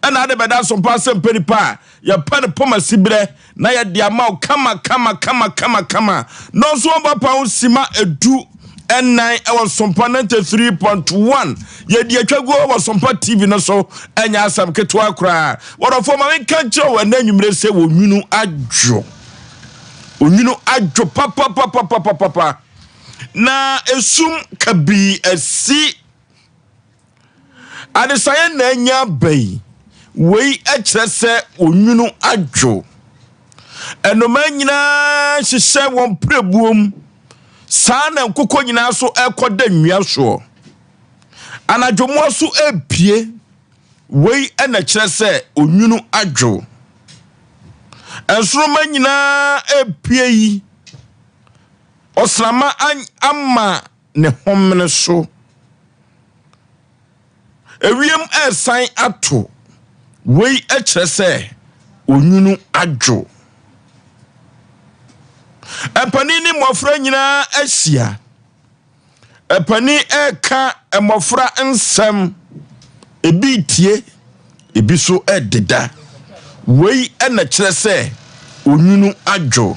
ana ade beda Sompa Asem Mpe Nipa ya pa ne poma sibre na ya dia ma kama no so ba pa sima edu N9 ewa Sompa 93.1 ye di atwago ewa Sompa TV no so enya asam ketwa kra wodofo ma we kanche wa nanwumre se wo nwunu adwo papa na esum kabi esi adesaye na nya bai wei ekyerese onwunu adwo enoma nyina hyehyɛ won prebuom saa na nkokɔ nyina so ekoda nwia so anadwomo so epie wei ena kyerese onwunu adwo ensoroma nyina epie yi osrama amma ne homne so ewiem esan ato wei ekyerese onwunu adwo epani ni mofra nyina asia epani eka emofra nsem ebi tie ebi so ededa wei ena kyerese onwunu adwo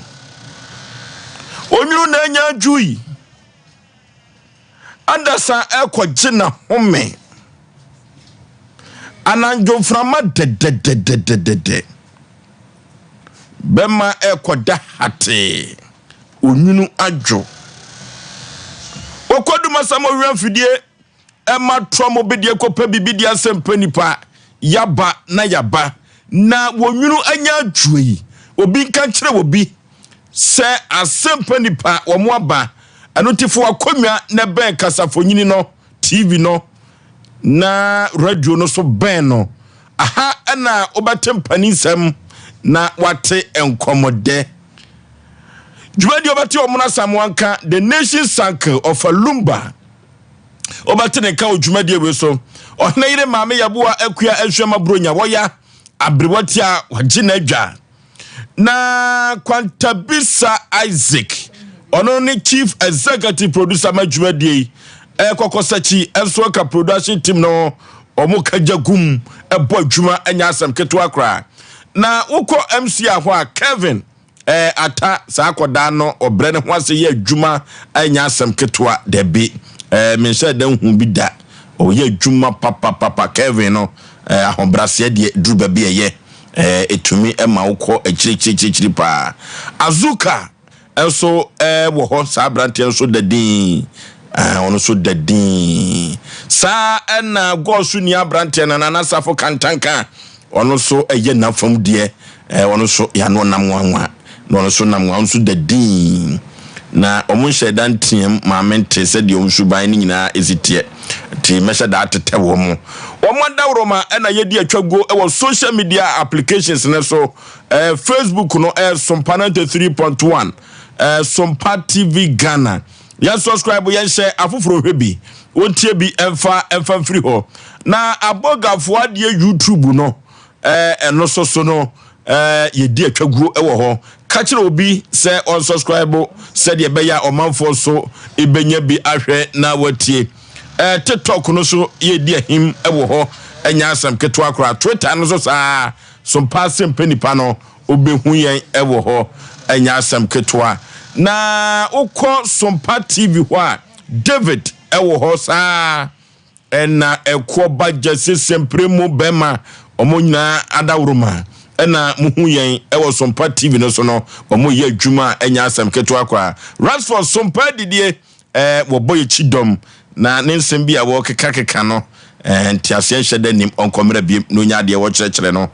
onwunu na nya adwui andasa ekogina home ananjo frama de bema ekoda hate onwunu adwo okoduma samo wiamfidie ema tromo bedie kopa bibidi Asem Mpe Nipa yaba na wonwunu anya adwoi obi kan kire obi se Asem Mpe Nipa omo aba anotifo akonwa na ben kasafonyini no TV no na radio no so ben no aha na obatempaninsem na wate enkomode jumadi obati omuna samwanka the nation cycle of Lumba obati ne ka ojumadi ewe so ohna yire maame yaboa akua ahwema bronya woya abrewati a wagina adwa na Kwantabisa Isaac ono ni chief executive producer majumadi kokosachi enso ka production team no omo kajagum ebo adwuma anya asam ketwa kra na uko MC ahwa Kevin ata sakoda no obre ne ho ase ye adwuma anya asam ketwa debi mense dan hu bi da o ye adwuma papa Kevin no ahobrase de druba bi ye etumi ema uko echirichiri pa Azuka enso wo ho sa brante enso dadin ono so dadin sa na gosu ni abrante na nasafo kantanka ono so eye nafam de ono so ya no namwanwa no so namwa ono so dadin na omunhye dantiem maamente se de omsuban ni nyina ezitie ti mesha da atetewo mo dawroma na yedi atwago e social media applications na so Facebook no Sompa 93.1 Sompa TV Ghana ya subscribe ya share afufuro hwebi wontie bi emfa free ho na abogafo ade YouTube no eno so no yedi atwago ewo ho ka kire obi se on subscribe se de be ya omanfo so ebenya bi ahwe na watie TikTok no so yedi ahim ewo ho enya asam keto akora Twitter no so sa Sompa Asem Mpe Nipa no obehu yen ewo ho enya asam keto na uko Sompa TV ho David ewo ho sa ena ekwo bagye sesempre mu bema omonyina adawroma ena muhu yen ewo Sompa TV no so no omo ye adwuma enya asam keto akwa Rasford Sompa didie wo boye chidom na nensem bia wo keka no ntiase nhede nim onkomera biem no nya de wo kyerɛkyerɛ no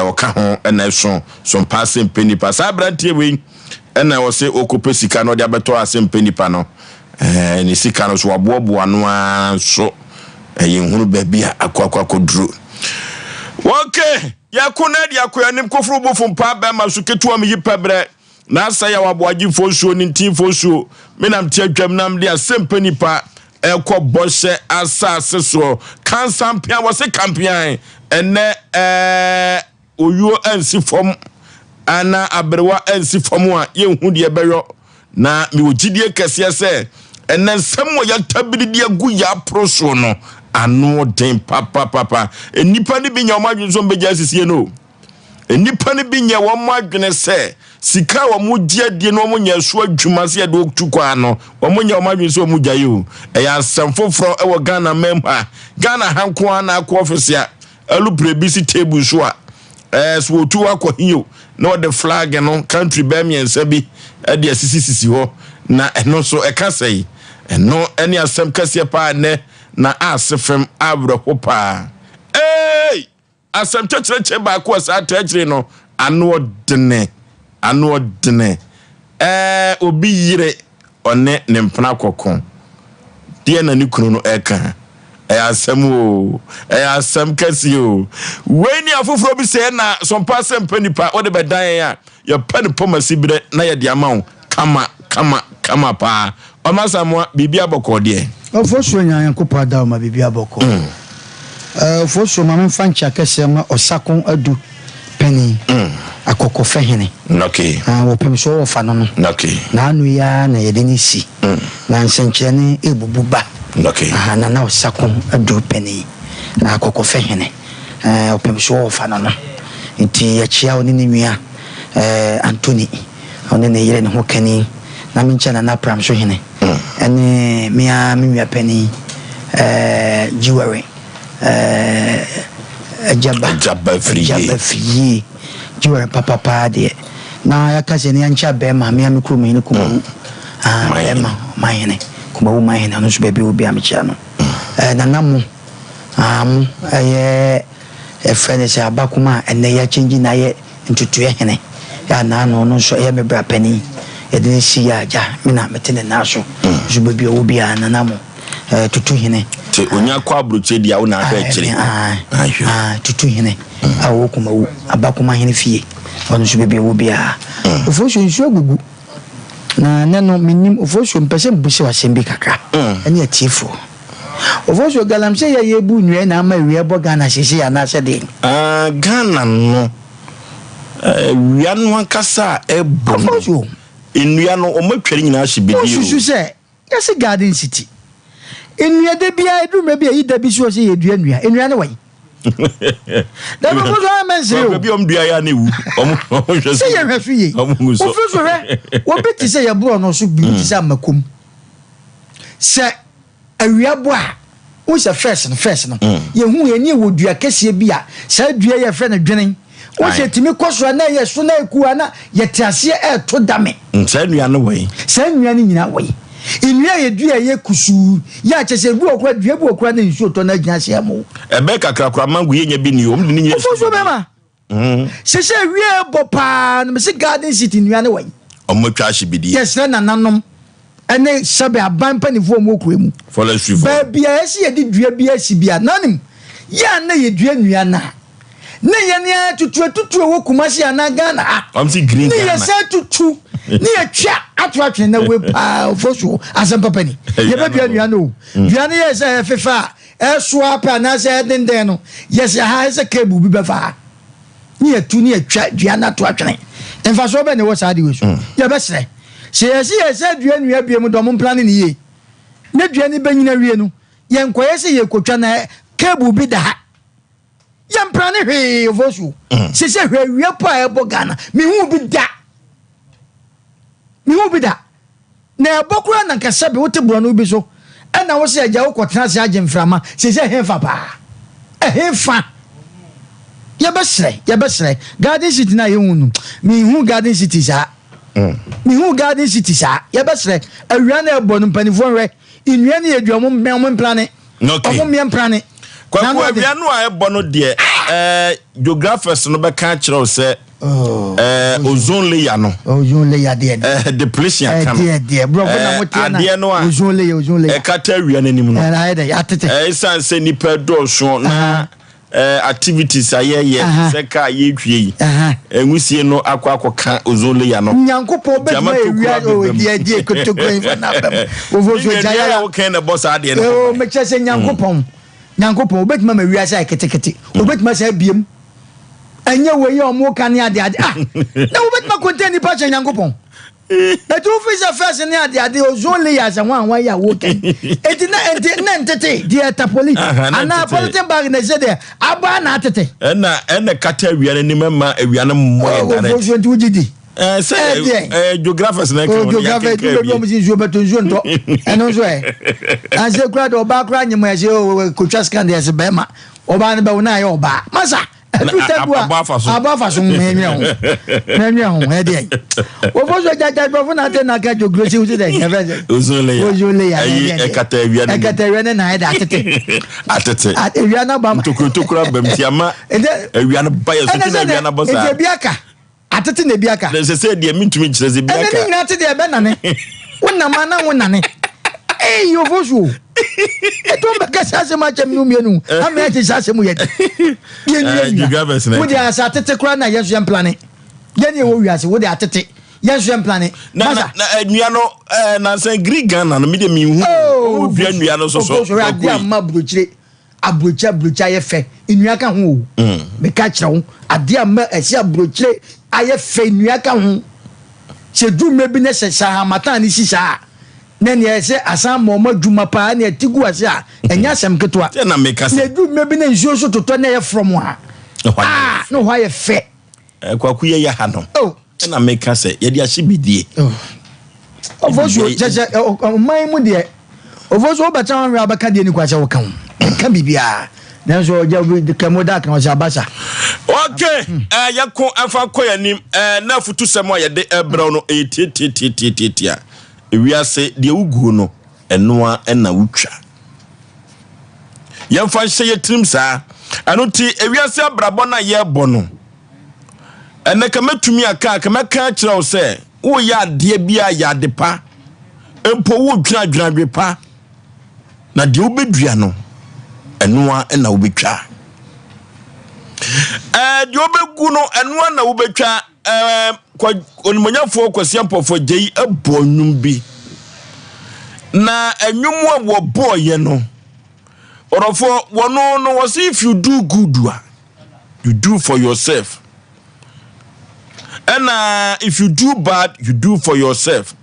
wo ka ho ena so Sompa Asem Mpe Nipa sa brantie we ena wo se okope sika no de abeto Asem Mpe Nipa no ni sika no so aboaboa no a so yehunu ba bia akwakoduro okay yakuna de akoyanim kofuru bofumpa ba ma so ketua me yipabre na asa Yaw Aboagye Oforisuo ni ntimfosuo menam tie atwam nam de Asem Mpe Nipa eko boshe asase so kansampia wo se kampian ene oyo ansi fom ana abrewa ansi fom a yehu de beyo na mi ogidie kese se ene nsem wo ya tabiri de agu ya proso no ano den papa enipa ni bi nya omadwen so mbeja sisi no enipa ni bi nya wo madwen se sika wo mu dia die no mo nya so adwuma se de otukwa no wo mo nya omadwen so mu gyaye o eya samfofro e wo Ghana memha Ghana hanko ana ko office a alu prebisi table so a so otu akɔhiyo na the flag no country be miensa bi e de sisi ho na eno so e ka sei eno ene asem kase pa ne na asefem abro hopa asem checheche ba ko sa tachire no ano dene obi yire one ne mpana kokon de na ni kunu no eka asem kase o weni afoforo bi se na Sompa Asem Mpe Nipa o de bedan ya ya pen pomasi bire na ya de amawo kama pa o masamwa bibia aboko de Oforisuo nyan kopa da o ma bibia aboko Oforisuo ma mfa ncha kese ma osakon adu penny akoko fehene okay wo pemso wo fa no okay na anu ya na yede ni si na nsenche ne ebububa okay na osakon adu penny akoko fehene wo pemso wo fa no nti ya chia oni ni nwia Anthony oni ne yire ne ho kani na mincha na pram so hene ene mia minwa penny jewelry Jabba free jewelry papa de na ya kase ne ancha be ma mia me kru me ne kuma ma mahene kuma wo mahene no so be obi amcha no na namu amu friend say abakuma ene ya change na ye ntutu ye hene ya na no so ye me bra penny e de si ya ja me na metene na so so be obi na namu tutu hene te onya kwa abroche dia wo na aka kire tutu hene awo kuma wo abakuma hene fie ono so be obi Oforisuo nsuo gugu na neno minim Oforisuo mpese mbusi wasembi kakra ene atifo Oforisuo galamse ya yebu nwe na ama wie boga na sese ya na sede Ghana no wia no ankasa ebo Oforisuo enua no omatware nyina hye Osusu se yesi garden city enua de bia edumre bia yida bi so se yedua enua ne wai da mo so amense o bi omdua ya na ewu hwese se ye hwesu ye Oforisuo hwe wo beti se ye bro no so bi ti se amakom se awia bo a wo se first no ye hu ye ni wodua kese bia se dua ye fre na dwenen wo se timi koso na ye so na ekuwa na ye tiase to dame se nua no wai se nua ni nyina wai inua ye dua ye kusu ya chese bu okura dua bu okura na nsuo to na gyina se mo ebe kakrakra mangu ye nya bi ni o mde ni nye Oforisuo be ma se wie bo pa na se garden city nua ne wai omatwa hye bidie yes na nanom ene sabe aban panifo mo okuemu follow street ba bia esi ye di dua bia si bia nanim ya na ye dua nua na ye ne tutu wo kumasi ana Ghana am si green ne ye se tutu ne ye twa atwatwe na we pa Oforisuo Asem Papa ni ye ba dua nua no dua ne ye se fefa so apa na se den no ye se ha se kebu bi befa ne ye tu ne ye twa dua na atwatwe enfa so be ne wo sa de we so ye be sere se ye dua nua biem do mo plan ni ye ne dua ni banyina wie no ye nkoye se ye kotwa na kebu bi da ha ye plan ni hwe Oforisuo se hwe wie pa e bo Ghana mi hu bi da na ebokura na kasa be wote bro no bi so e na wo se agya wo kotena se agye mframa se hefa pa hefa ye be sere garden city na ye hu no mi hu garden city sa ye be sere awia na ebo no mpanifo nwe inua na yedua mo mplane omo me mplane kwa awia no a ebo no de geographers no be ka kire se ozone layer no depletion kan de bro na motia na ozone layer kata awia nanim no esan se nipa do so na activities ayeye seka yetwie enwusie no akwa ozone layer no nyankopɔ be ma ewia o die kotoko info na bam Oforisuo jaya o kan na boss ade no o me chese nyankopɔ obetima ma ewia sai ketekete obetima sai biem anya we ye omo kan ade na obetima contain ni pa che nyankopɔ Etu officer first ni ade ozone layers and one ya woken. Eti na entete the tapoli. Ana politin bag na say there aba na atete. Na kata wiane ni mema wiane mo internet. Ozone tu gidi. Say geographers na ko. Geographers tu be mo sin zo beton zo nto. Eno zo e. An se kura do ba kura nyem ya se ko twa scan there se be ma. Oba na be na ya oba. Masa Abafaso menye ho ede ofoso jaja bofo na te na ka joglosi uti de neve ozole ya ekatawiane na ida atete ewiana ba tokura bamtiama ewiana ba yeso na ewiana bosa ebiaka atete na ebiaka se se de mintumi kireze biaka ene nyina te de be nane wonna mana wonnane yo foso etomba kasa ma chem no mienu am ya tisa se mu ye wo dia sa tete kura na yesu em plane ye ne wo wiase wo dia tete yesu em plane na nua no na san Ghana no me de mi hu o bia nua no so dia ma brochire abrocha ye fe nua ka ho me ka kire ho ade ma esi abrochire aye fe nua ka ho se du me bi ne se sa matan ni sisa nene ese asam mo djuma pa na tigu ase a enya asem ketwa na meka se du mebi na nsuo so toto na ye from ha no why ye fe kwaku ye ha no na meka se ye di ahye bidie ovoso jeje man mu de ovoso obata wan abaka de ni kwache wo kan kan bibia na so je bi kemoda kan o abasa okay yakon afa koyanim na futu semo ye de ebra no etititia ewiase de ugu no enoa na wutwa yemfa hye yetrim saa anoti ewiase abrabo na ye bo no ene ka metumi aka ka meka kire wo se wo ya de bia ya de pa empo wo dwadwadwe pa na de obedua no enoa na wobetwa de obegu no enoa na wobetwa kwa onimonyafo kwasiampofo gei abonum bi na enwumu a wo boye no orofo wono no was if you do good you do for yourself and if you do bad you do for yourself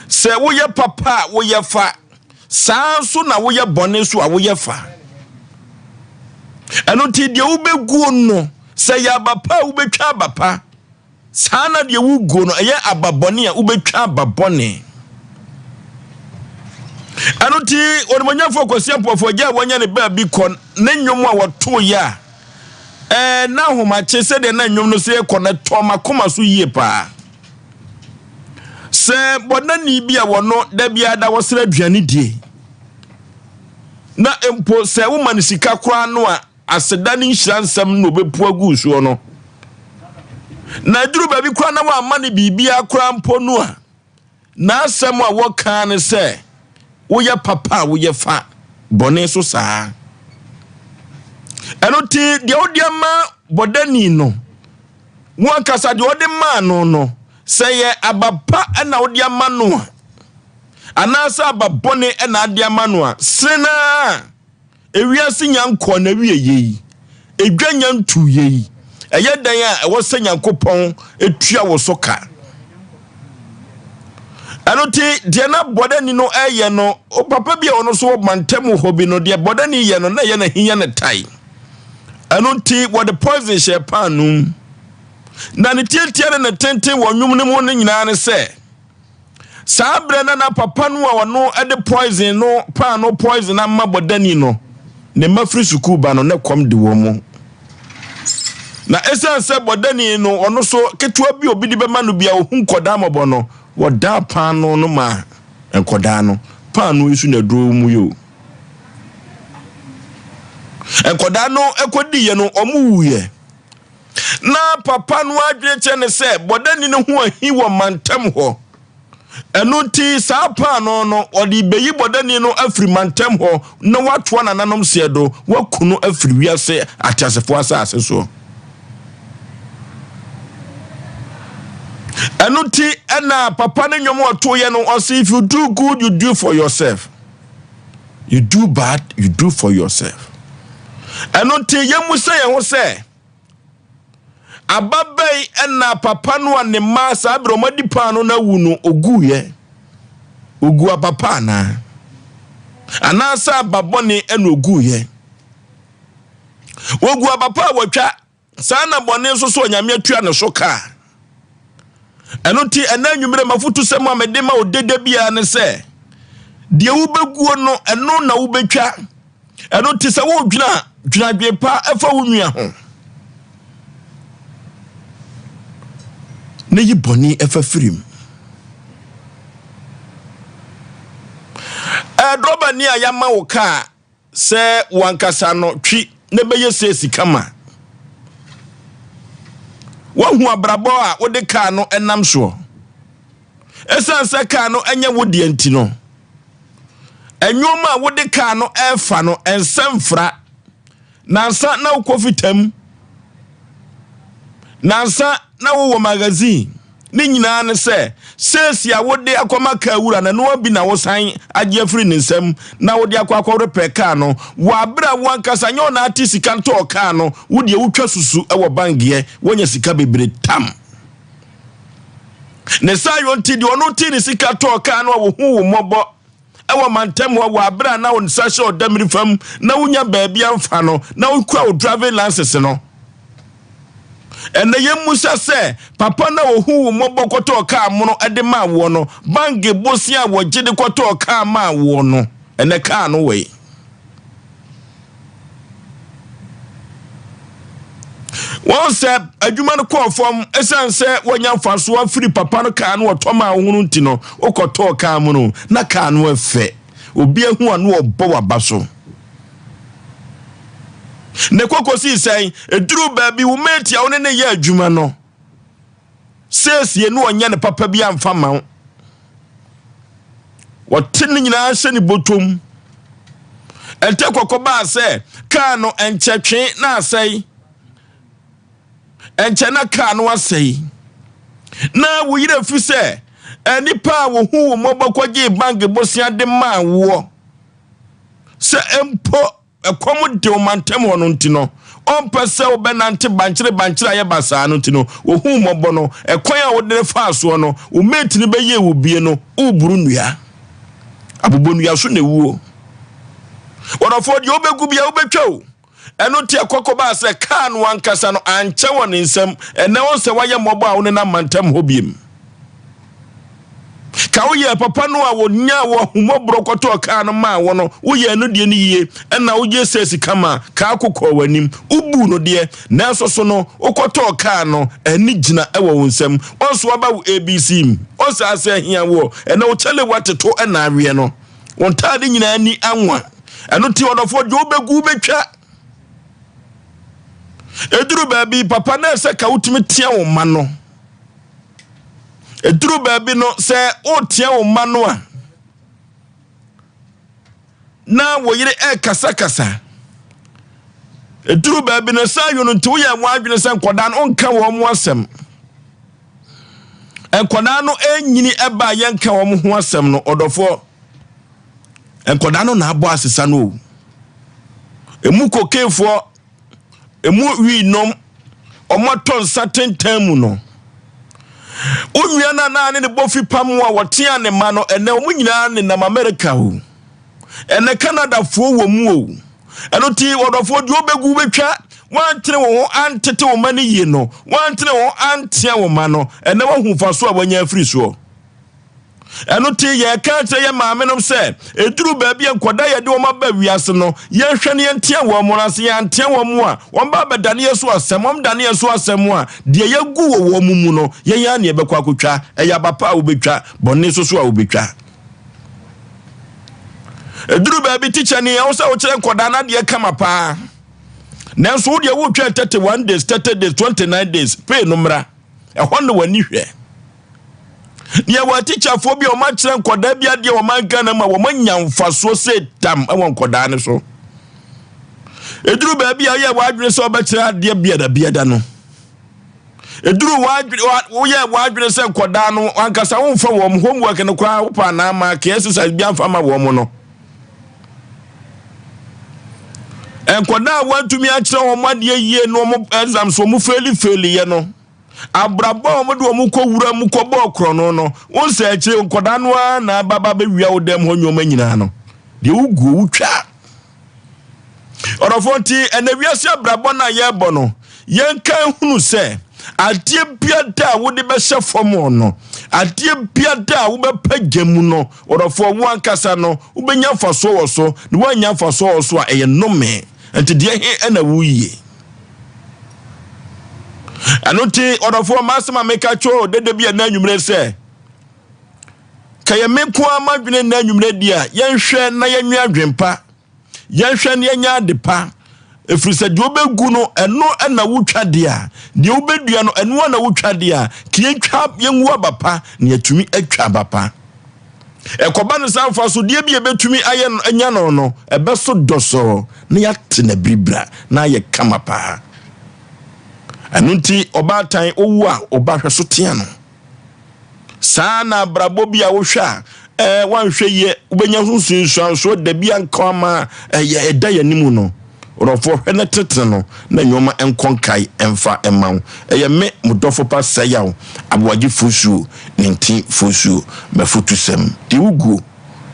say wo ye papa wo ye fa sanso na wo ye bone so a wo ye fa eno ti de wo begu no say ya bapa wo betwa bapa sana de wugo no eye ababone a ubetwa ababone anoti onimonyafo kwasiampofo gya wonya ne ba bi kon ne nwom a woto ya na homache se de na nwom no se ekona toma koma so yie pa se bodani bi a wono da bia da wosra aduane die na empo se wo manisika kora no a aseda ne nhiransam no bepu agu so no na duru baby kwa na wa mani bibia kura mpo no a na asem a wo kan ne se wo ye papa wo ye fa bone so saa enoti de odiama bodani no wo kasa de odi ma no se ye abapa na odiama no anasa ababone na adiama no a sena ewiase nyanko na wie yi edwanya ntu yi eye dan a wo senyankopon etua wo soka anoti de na bodani no eye no o papa bia ono so mantemu hobi no de bodani ye no na ye na hinya ne tai anoti wo the poison she panum na ne tietia na tenten wo nwum ne mu ne nyina ne se sabre na papa no a wono e de poison no pa no poison na ma bodani no ne mafri suku ba no ne kom de wo mu na esense bodani no ono so ketua bi obidi be manu bia ohun koda mobo no woda pano no ma enkoda no pano isu na dro mu yo enkoda no ekodi ye no omuwuye na papa no adwe che ne se bodani no ho ahi wo mantem ho eno ti sa pano no odi beyi bodani no afri mantem ho na watwa nananom sedo wakunu afri wiase atasefo asase so Anuti ena papa ne nyomo ato ye no say if you do good you do for yourself. You do bad you do for yourself. Anuti ye mu say ye ho say ababai ena papa no ne ma sa bro madi pa no na wu no oguye ogu papa na anasa babone ena oguye ogu papa watwa sa na bone so so nyame atua ne so ka eno ti ena nwumre mafutu sem amede ma odede bia ne se de wo beguo no eno na wo betwa eno ti se wo dwuna dwepa afa wo nua ho ne yiboni afa firim droba ni ayama wo ka se wankasa no twi ne beye sesi kama wahu abrabo a wo de ka no enam so esanse ka no enye wo de anti no enwoma wo de ka no efa no ensamfra nansa na ukofitam nansa na wo magazine ni nyina ne se sesi a wo de akoma ka wura na no bi na wo san agye free ne nsam na wo de akwa repeka no wa bra wankasa nyo na ati sika nto ka no wo de wutwa susu e wo bangie wonya sika bebre tam ne sayo nti de ono ti ni sika to ka no wo hu wo mobo e wo mantem wo wa bra na wo nsa hye odamiri fam na wonya baabi amfa no na wo kwa wo driving license no ene yemusa se papa na ohu mobo koto ka mono ede ma wo no bange bosia wo gide koto ka ma wo no ene ka no we won se adwuma no ko fom esanse wonya mfaso afiri papa no ka no otoma ohunu nti no okoto ka mono na ka no afe obi ehu anu obo wabaso ne kokosi sen eduru baabi wo meti a woni ne ye adwuma no sesie no onya ne papa bi amfa ma wotin nyina hye ne botom ente kokoba se ka no enchetwe na asai enche na ka no asai na wo yire fi se enipa wo hu wo mobakwaje bank bosia de ma wo se empo ekomu de omantem hono ntino ompese obenante banchire aye basa no ntino ohu mobo no ekwan a wode fa aso no o metini beye wo bie no uburu nua abobonua so na wuo wonafo de obegu bia obetwa eno tie kokoba se kan wankasa no anche won nsem ene won se waye mobo a won na mantem hobiem ka uye papa no a wonya wo humobro koto ka no ma wo no uye no de ni yie na uye sesi kama ka akokọ wanim ubu no de na so no ukoto ka no ani gina ewo wonsam onso aba ABC onso ase hia wo na o chele wateto na awe no wontade nyina ani anwa eno ti odofo de obegu betwa eduru baabi papa na se ka utimi tia wo ma no eduru baabi no se otia wo ma no a na wo yire kasa eduru baabi no sa yo no nti wo ya wadwene se nkoda no onka wo mo asem enkoda no enyini eba ye nka wo mo ho asem no odofo enkoda no na abo asesa no emu kokefo emu wi nom omoton certain time no unwia na ne bofi pamu a wotia ne ma no ene omunyina ne na America ho ene Canada fo wo mu o eno ti wodofo di obegu betwa wantene wo antete wo mani ye no wantene wo antia wo ma no ene wo hufaso a wanya afiri so eno ti ye ka te ye maame no se eduru baabi enkoda ye de wo maba wiase no ye hwene ye ntia wo mo na se ye antia wo mo a wo ba bedane ye so asem om dane ye so asem a de ye gu wo mu no ye ya ne ebekwa akotwa eya bapa wo betwa bone so a wo betwa eduru baabi teacher ni wo se wo kire enkoda na de kama pa nanso wo de wo twa 31 days 30 days 29 days pay no mra ehon no wani hwe niya wa teacher fo bi o ma kire nkoda bia de o man Ghana ma wo manyamfaso se tam e won nkoda ne so eduru baabi a ye wa adwene se obekire ade bia da no eduru wo ye wa adwene se nkoda no ankasa wo mfa wo homework ne kwa wo pa na ma ke exercise bia mfa ma wo mo no enkoda wantumi akire omade yie no mo exam so mo faili ye no abrabo mo de mo kowura mo kobo krono no won se akire enkoda no na baba be wia wodem ho nyoma nyina no de ugu utwa orofonti enawiase abrabo na ye bo no yenkan hunu se adie biada wo de be hye fomo no adie biada wo be pagyamu no orofo wo ankasa no wo benya faso wo so ne wanya faso wo so a eye nome enti de he na wuye anoti orofo masema meka cho dede bia na nwumre se kaye meku amadwene na nwumre dia yenhwe na yenwa adwempa yenhwe na yenya adepa efrisa de obegu no eno na wutwa de a de obedua no eno na wutwa de a kietwa yenwu abapa na yatumi atwa abapa ekoba no sanfa so de bia betumi aye anya no no ebeso doso na yate na bribra na ye kamapa anunti obatan owu a obahwe so tia no sana brabo bia wo hwa wanhwe ye ubenya sunsun so da bia nkoma ye eda yanimu no orofo hwene tete no na nyoma enkonkai emfa emaw eye me mudofo pa sayaw Aboagye Oforisuo ninti Oforisuo mafutusem di ugu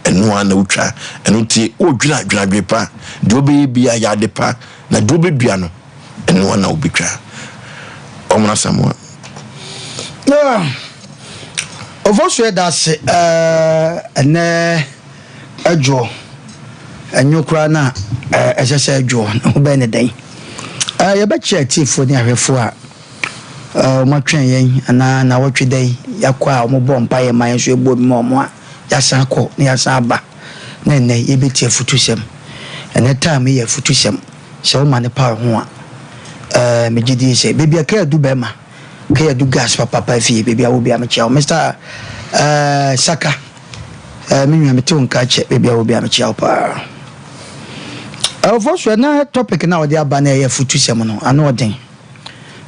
enu ana utwa enu ti odwina dwepa de obe bia ya depa na de obe dua no enu ana obetwa omna samwa Oforisuo da se ene adwo anyukura na esese adwo no be ne den ye be che tifo ni ahwefo a matwen yen ana na wotwe den yakwa ombo mpa ye man so egbo bi mo a yasan ko na yasan aba na ne ye be tie futusem ene time ye futusem se o mane pa ho a me gidi se bebi aka du be ma ka du gas papa fie bebi awo bi am chia Mr Saka me nwa me te onka che bebi awo bi am chia pa Oforisuo na topic na odi aba na ye futusem no ana odin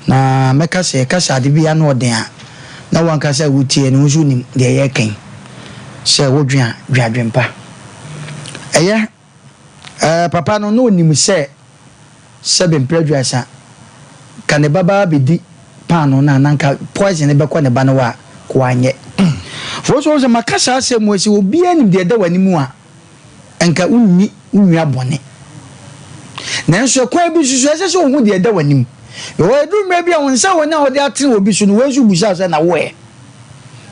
na meka se kasa de bia na odin a na wanka se wutie no nso nim de ye kan se wodwan dwadwempa eye papa no no nim se bempredwasa kan baba bedi pano na nanka poison be kwa ne ba no wa kwanye Oforisuo se makasa se mo se obi anim de da wani mu a enka unni unwa bone nanso kwa bi susu ese se ohun de da wanim yo edu mre bia won sa wona ode atene obi su no wesu busa se na wo ye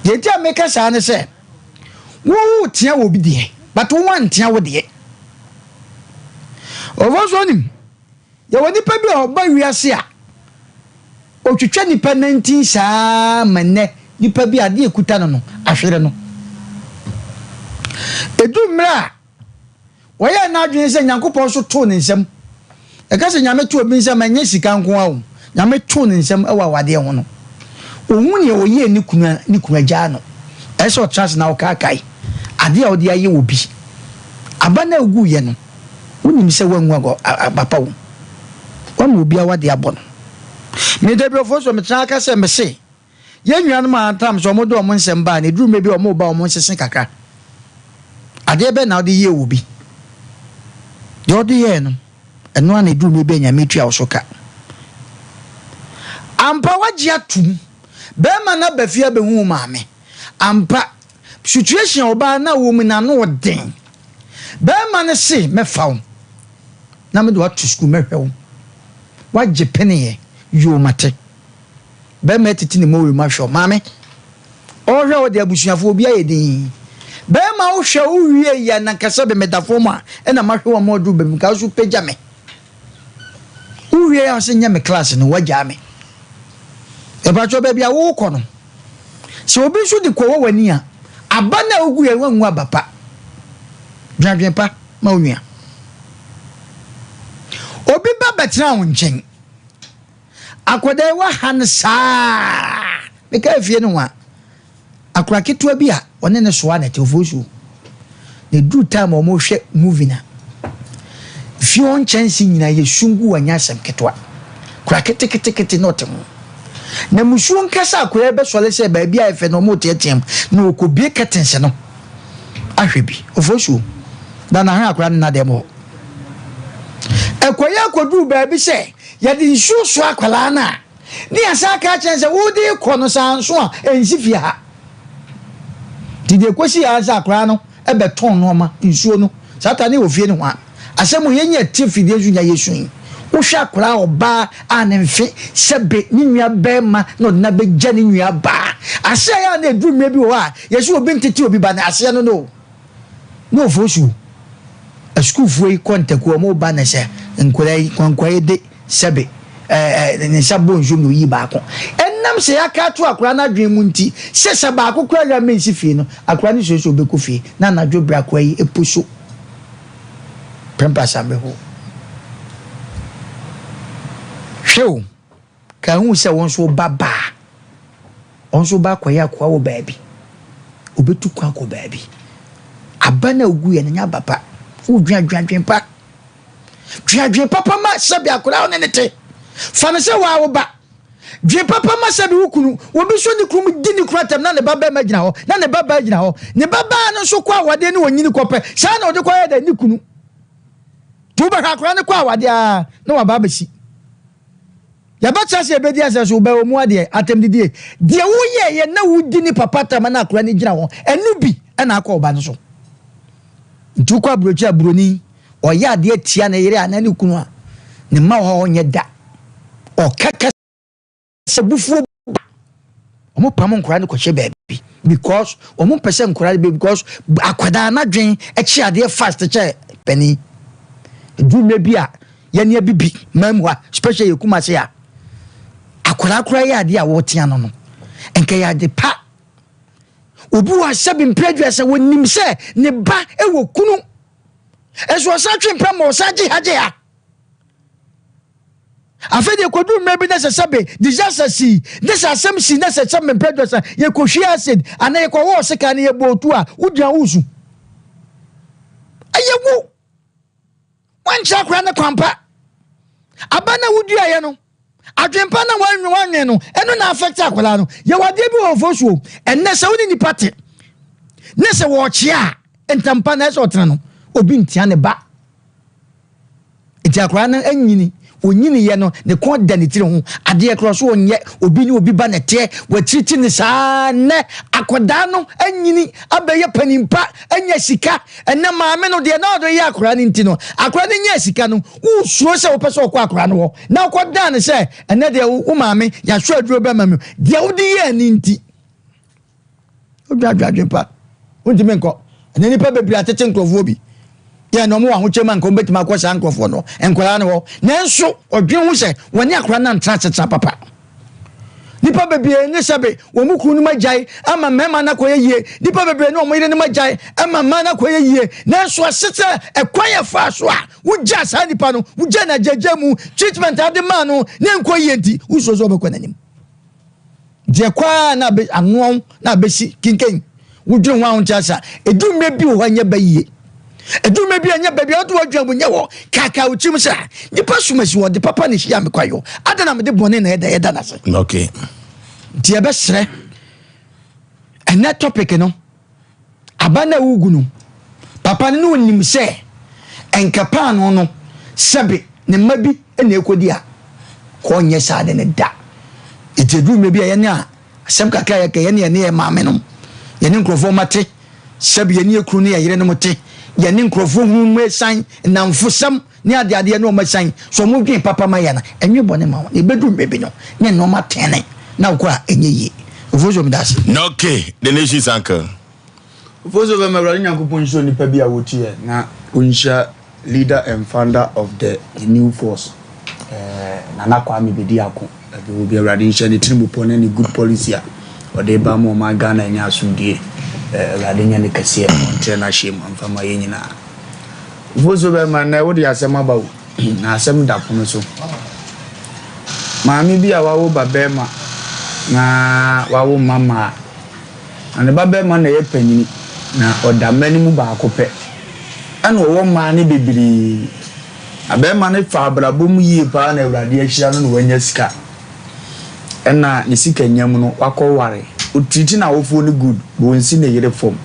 ti ameka sa ne se wo tia obi de but wo wan tia wo de Oforisuo nim ye woni pa bi oba wiase a otwetwa nipa 19 saa mane nipa bi ade ekuta no ahwere no edu mre a woya na adwene se Nyankopon so to ne nsem e ka se nyame to obi nsem anya sika nko a wo nyame to ne nsem e wa wade ho no ohun ne oye ni kunu agya no e so trust na o ka kai ade a odi aye obi abana ogu ye no wonim se wanwu ago papa wo wonu obi a wade abon me de bi Oforisuo me tra ka se me se ye nwan ma atam so mo do o mo nsem ba ne duru me bi o mo ba o mo nsesen kakra ade be na odi ye obi yodi ye no eno ana duru me be nyame tua wo so ka ampa wagye atum be ma na bafia be hu maame ampa situation oba na wo mu na no den be ma ne se mefa wo na me do atu school mehwe wo wagye pene yo mate be ma titi ne mo we ma hwo maame o hwe wo de abusuafo obi aye din be ma wo hwe wo wie ya na kasa be medafo mu a e na ma hwe wo mo du be ka so pagya me wo wie ya se nya me class no wagya me e ba cho be bia wo ko no se obi so de ko wo wani a aba na ogu ye wanwu abapa dwadwen pa ma onua obi ba betra wo nchen akoda wa han saa me ka fie no wa akura ketua bi a one ne so ana te Oforisuo ne du time o mo hwe movie na fie on chance nyina ye sungu wanya asem ketwa kura kete not mu na musuo nkasa akura be sole se ba bia efe no mo tietiem na okobie ketense no ahwe bi Oforisuo da na ha akura na dem ho Ekoya kodu baabi se ya de nsuo so akwala na ne asaka chense wo de kono sanso a ensifi ha dide kosi asa akwala no ebeton no ma nsuo no satani ofie ne ho asemu yenye tifidie zunya yesu wo hwa akwala oba anemfe sebe ni nua bema no na begya ni nua ba ase ya na edumie bi wo a yesu obi ntete obi ba na ase no fosu a school foi kontaku mo ba na se nkwai kwankwaye de sebe ne sabo njo no yi ba ko enam se aka to akura na dwen mu nti se ba ko kura ya mensi fie no akura ni so be ko fie na na dwo bra kwai epuso prempa sambe ho hwew ka hu se won so baba on so ba kwai akwa wo baabi obetu kwa ko baabi abana ogu ye nya baba fu dwan pa dwan papa ma sabi akura on ne te fa me se wa wo ba dwan papa ma sabi wukunu wo bi so ni krum di ni kratam na ne baba ma gina ho na ne baba gina ho ne baba no so kwa wade ni wonyini kope sa na ode kwa ya da ni kunu tu ba akura ne kwa wade a na wa baba si ya ba cha se be dia se so ba o mu ade atem didie de wo ye na wo di ni papa tam na akura ni gina ho enu bi na akọ ba no so ntu kwa brochi abroni oya de tia na yere anani kunu a ne ma ho onye da o kaka sebufu omo pam nkura ne kohye baabi because omo pese nkura be because akwada na dwen echi ade fast che pani du mebi a ye ne bibi mamwa special yekuma se a akwara ya ade a wo tia no enka ya de pa obi wa sabi mpredwa se wonim se ne ba ewo kunu eso sa twempra mo sa gi haje ya afede kodu mebi na se sabe disaster si this asem si na se sabe mpredwa se ye kohwi acid ana ye ko wo se kan ye botu a udua wusu ayewu wancha kra na kwampa abana wudua ye no adwempa na wanwe no eno na affect akwala no ye wade bi wo fosuo enne se woni nipa te ne se wo chia entampa na se otena no obi ntia ne ba enti akwala na anyini onyini ye no ne kon da ne tire ho ade ekro so onye obi ni obi ba ne te watiriti ne saa ne akoda no anyini abeye panimpa anya sika enne maame no de na odo ye akwala ne nti no akwala ne nya sika no wo suo se wo pese okwa akwala no wo na akoda ne se enne de wo maame ya hwa aduro be maame de wo de ye ni nti odwadwadwe pa wonti menko enne ni pa bebri atete nkrofo bi ya no mo wa ho chema nko betima akwasa nkrofo no enkwala no wo nanso odwen hu se woni akwala na ntra teta papa nipa bebie ne sabe wo mu kunu magyae ama mema na koye yie nipa bebie ne o mo yire ne magyae ama ma na koye yie nanso asete ekwan fa so a wugya sa nipa no wugya na jeje mu treatment ade ma no ne nkoye nti usozo be kwananim je kwa na be anuon na be si kinken wudwen ho ahon tiasa edume bi wo anya bayie edume bi anya baby odo wadwan bunye wo kaka uchim sa nipa sumasi wo de papa ne hia me kwayo adana me de bone na eda na se okay ti ebe sre ena topic no abana wugunu papa ne onim se enkapa no sebe ne mabi ena ekodi a ko nye sa de ne da etedume bi aya ne a asem kaka ya ka ye ne maame no ye ne nkrofo mate sebe ye ne ekru ne yere ne mote ye ne nkrofo hu mesan na mfosam ne ade no mesan so mo dwen papa mayana enwe bone ma e bedu mebi no ne no matene na kwa enye yi ofozo mdase no okay the nation uncle ofozo be mabra nyankopon so nipa bi a wotie na onsha leader and founder of the new force nana kwa mi bedi akon abi obi awrade nsha ne tirimu pone ne good policy a ode ba mo ma Ghana nya asundie awrade nya ne kase ontre na hye amfama ye nyina ofozo be man na wodi asem abawo na asem da pono so maami bi a wawo babema na wawo mama ane babema na ye panyini na odamani mu ba akopɛ ana wo ma ne bebiri abema ne fa abrabom yie pa na awrade ahira no wanya sika ɛna ne sika nyam no wakɔware utriti na wofo ne good wonsi ne yere fom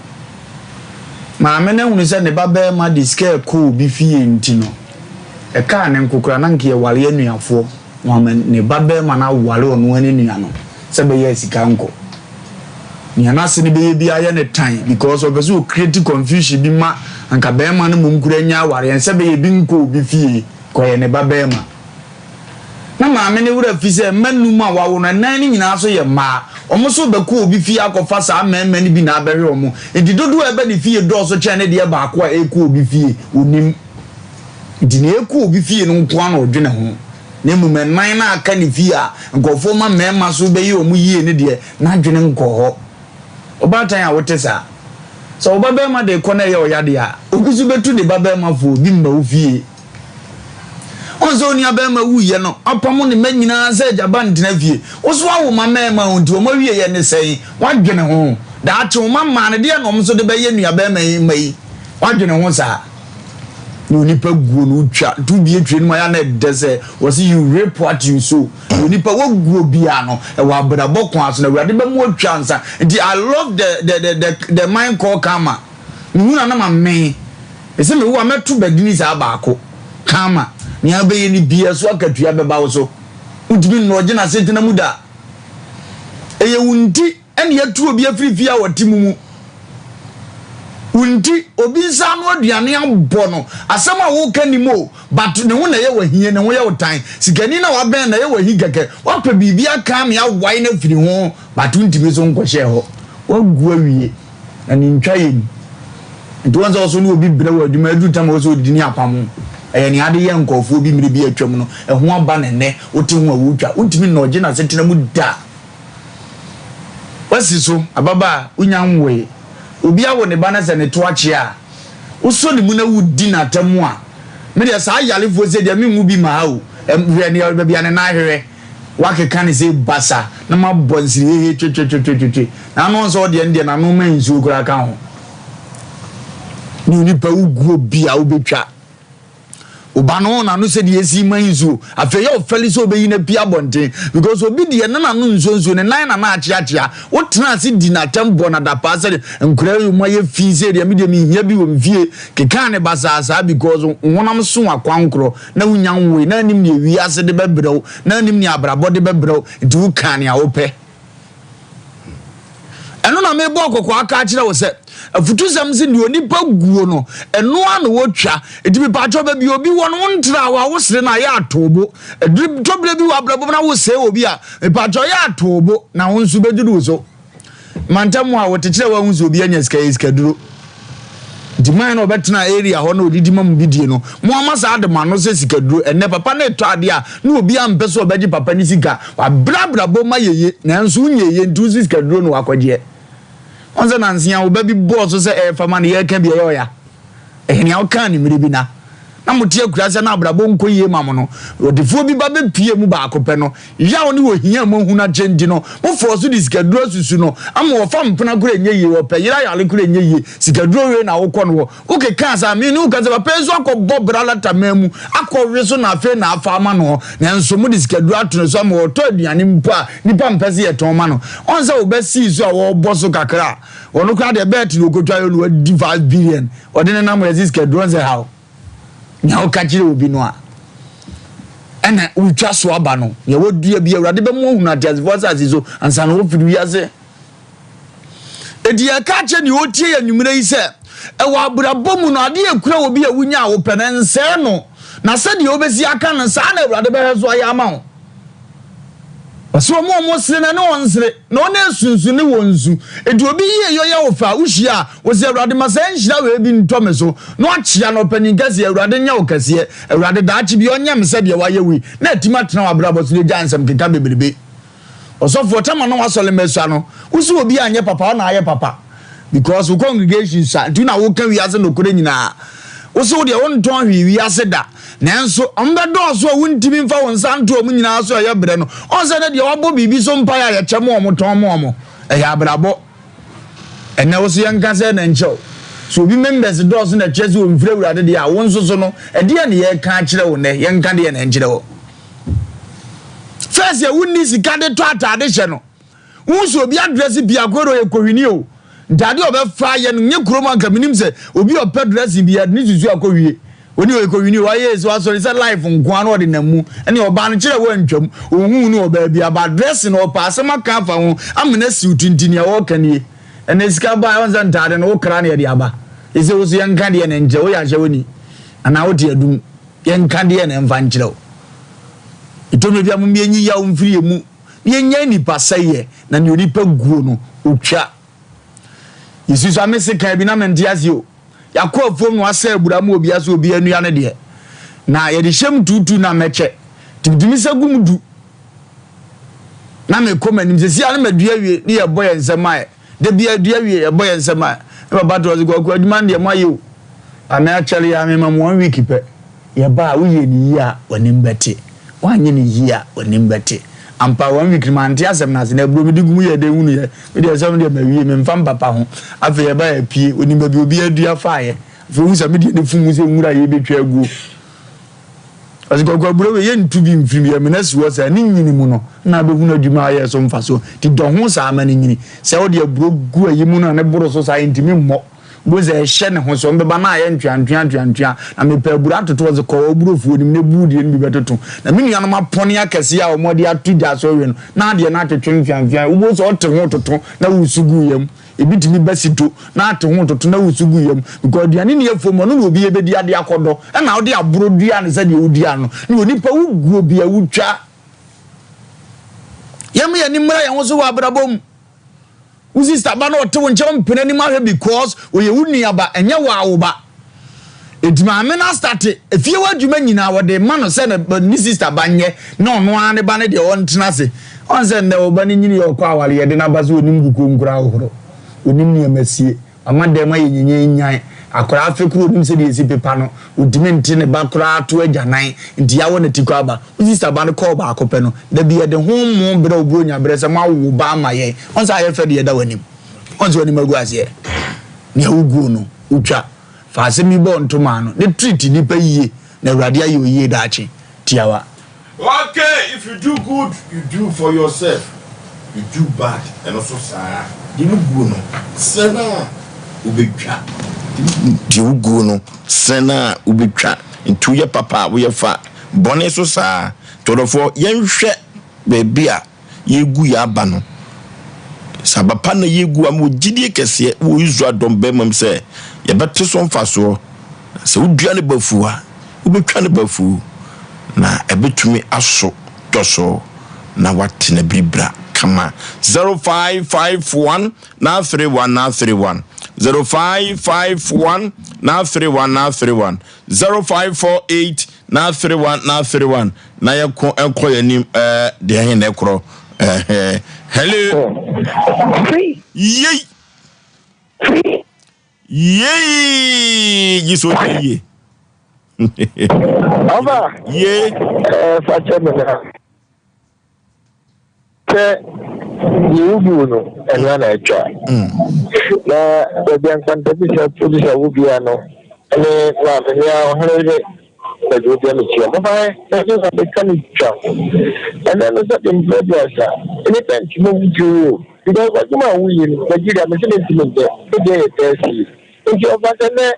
maame na hunu sɛ ne babema de sika ko bi fie ntino e ka ne nkokora na nke ye wale anuafo no ne babe ma na wale ono ani nua no se be ye sika nko ni anase ne be bi aye ne time because of so create confusion bi ma anka be ma no munkura nya ware en se be ye bi nko bi fie ko ye ne babe ma na ma me ne wura fi se manu ma wawo na nan ni nyina so ye ma omo so be ko obi fie akofa sa ma ni bi na abere omo enti dodo e be ne fie do so che ne de ba ko e ko obi fie onim enti ne ko obi fie no nko an odwene ho na mu men nan na aka ne fie a nkofo ma mema so be ye omo yie ne de na adwene nko ho obatan a wote sa so obabe ma de ko na ye oyade a obi so betu de babe ma fo bi mma wo fie onzo ni abema wuye no apamo ne manyina se jaban dina fie oso awo mama onti o ma wiye ye ne sei wadwene ho da ache o mama ne de no mso de be ye nua bema mai wadwene ho sa no nipa guo no twa tu bie twe no ya na de se was you rape what you sow no nipa wo guo bia no e wa bra bokon aso na wade be mu atwa nsa I love the mind call kama nhuna na ma me ese me wo ameto badini sa baako kama ni abeye ni bia so akatua beba wo so udimi no gye na sentina muda eye wunti ene yatu obi afirifia watimu mu wunti obi nsa no aduane abɔ no asema wo kanimo but ne wo na ye wahie ne wo ye wotan sikani na waben na ye wahi keke wapɛ bibia ka me awai na firi ho but untimi so nkɔhye ho wagu awie na ni ntwa ye nti wonza oso no obi brɛ wa aduma adu tam wo so dini apam ni ade ye nkofo bi mire bi atwam no ho aba ne wote ho awutwa untimi na ogye na setina mu da wasi so ababa unyanwe obi awo ne bana se ne to ache a uso ne mu na wudi na tamu a me de sa yalefo se de me mu bi ma o hwe ne bia ne na hwere wakeka ne se basa na mabɔ nsiri twetwetwetwe na no so de ndie na no man nsu okura ka ho ni pa uguo bia obetwa obano na no se de esi manzo afa ye ofeli so obeyi na pia bonten because obi de na no nzo ne nan na achiachia wo tena ase di na tembo na da pa se nkura yu mo ye fi se de me de mi hia bi wo mfie keka ne basasa because wonam so akwankro na wunyan we na nim ne wi ase de bebrew na nim ne abrabo de bebrew nti wo kan ya wo pe eno na me bo kokko aka akira wo se afutu samsi ni onipa guo no eno an wotwa edibi pacho ba bi obi won wontra wa wo sere na ya atobo edibi tobre bi wa brabo na wo se obi a pacho ya atobo na wo nsu bedudu so mantamu a wotekire wa nsu obi anya sika duro diman no betena area ho na odidi mam bidie no mo amasa adema no se sika duro enne papa na eto ade a na obi ampe so obeji papa ni sika wa brabra bo ma yeye na nsu nyeye ntu sika duro no akwaje onza nansia wo baby boss se fama na ye ka bia yo ya ni awka ni mire bi na mutie kurase na abrabo nko yie mam no odifo bi ba be pie mu ba akopɛ no ya oni wo hia mo hu na change no mo force di sikaduro susu no ama wo fam pena kure nye yie wo pɛ yira ya le kure nye yie sikaduro we na wo kɔ no wo ke kansa mi ni wo kansa ba pɛ so akɔ bobrala tamamu akɔ we so na afa na afa ama no na nso mo di sikaduro atono so ama wo to aduane mpa nipa mpɛse ye ton ma no onza wo be si so a wo boso kakra wono kra de bet no kotwa yo no 5 billion odene na mo sikaduro nze how nya o kachire obi no a ena utwa so aba no ye wodua bi awrade be mo hunu atias voices so ansa no ofiri wiase edi ya kache ni otie ya nwumire yi se e wa abrabom no ade ekura obi a wunya a wo pene nse no na se de obesi aka no sa na awrade be hezo ya ma ho so mo sire na no onsire no na sunsu ni wonzu edi obi ye yo ya ofa uhia wo se awrade masa nhira we bi ntome so no achia no panin kase awrade nya okase awrade da achi bi onyam se de wa ye wi na atima tena wa brabo so le jansam keka beberebe osofo tama no wasole mesu no usu obi anye papa na aye papa because we congregation sa do na wo kan wi ase no kore nyina usu de won ton hwi wi ase da nanso ombedo so wuntimi mfa won santo omu nyina so ya bre no onse de wabo bibi so mpa ya chemo omoton mo ya brabo ene wo so yanka se na ncho so obi members do so na chese o mfire wurade de a won so no e de ne ye ka kire wo ne yanka de na nkire wo first ya wunni sika de to atade hye no won so obi address bia kwero ye kohwini o ndade obefa ye no nye kroma nka minim se obi opɛ dressing bia ni zuzu akɔwie oni o ko wini wa yes wa so say life nko an odi na mu ene oba no kire wa ntwam ohun no oba bia ba dress no pass maka fa ho amena siutintini e wo kanie ene sika ba won san tade no kra na ye aba ese wo so yanka de ne nje wo ya hye woni ana wo de adum yanka de ne mfa nkire wo itono bia mu enyi ya wo mfiri mu yenya nipa saye na ne onipa guo no otwa isi so amesika bi na mentiase o yakọ fom no asa abura mu obi asa obi anua ne de na ye de hyem tutu na meche tibdimi sagum du na me komanim se sia na madua wie ne ye boye nsema de bia dua wie ye boye nsema e baba to go aduma de ma ye ana achale ya me ma 1 week pe ye ba wo ye ni yi a onim bete wanye ni yi a onim bete ampa 1 week man ti asem na se na bro mi digum ye de hunu ye me de asem de ma wie me mfam papa ho afa ye ba ya pie onim ba bi obi adua fa ye afa hu se me de fumu se nwura ye betwa aguo asiko bro we ye ntu bi mfim ye me na si wo se ni nyini mu no na be hunu adwuma ye so mfa so ti do ho sa ama ni nyini se wo de bro gu ayi mu no ne bro so sa intimi mmo boze ehye ne ho so mbeba na aye ntwantua na me pa buru atoto ze ko oburofu onim ne buudie ne bi betoto na me nua no mapone akese a omode atuja so we no na de na atwetwe ntwantua wo so ote ho toto na wusugu yam ebitimi basito na ate ho toto na wusugu yam because duane ne yefom no obi ebedi ade akodo e na ode aburo dua ne se de odia no ne onipa wugu obi a wutwa yam ye ni mra ye ho so wa brabom uzi staba no to nche mpene ni ma because oye wuni aba enye wa awoba edima me na start efie wadwuma nyina wode ma no se ni sister banye na ono ane ba ne de on tena se on se ne oba ni nyini yokọ awale ye de na bazo onim gugu ngura ohoro onim ni amasie amade ma ye nyenye nyan akora afekuru onim se de esi pepa no odime nti ne ba kora to agyanan nti yawo ne tikọ aba uzi staba no call ba akope no da bi ye de homo bere obro nya bere se ma wo ba ma ye on sa ye fe de ye da wanim on se onim agu ase ne awugu no utwa fa asemi bo ntoma no ne treat ni pa yie na awrade aye oyie da achi tiawa. Okay, if you do good, you do for yourself. You do bad, and also sir. You no go no. Sena ubetwa. You go no. Sena ubetwa. Into your papa we fa. Bone so sir. Todofo yenhwe baby a yegu ya aba no. Sabapa na yegu am gidie kese wo izu adom bemam se ye bete so mfaso. Se wodua ne bafuwa. Ubetwa ne bafu. Na ebetumi aso toso na wati na bribra kama 0551 na 31 0551 na 31 0548 na 31 na yeko yanim de hin na ekro hello yey jiso ye Aba ye fache me te yubu no enwa na etwa na obi ankwanta bi se producer wo bia no ene wa me ya ohare e do bia me chia mo fa e do ka be kan twa and then so the producer any time mo ju because what you ma wi ni Nigeria me se ni de e test if you oversee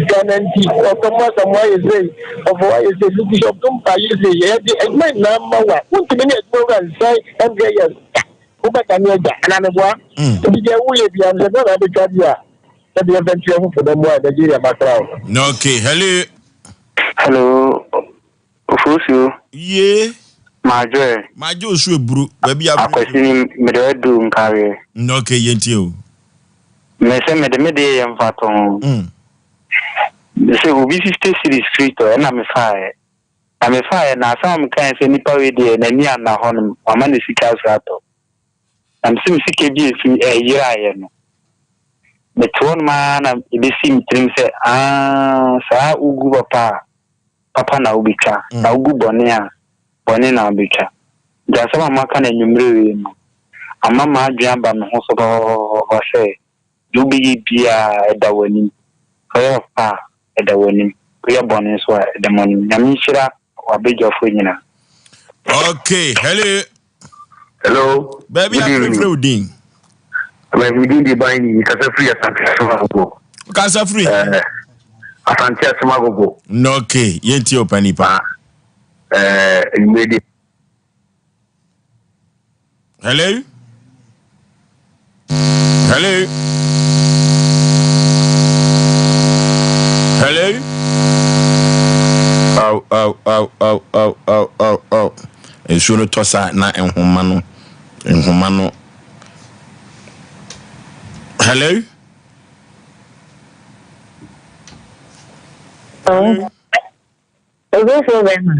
guarantee or someone is saying of why is the look of Sompa you say it might number one. What minute program say and yes. Who back and another one? To be there will be under the other career. That the adventure for them why Nigeria background. Okay, Hello. Oforisuo. Yeah. Majo sure bro. Baby I question me do nkare. Okay, yentio. Me se me de yam faton. Se obi 50 series street o na me fae. Na me fae na sam kan se nipa we de na ni ana honum. Mama ne sika asato. Am sim sike bi efi yira ye no. Me ton ma na be sim trim se sa ugu papa na ubika. Na ugu bone na ubika. Ja sama maka na nyumre we no. Ama ma adwan ba me ho so bo se Dubi bia edawani kaya pa edawani kaya bonus wa edamoni nyamishira wabejofo nyina. Okay, hello baby I'm free we did the buying kasa free at kasa free Asante Asemagogo. No, okay. Yenti Mpe Nipa. Immediate. Hello? Hello? Hello? Oh. It's no tossa na enhumano. Hello?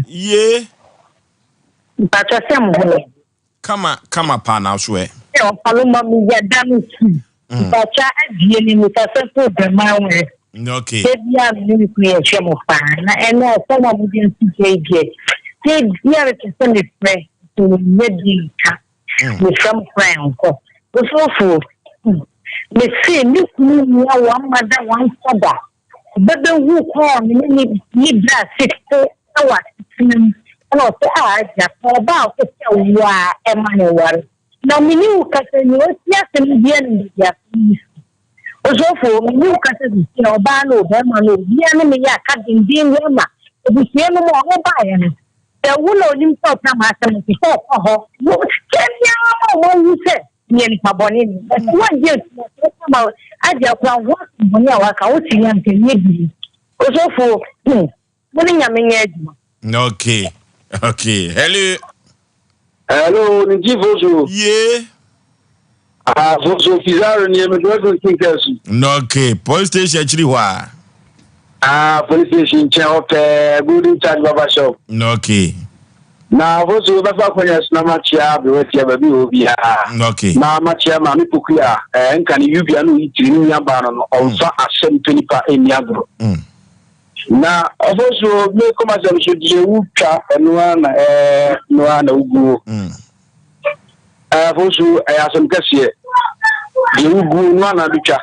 Yeah. But I say, Come up, now, swear. Paloma, me get damn too. But I dealing with a simple demand. Okay. Yeah, you create some of fun, and someone wouldn't see it. Say, dear, it's a Sunday prayer to maybe with some friends. The so they say, look, me, one mother, one father. But the who call me, need that 6 hours. And I'll say, about to tell why am I one. Now, me knew Catherine, yes, and the end of the also for me, you can see Obano, Bermano, the enemy, cutting being Roma, the same more by the woman himself, Asem before, you can you say, nearly Paboni, but one year about I just want when you are out and can maybe. Also for winning a minute. Okay. Hello, Nijivoso. Yeah. So Pizarro near Madrid thinkers. Okay. Police station actually why? Police station channel good in charge Baba shop. Okay. Now also Baba Koyas Namachia, be with your baby. Okay. Machia Mami Pukia, and can you be anu Itinia Baron also Asem Mpe Nipa in Yagro. Now also me come as a should you and one Ugu. Also I have some Cassia. You go one abicha.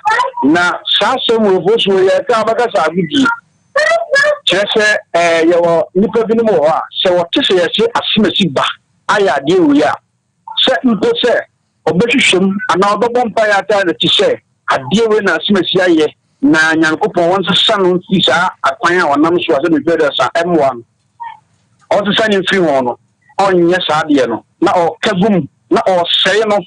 Na sasa mu vosu ya ka baka sa bigi. Chese yawo nipa bi no ho a se wote se yesi asimasi ba aya de wi a se nko se obehwehwem ana obebompa ya ta na ti se ade we na asimasi aye na nyankopon won sesa no fisa akwan a wonam so ase be beda sa M1 o sesa ni free won no onye sa de no na o kagum na o sey no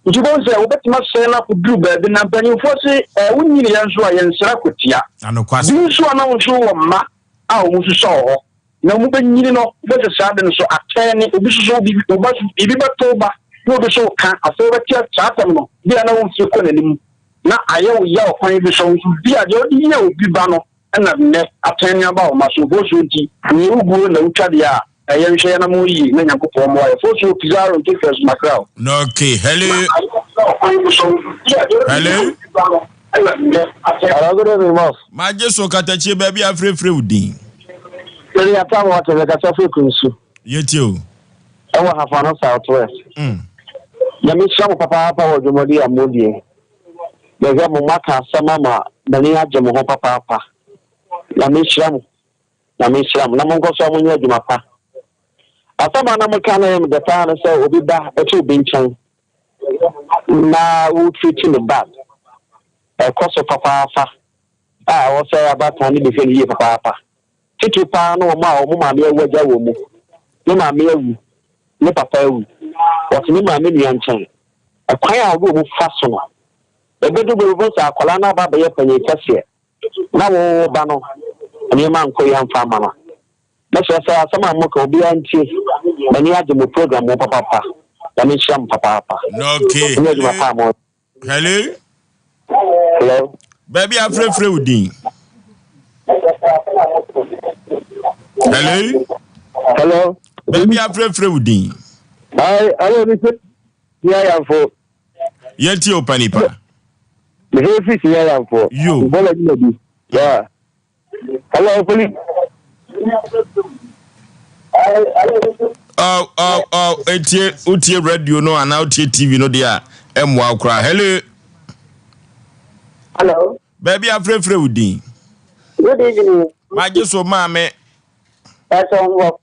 Jibonse obetima say na kudru baabi na mpanyimfo se wonyini yanso a yensra kotia Anokwase binso na wonso wo ma a wo mususo ho na mu benyini no bese saade no so atene obisoso bibi betoba no obiso kan afo betia chatam no bia na won fie ko nanim na ayewo ya okwan bi so bia de odi ya obi ba no na ne atene aba o maso boso nti ni ugu na utwade a yenhwe na mo yi na nyankopon mo aye foso Pizarro thinkers macrao. Okay. Hello. Good evening, Moss. My just so katachi baby afre udin. Really, I tell what the Catholic Kunsu. Yetio. I will have an southwest. Yamisha Papa or Jumodi and Moody. The Gamaka Samama, Dania Jamoho Papa. Yamisham, Namongo Samuel Jumapa. After Manamaka, the town said, will be back at 2 Binchang. Now, we'll treat in the bad. A cost of Papa. I will say about time before you, Papa. Titi Pan or Mamma, where they will move. No, Mamma, no, Papa. What's no, my million chain. A choir will fasten. The better will vote our Colana Baba Yapani Cassia. Now, Bano, and your man Koyan Famama. That's why some will be anti. Many had the program, Papa. Yamisham Papa. Okay. Hello. Hello. Baby afre udin. Hello. Baby afre udin. Hello, Mr. Yeah, I'm for. Yeti Mpe Nipa. The office here I'm for. You. Yeah. Hello, police. Utie radio no and out TV no dia emwa okra. Hello. Baby afre udin. Good evening. Ma je so ma me. That's on work.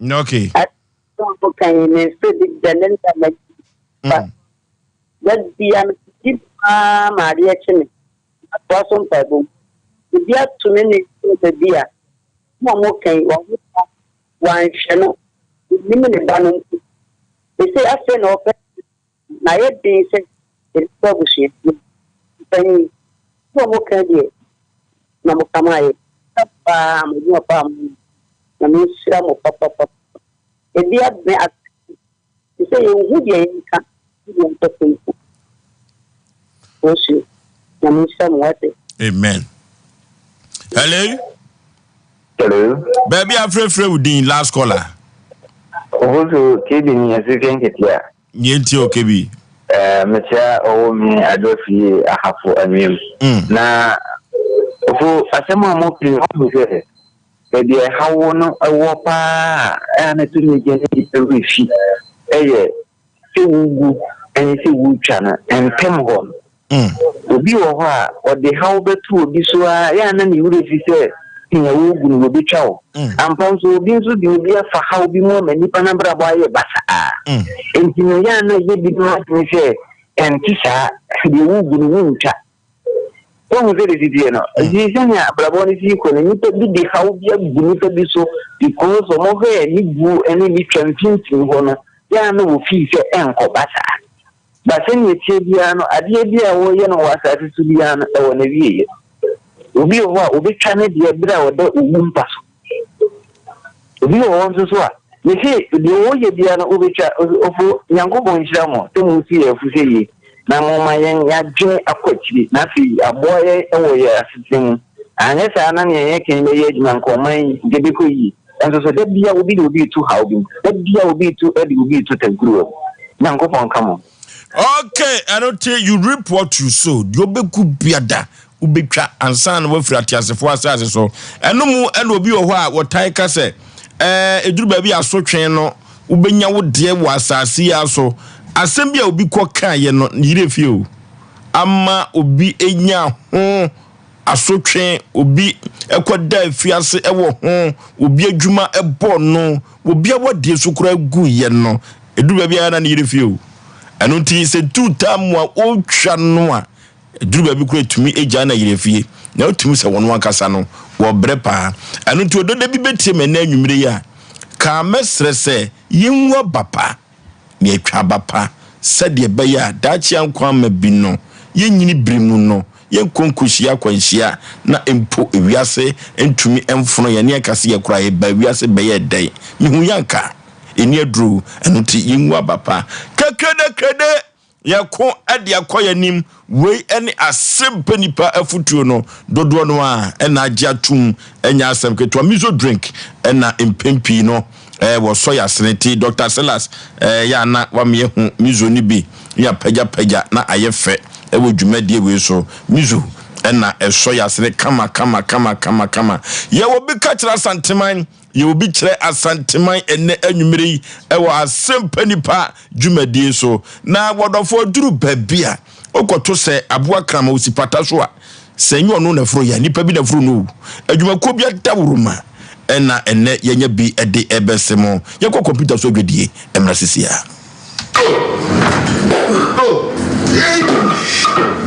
Okay. I don't can you speak the length of that be an keep Maria Chin. Person Pebble. Bia to me the beer. More can one channel. Minimum banner. They say, I say no. My head being said, it's publishing. Penny, no can be. No come I. Papa. A dear me at you say you would Amen. Hello? Hello? Baby, I'm afraid with the last caller. Also, keeping a second here. Yenti okebi. Mecha o me adofi ahafo anwem. Na for Asem Mpe Nipa Baby, how no a wapa and a tuni genetic refi. And see wood channel and Pemhon. Obi or the how better be so and you would say in a wood will be chow. And Ponso being so be for how be more many panambra by a bassa. And Tiniana did not say and Tisa the wood will chat. Oh, very good. Zizania, Braboni, equal, and you could be how be so because of more any any champions in one. No fees and Cobasa. But then you say, Diano, a dear, or you know what I to Diana or Navy. Ubi Ubi Canada, Bra or Umpas. Ubi wants as well. You see, the old Diana Ubicha of Yango in Shamo, to see if we say. Now, my young Jay a coachy, nothing, a boy, a sitting, and yes, I can be age man call mine, Debico. And so that beer will be too howling. That beer will be too early, will be to take grew. Now go on, come on. Okay, I don't tell you reap what you sowed. You be good beada, ubika and son with Fratias for us so. And no more and will be a while what Taika say. A do baby a so channel, Ubenya would dear was I see also. Assembly will be quaka, ye not need a few. Ama ubi enya, asotwe obi ekwada fiase ewo ho obi adwuma ebo no obi awode sukura gu ye no edu ba bia na ne refio eno ti se tuta mo otwa no a edu ba bi kura tumi eja na yerefie na otumi se wono akasa no wo brepa eno ti ododa bi betie me na anwumire ya ka mesre se yinwo bapa ne atwa bapa sade be ya dachi ankwa ma bi no yenyini brimu no yen konkosia kwanhia na empo ewiase entumi emfono ye ne akase ye kura ye ba wiase be ye dai mihu yanka eni adru enuti yinwa bapa kekede yako ade akoya nim wei ene Asem Mpe Nipa afutuo no dodo no a ena agya tum enya asem keto mizo drink ena empempi no wo soya seneti Dr. Silas ya na wa me hu mizo ni bi ya pagya na ayefe ewo dwumadie we so mizo ena soya sene kama ye wo bi ka kira santeman ye wo bi kire asanteman ene anwumere ewo Asem Mpe Nipa dwumadie so na wodofo duru babia okoto se aboakrama osipata so a senyo no na fro ya nipa bi na fro no adwumako bi adawroma ena ene yenya bi ede ebesemo yekọ computer so dwedie emra sisia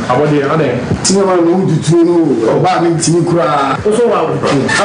Abode ade sinema no dutu no oba mi tini kura so wa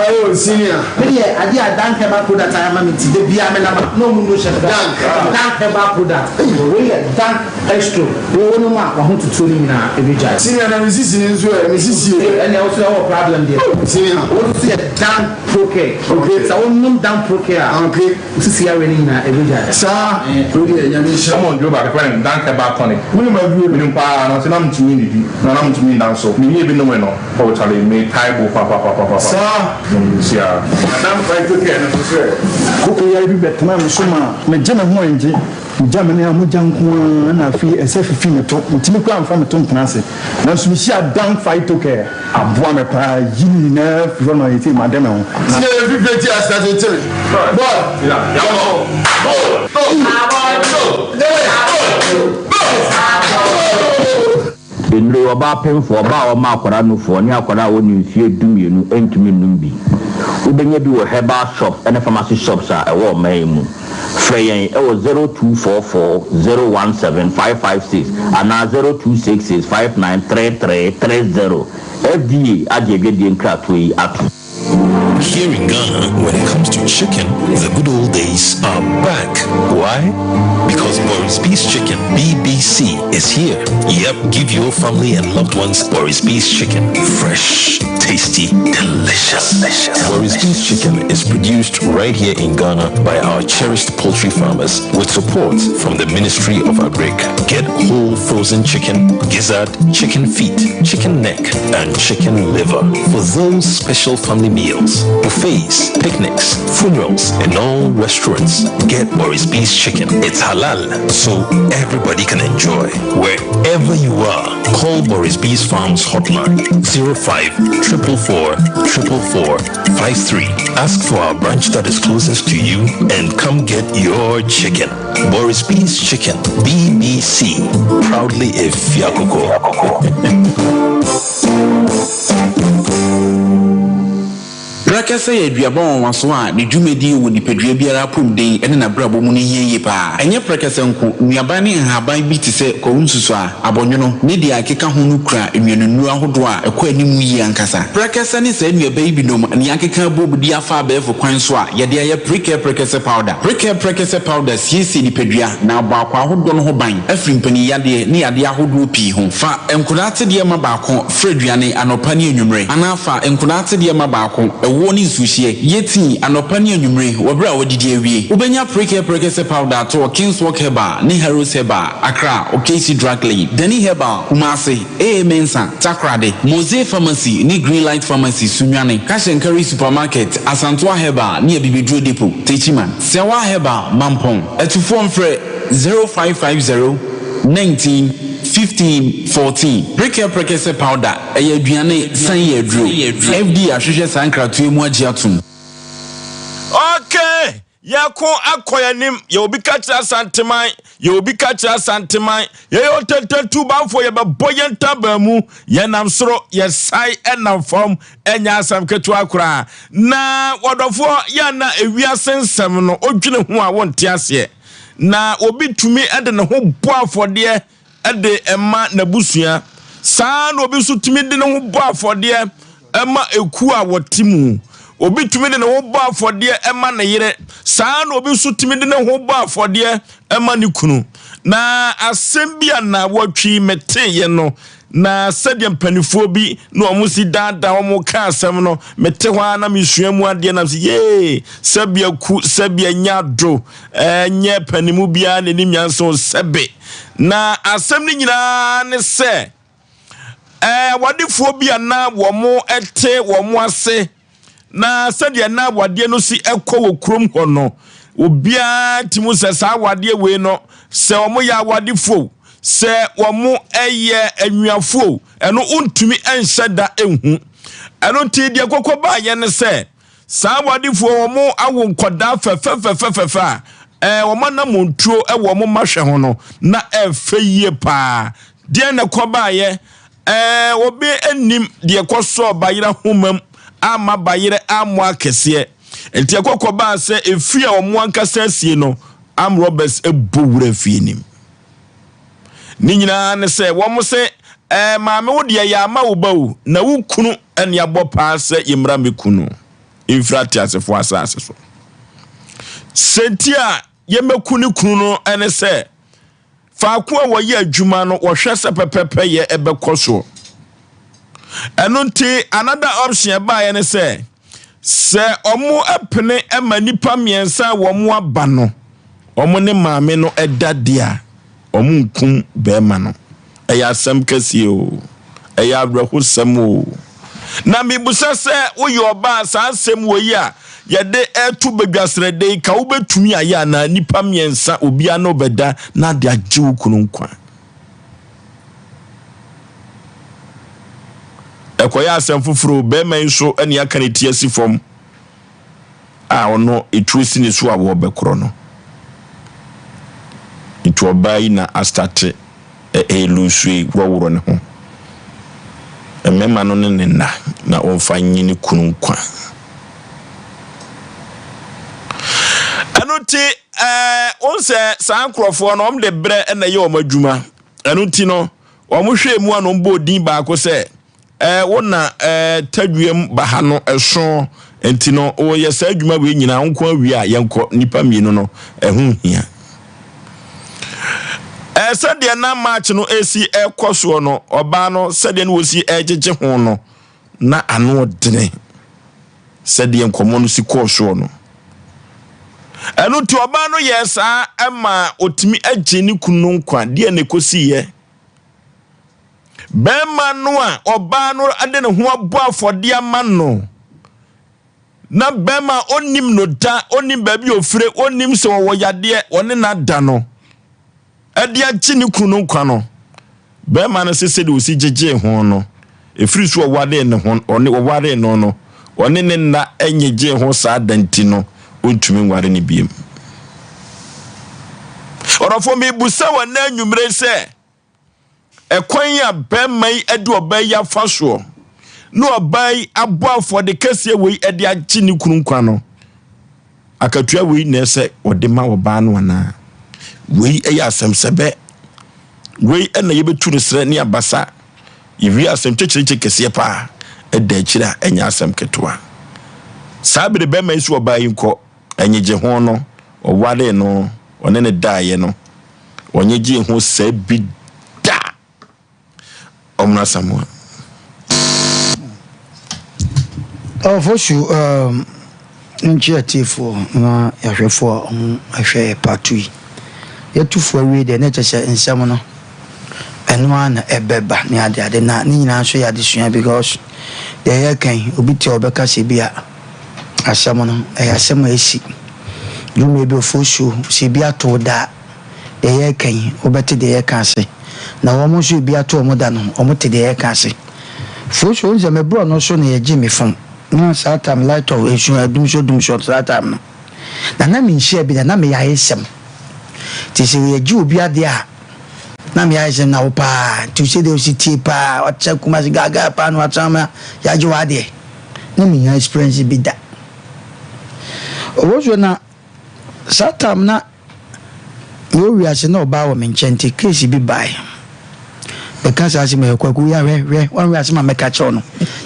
ayo senior me ye ade adanke ba product ayama mi ti de bia me na no mu no she danke ba product we ye dank extra we no ma wa ho tutu ni na ebeja senior na mi sisi ni nso e mi sisi e na also have problem there senior what to say dank okay so we no dank okay okay sisi ya we ni na ebeja sa we dey nya mi come on do ba friend danke ba tonic we ma du e pa na se na mtumi no na mtumi na so me be no we no o chale me taibo papa sa sia madam fight okay na so say ko ya bi betna me so ma me je me ho enje jamani amuja nko na fi esefifi me to mtimi kwa mfa me to ntnase na so me sia dan fight okay aboa me pa yini na fi no yiti madam ho si e fi beti asate tiri boy ya Ndre oba pemfo oba o ma akwara no fo ne akwara woni mfie dumienu entumi numbi Ubenya bi herbal shop and pharmacy shops are a maimu. Freyen 0244 017 556 and 0266 593330. FDA Ajegedi Nkratui Atu. Here in Ghana, when it comes to chicken, the good old days are back. Why? Because Boris Beef's Chicken, BBC, is here. Yep, give your family and loved ones Boris Beef's Chicken. Fresh, tasty, delicious. Boris Beef's Chicken is produced right here in Ghana by our cherished poultry farmers with support from the Ministry of Agric. Get whole frozen chicken, gizzard, chicken feet, chicken neck, and chicken liver for those special family meals, buffets, picnics, funerals, and all restaurants. Get Boris Beef's Chicken. It's halal, so everybody can enjoy. Wherever you are, call Boris Beef's Farms hotline 05-444-444-53. Ask for our branch that is closest to you and come get your chicken. Boris Beef's Chicken, BBC, proudly a Fiakoko. Brakasa ye duabon waso a ne dwumedi wo nipadua biara pomden ene na brabo mu ne yeye pa enye brakasa nko nuaban ne nhaban bi te se ko nsusu a abonwono ne dia akeka ho no kura enwenunu ahodo a ekọ animu yi ankasa brakasa ne sa nuaban bi nom ne akeka bobudi afa abefo kwan so a ye de aye brakasa powder siesi nipadua na aba akwa ahodo no ho ban afiri mpani yade ne yade ahodo pi ho fa enkunate de ma baako freduane anopa ne enwumre anafa enkunate de ma baako woni sushie yeti anopa ne anwumre wobra wodidi awie ubenya prekese powder to King's Walk Herbal ni Heroes Herbal Accra OKC Drug Lane Deni Herbal Kumasi Mensa Takrade Mose Pharmacy ni Green Light Pharmacy Sunyane Kashenkari Supermarket Asantwa Herbal ni Bibidro Depot Techiman Sewa Herbal Mampong etufo mfre 0550 19 15-14. Prekese powder. Eye duane san ye dro. FD ahwehwe sankratu emu agiatum. Okay. Yako akoyanim ye obi kacha santeman ye obi kacha santeman ye yo tetetu banfo ye beboye ntabamu ye nam soro ye sai enam fom enya asam ketu akura na wodofo ya na ewiase nsem no odwene ho a wonte ase na obi tumi ede ne ho bo afode ade emma na busua saa na obi so tumi de ne ho bo afode emma eku a wotimu obi tumi de ne ho bo afode emma na yire saa na obi so tumi de ne ho bo afode emma ne kunu na asem bia na wotwi mete ye no na sadia mpanifo bi no omusi dada omu ka asem no mete ho ana misuamu ade na ye sabia ku sabia nyado nye panimu bia ne nimyanso sebe na asem ni nyina ne se wadifo bia na wo mo ete wo mo ase na sadia na wade no si ekọ wo krom ho no obia timu se sa wade we no se wo mo ya wadifo se wo mo eye anwafo eno untumi enhyeda enhu eno ti de kokoba ye ne se sa wadifo wo mo awo nkoda fefefefefa wo mana montuo wo mo mahwe ho no na efeyie pa de na koba ye obi enim de koso bayira homam ama bayire amo akese enti kokoba se efia wo mo ankasa asie no am robbers ebowura fie nim ni nyina ne se wo mo se maame wo de ya ma wo bawo na wo kunu ene abopa se yimra me kunu infrati asefo asase so sentia yemekuni kunu no ene se fa ko wo ye adwuma no wo hwese pepepe ye ebekoso eno nti another option ba ye ne se omo apene ema nipa miensa wo mo aba no omo ne maame no edadia omo nkum be ma no eya asem kase o eya abrahosam o na mibusa se wo yo ba sa asem wo yi a yede etu bedwasre de ka wo betumi aya na nipa miensa obia no beda na de agye kunu nkwa ekoya asem fufuru be man so ene aka ne tiasi fom a ono etrusi ne so a wo bekro no itu obai na astate elusui woworo ne ho emema no ne na onfa nyini kunu nkwa anu ti on se san krofo no om de bre na ye o madwuma anu ti no o mo hwe mu anu bo din ba ko se wona tadwuem ba ha no eso enti no o ye sa adwuma we nyina nko awi a yenko nipa mienu no ehu hia sɛdeɛ na match no esi ɛkɔso no ɔba no sɛdeɛ no wosi ɛgyegye ho no na ano dene sɛdeɛ nkɔmɔ no si kɔso no ɛno ti ɔba no yɛ saa ɛma otimi agye ne kunu nkwa deɛ ne kosi yɛ bɛma no a ɔba no ade ne ho abɔ afɔde ama no na bɛma onim no da onim baabi ofire onim sɛ wɔwɔ yadeɛ ɔne na da no adia chini kunu nkwa no be ma no sese de osi jeje ho no efiri so owade ne ho one oware no no one ne na enyeje ho saa danti no ontumi nware ne biem orofo me busa wana anwumre se ekwan ya be mai ade obai ya faso no obai aboafo de kase wei ade chini kunu nkwa no akatua wei na se ode ma oba no wana wei eya asem sebe wei na yebetu ne sre ne abasa yewi asem chechiriche kese pa eda akira enya asem ketwa sabire be mai so oba yinko enyeje ho no owale no one ne daaye no onyeje ho sabi da omna samua Oforisuo nchiatifo na yahwefo ahwe patui yetufo wi de na chese nsam no eno na ebeba ne ade na ni nyina so ya de sua because de ye kan obi ti obeka se bia asam no asam esi yume be Oforisuo se bia to da de ye kan obete de ye kan se na wo mo so bia to mo da no o mo te de ye kan se Oforisuo nze me bro no so na ye gimi fam no satam light of issue adum so satam na mi share bi na me ya esem ti se ye ji obi ade a na me ya esem na opa ti se de city pa o che kuma si gaga pa no atama ya ji wa de na me ya experience bi da Oforisuo na satam na yo wi ase na oba wo me nchenti case bi bai because as me kwaku ya we one we as ma meka che no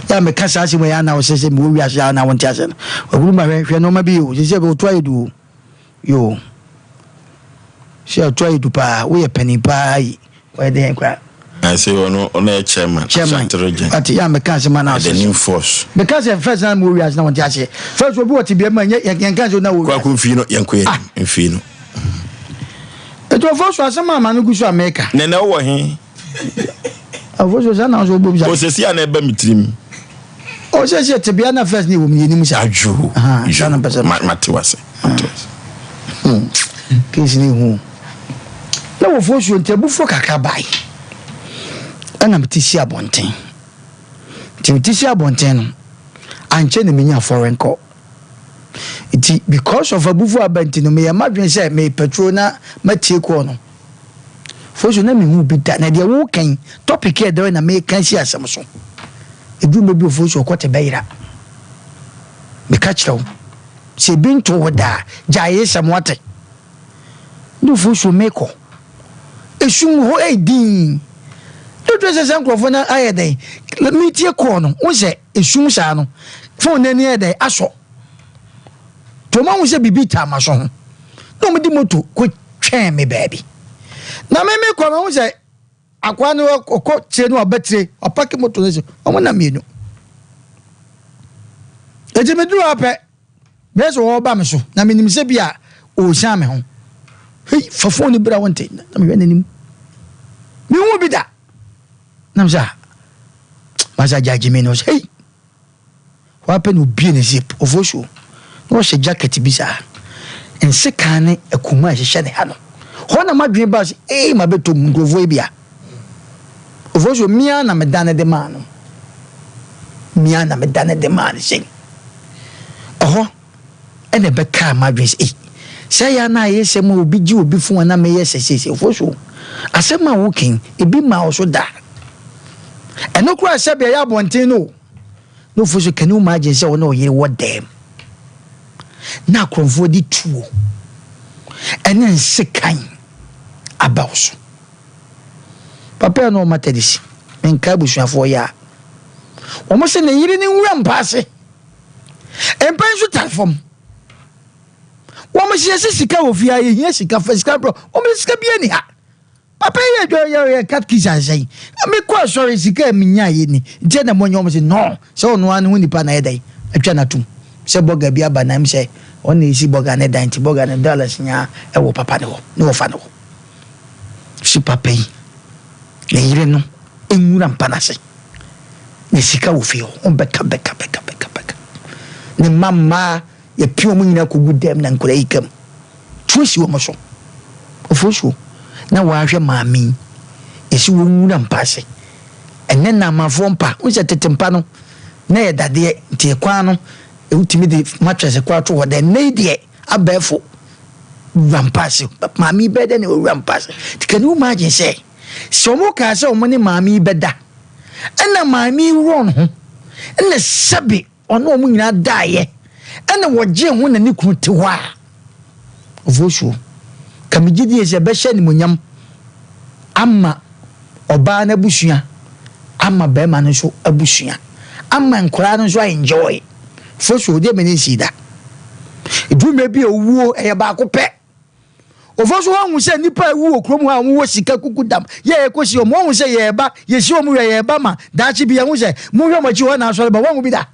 ya meka as me ya na wo sese me we as ya na won ti ase no oguru ma hwe no ma bi o sese be o to ayedu yo she o to ayedu pa we penny pa yi we dey kwa I say ono e chairman but ya meka as ma na the new force because first time we as na won ti ase first we what bi ma yan kan so na wo kwaku mfi no yanko ye mfi no eto Oforisuo asema ma no gusu America nene wo he Oforisuo sana so bobi osesi ana eba mitrim osesi tebia na first ni wo mi ni sa aju sana pesa matiwase kesi ni hu na Oforisuo ntebufo kakra bai ana mtisi abonten timtisi abonten no anche na menya foreign call it because of abufu abanti no me madwen say me petrol na matie ko no Oforisuo na me hu bi da na de wo kan topic e de na me kan si asem so edu me bi Oforisuo ko te beira me ka chiro se binto woda jaye samwate do Oforisuo me ko esum ho edin do se sankrofo na ayede me tie ko no wo se esum sa no phone na ni ede aso to ma wo se bibita ma so no me di moto ko twen me baby na me ko ma wo se akwa no ko tie no abatire opake moto ne se o na mienu eje me duru ape me so wo ba me so na me nim se bia o sha me ho hey fafo ni bra wonte na me nanim me wo bi da na mza maza jaji me no hey wa pe no bi ne zip Oforisuo no she jacket bi sa ense kan akuma a hye ne ha no ho na madwen ba se ma beto ngrofo bia Oforisuo mia na me dane de man no mia na me dane de man se oho ene be ka madwen se say ya na yese mo obi ji obi fun na me yese sese Oforisuo asema wokin ebi ma o so da eno kura se bia ya bonten no Oforisuo kanu ma je se wo na o yire wo dem na kromfo di tuo ene nsekan abaoso papa no matedisi menka busuafo ya omo se ne yiri ni nwura mpase empensu tarfom womo se sika ofia ye sika fasika bro omo sika bia ni ha papa ye cat kisa say me kwa sorry sika minya ye ni je na monyo omo se no se ono anu nipa na yedai atwa na tum se boga bia ba na se on isi boga ne dan ti boga ne dollars nya e wo papa ne wo ne wo fa ne wo si papa yi ne yire no enwura mpanase ne sika ofio on beka ne mama ye pio mu nyina ko gudem na nkura ikam tuosi wo moso ofosuo na wa hwe maami esi wo nwura mpase enne na mafo mpa wo se tetempa no na ye dade tie kwa no e utimi de mattress kwa to wo de ne de abefo rampase maami bede ne wo rampase tikani wo imagine say somo ka se o mo ne maami beda ena maami ron ho ena sabi ono o mu nyina daaye ena woje ho na ne kunu te ho a ofosuo kamigidi ese be hye ni munyam ama oba na busua ama be ma no so abusua ama nkora no so enjoy fosuo de me ni sida edume bi owuo eye ba ko pe ofosuo hu se nipa ewu okrom ha wo sika kukudam ye ekosi o mo hu se ye ba ye si o mu ye ba ma daachi bi ye hu se mu hwe machi ho na so ba wo bi da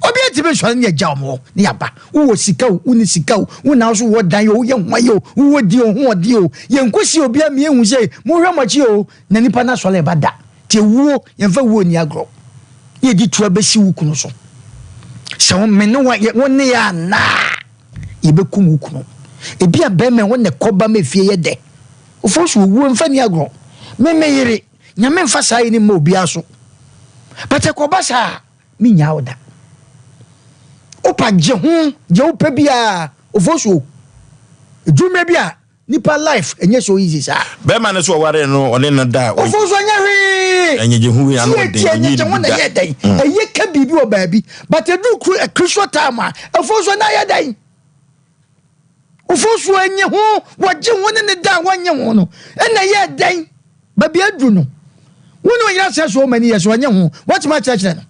obi etibe so ne ja omo ne yaba wo sika wo ni sika wo na so wo dan yo ye hwa yo wo di o ho odi o ye nkosi obi am ye hu se mu hwe machi o na nipa na so le ba da te wo ye fa wo ni agro ye di to abesi wo kunu so so me no wo ne ya na ye be kum wo kunu ebi abeme wo ne koba mefie ye de ofosu wo mfa ni agro me yire nyame mfa sai ni ma obi aso pate koba sa mi nya oda opa je opa bia ofosu edume bia nipa life enye so easy sa be ma ne so ware no one na da ofosu anya hwe enye je hu ya no de enye je wona ye dan eye ka bibi obabi but edu crucial time ofosu na ye dan ofosu enye ho waje wona ne da wanye ho no ena ye dan babi adu no wono yira se so mani yeso wanye ho what my church no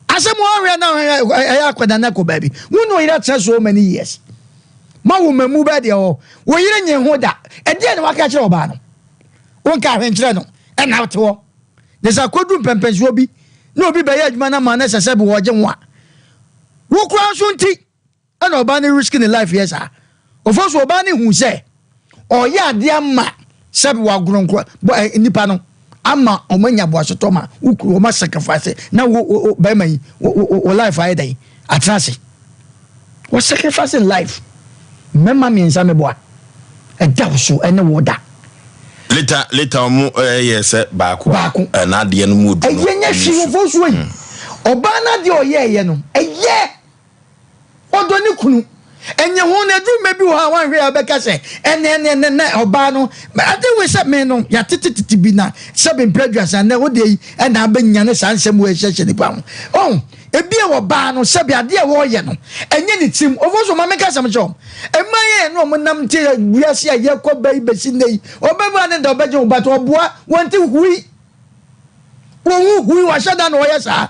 asem wo na ya akwada na ko baby wono yira se so many years ma wo mamu ba de o wo yira nye ho da e de na waka kire oba no won ka hwen kire no e na wote wo de sa kodu pempensuo bi na obi ba ya adwuma na ma na sese bo woje ho a wo kura so nti and obani risking the life yes ah ofoso obani hu se oya ade ama sabi wa gronkro nipa no ama omanya bo asoto ma ukuru o ma sacrifice na wo ba mai wo life ai dai atrase wo sacrificing life mema mi nsa me bo a da so ene wo da later mu yes baako na de no mu du no enya hwi ofoso yi obana de oye no eye odo ni kunu enye ho na du mebi ho a wan hwe abeka se ene oba no ade we se me no ya tititi bi na se be prejudice na wo de e na abanya ne sansem we hye ni pa ho oh ebi e oba no se be ade wo ye no enye ni tim ofoso ma meka sam cho emaye no mo nam te wiase ye ko bai besi nei obeba ne da obaje obato oboa wonti hui wo hui wa shada no ye sa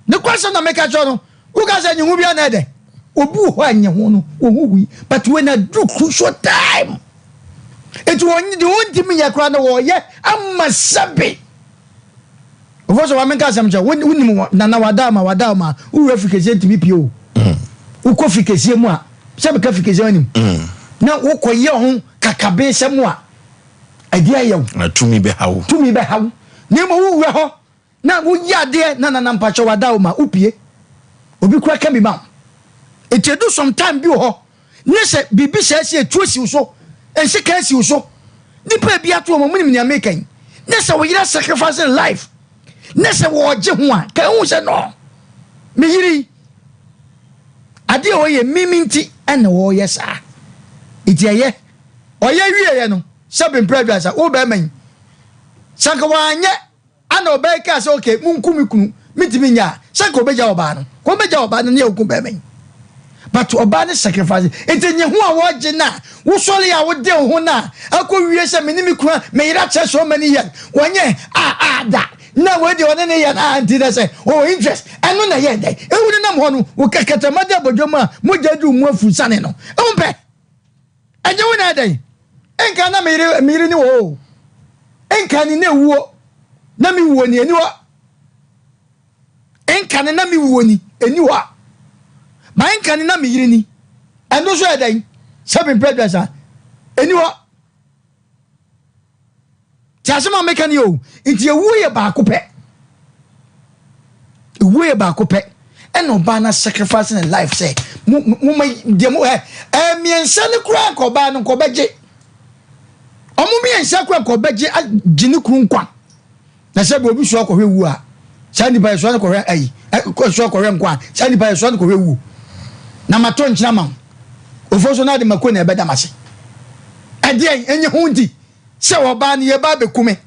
ne kwasa na meka cho no uga say nyu bia na de obu ho anye ho no ohuhui but when I do crucial time it won the one thing ya kra na wo ye amasabe ofoso wa menka samcha woni na wadama u refikese tbpo u ko fikese mu a sabe ka fikese anim na wo koye ho kakabe semu a ade ayew tumi be hawo ne mo wo we ho na wo yade na mpacho wadama upie obi kura ka bi ma etedu sometime bi ho ne se bibi se etuosi so ense ka si so nipa bi ato mo munim ni american ne se wo yira sacrificing life ne se wo je ho a ka hu se no me yiri ade o ye miminti ene wo ye sa itiye oye wiye no seven previous o be man sanka wanye ana obeka se okay munkumi kunu mitiminya say ko beja oba no ko beja oba no ne oku be men but oba ne sacrifice entenye ho a wo gye na wo sole ya wo de ho na akɔwie sɛ menimi kura me ira kyɛ so many years wonye da na we de one ne ya na anti na say oh interest eno na ye dai ehunu nam ho no wo kakata mada bodwoma mo jadu mu afu sane no empe enye wo na dai enka na miri ni wo enka ni na wuo na mi wuo ni eniwa enka ni na mi wuo ni eniwa ma enka ni na mi yiri ni endo so dai seven predators eniwa tiasema meka ni o nti ewu ye ba akopɛ ewu ye ba akopɛ eno ba na sacrificing in life say mo de mo miensa ne kura ko ba no ko beje omo miensa kura ko beje gini kru nkwa na se be obi so ko hwe wu a sani ba so ko hwe ayi ko so ko hwe nkwa sani ba so ko hwe wu na mato nkyina ma ofoso na de mako na ebeda mase ade enye hundi se wo ba ne ye ba be kume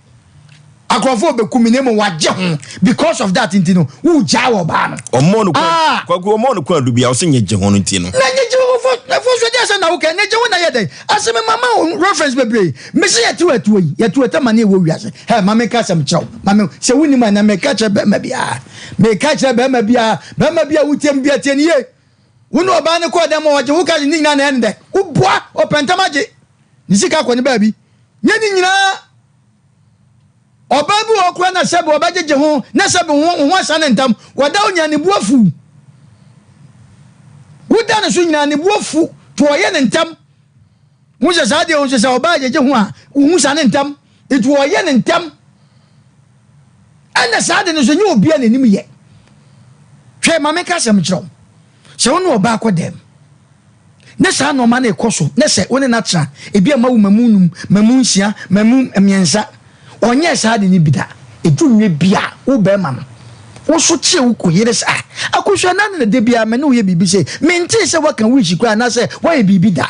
akrofo be kumi ne mo waje ho because of that intino wo ja wo ba no omo no kwaku omo no kwa dubia wo se nye je ho no intino na nye je ho fo so dey say na wo ka nye je ho na ye dey asem mama reference bebre me se ye tu eta mane wo wiase he mama ka sam chew mama se woni ma na me ka che be ma bia wo tem bia tie ne ye wonu oba ne ko dem waje wo ka ni nyina na ende wo boa opentamaje ni sika ko ne ba bi nye ni nyina obabu okwa na sebe obajeje ho na sebe ho asane ntam wada onya ne buafu wuda ne so nyina ne buafu to oye ne ntam mu se sade o se obajeje ho a hu sane ntam etu oye ne ntam ana sade ne so nye obi a nanim ye hwe mame ka sem kiro se wono oba akodem ne sa no ma na ekoso ne se woni na tra ebi ama wo mamunum mamunhia mamum emiensa onye sa de ni bida edunwe bia wo be ma no wo so tie wo koyere sa akohwa na de bia me no ye bibi se menti se waka wichi kwa na se wo ye bibi da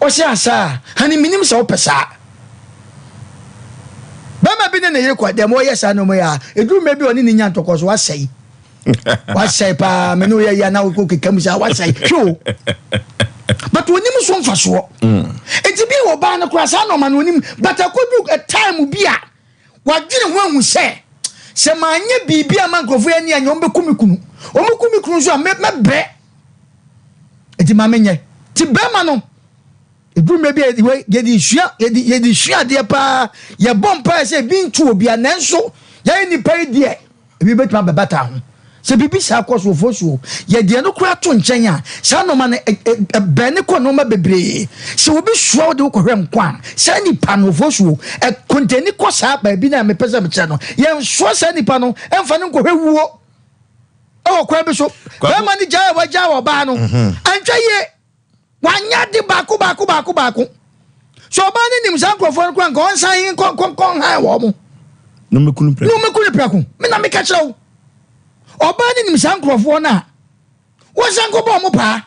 o se asa hani minim se wo pesa ba ma bi ne ye kwa dem wo ye sa no mo ya edunwe bi oni ni nya ntokoso wasei wasei pa me no ye ya na wo kekam sa wasei hwo but onim so mfaso enti bi wo ba no kura sa no man onim but akodu a time bia wadwene ho ahu se manye bibia mankrofo ani anyom be kumikunu omukumikunu so mebe enti ma menye ti be ma no edu me bi ye di hua de pa ye bompa se bi ntu obi anenso ye ni pa die ebi betuma be bata ho se bibi sa akoso fosuo ye de no kura to nchen a sa no ma ne be ne ko no ma bebre se obi suo de ko hwem kwa sa ni pa no fosuo konteni ko sa ba bi na me pesa me che no ye so sa ni pa no emfa ne ko hwewuo o kwa bi so be ma ni ja wa ba no antwa ye wanya de baako so ba ne nim sa nkrofo kwa nko san kon ha wo mo no me kunu prako me na me ka chew oba ni nimsa nkrofo na wo sanko bo mo pa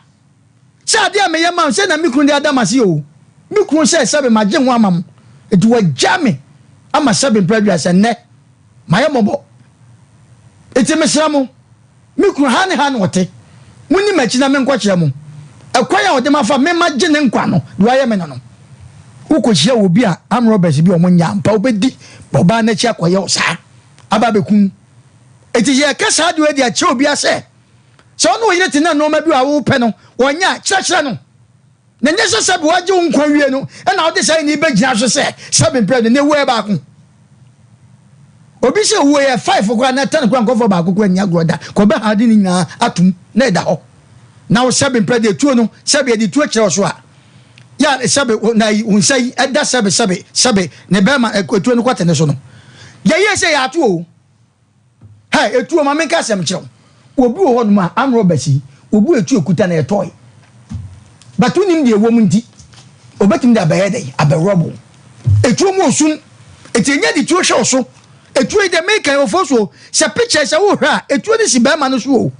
sa de me yema se na mikru de adamase o mikru se sebe maje ho amam edu wa jame ama sebe previous ne maye mobo eti mesramo mikru hane wote muni machi na me nkwa kire mo akwaya ode mafa me maje ne nkwa no do aye me no ukohia obi a am robbers bi omonya mpa obedi oba na chi akoye o sa aba bekun eti ye kasa de odi a che obi ase so no yire tina no ma bi a wo pe no wonya kyerɛkyerɛ no na nye se se bi waje nkwa wie no e na odi sai ni be gina so se sabe bread ne we ba ko obi se wo ye 5 kwa na 10 kwa nkofo ba ko anya groda ko be ha di ni na atum na da ho na wo sabe bread etuo no sabe de tuo kyerɛ so a ya sabe na unsai eda sabe ne be ma etuo no kwate ne so no ye se ya to o hey etuo ma menka sem kyerɛ obi wo ho no ma am robesi obi etuo kuta na etoy but unim de ewo mu nti obetim de abayede aberobo etuo mu osun etenye de tuo hwe so etuo de make ofoso se picture se wo hwa etuo de si be ma no so o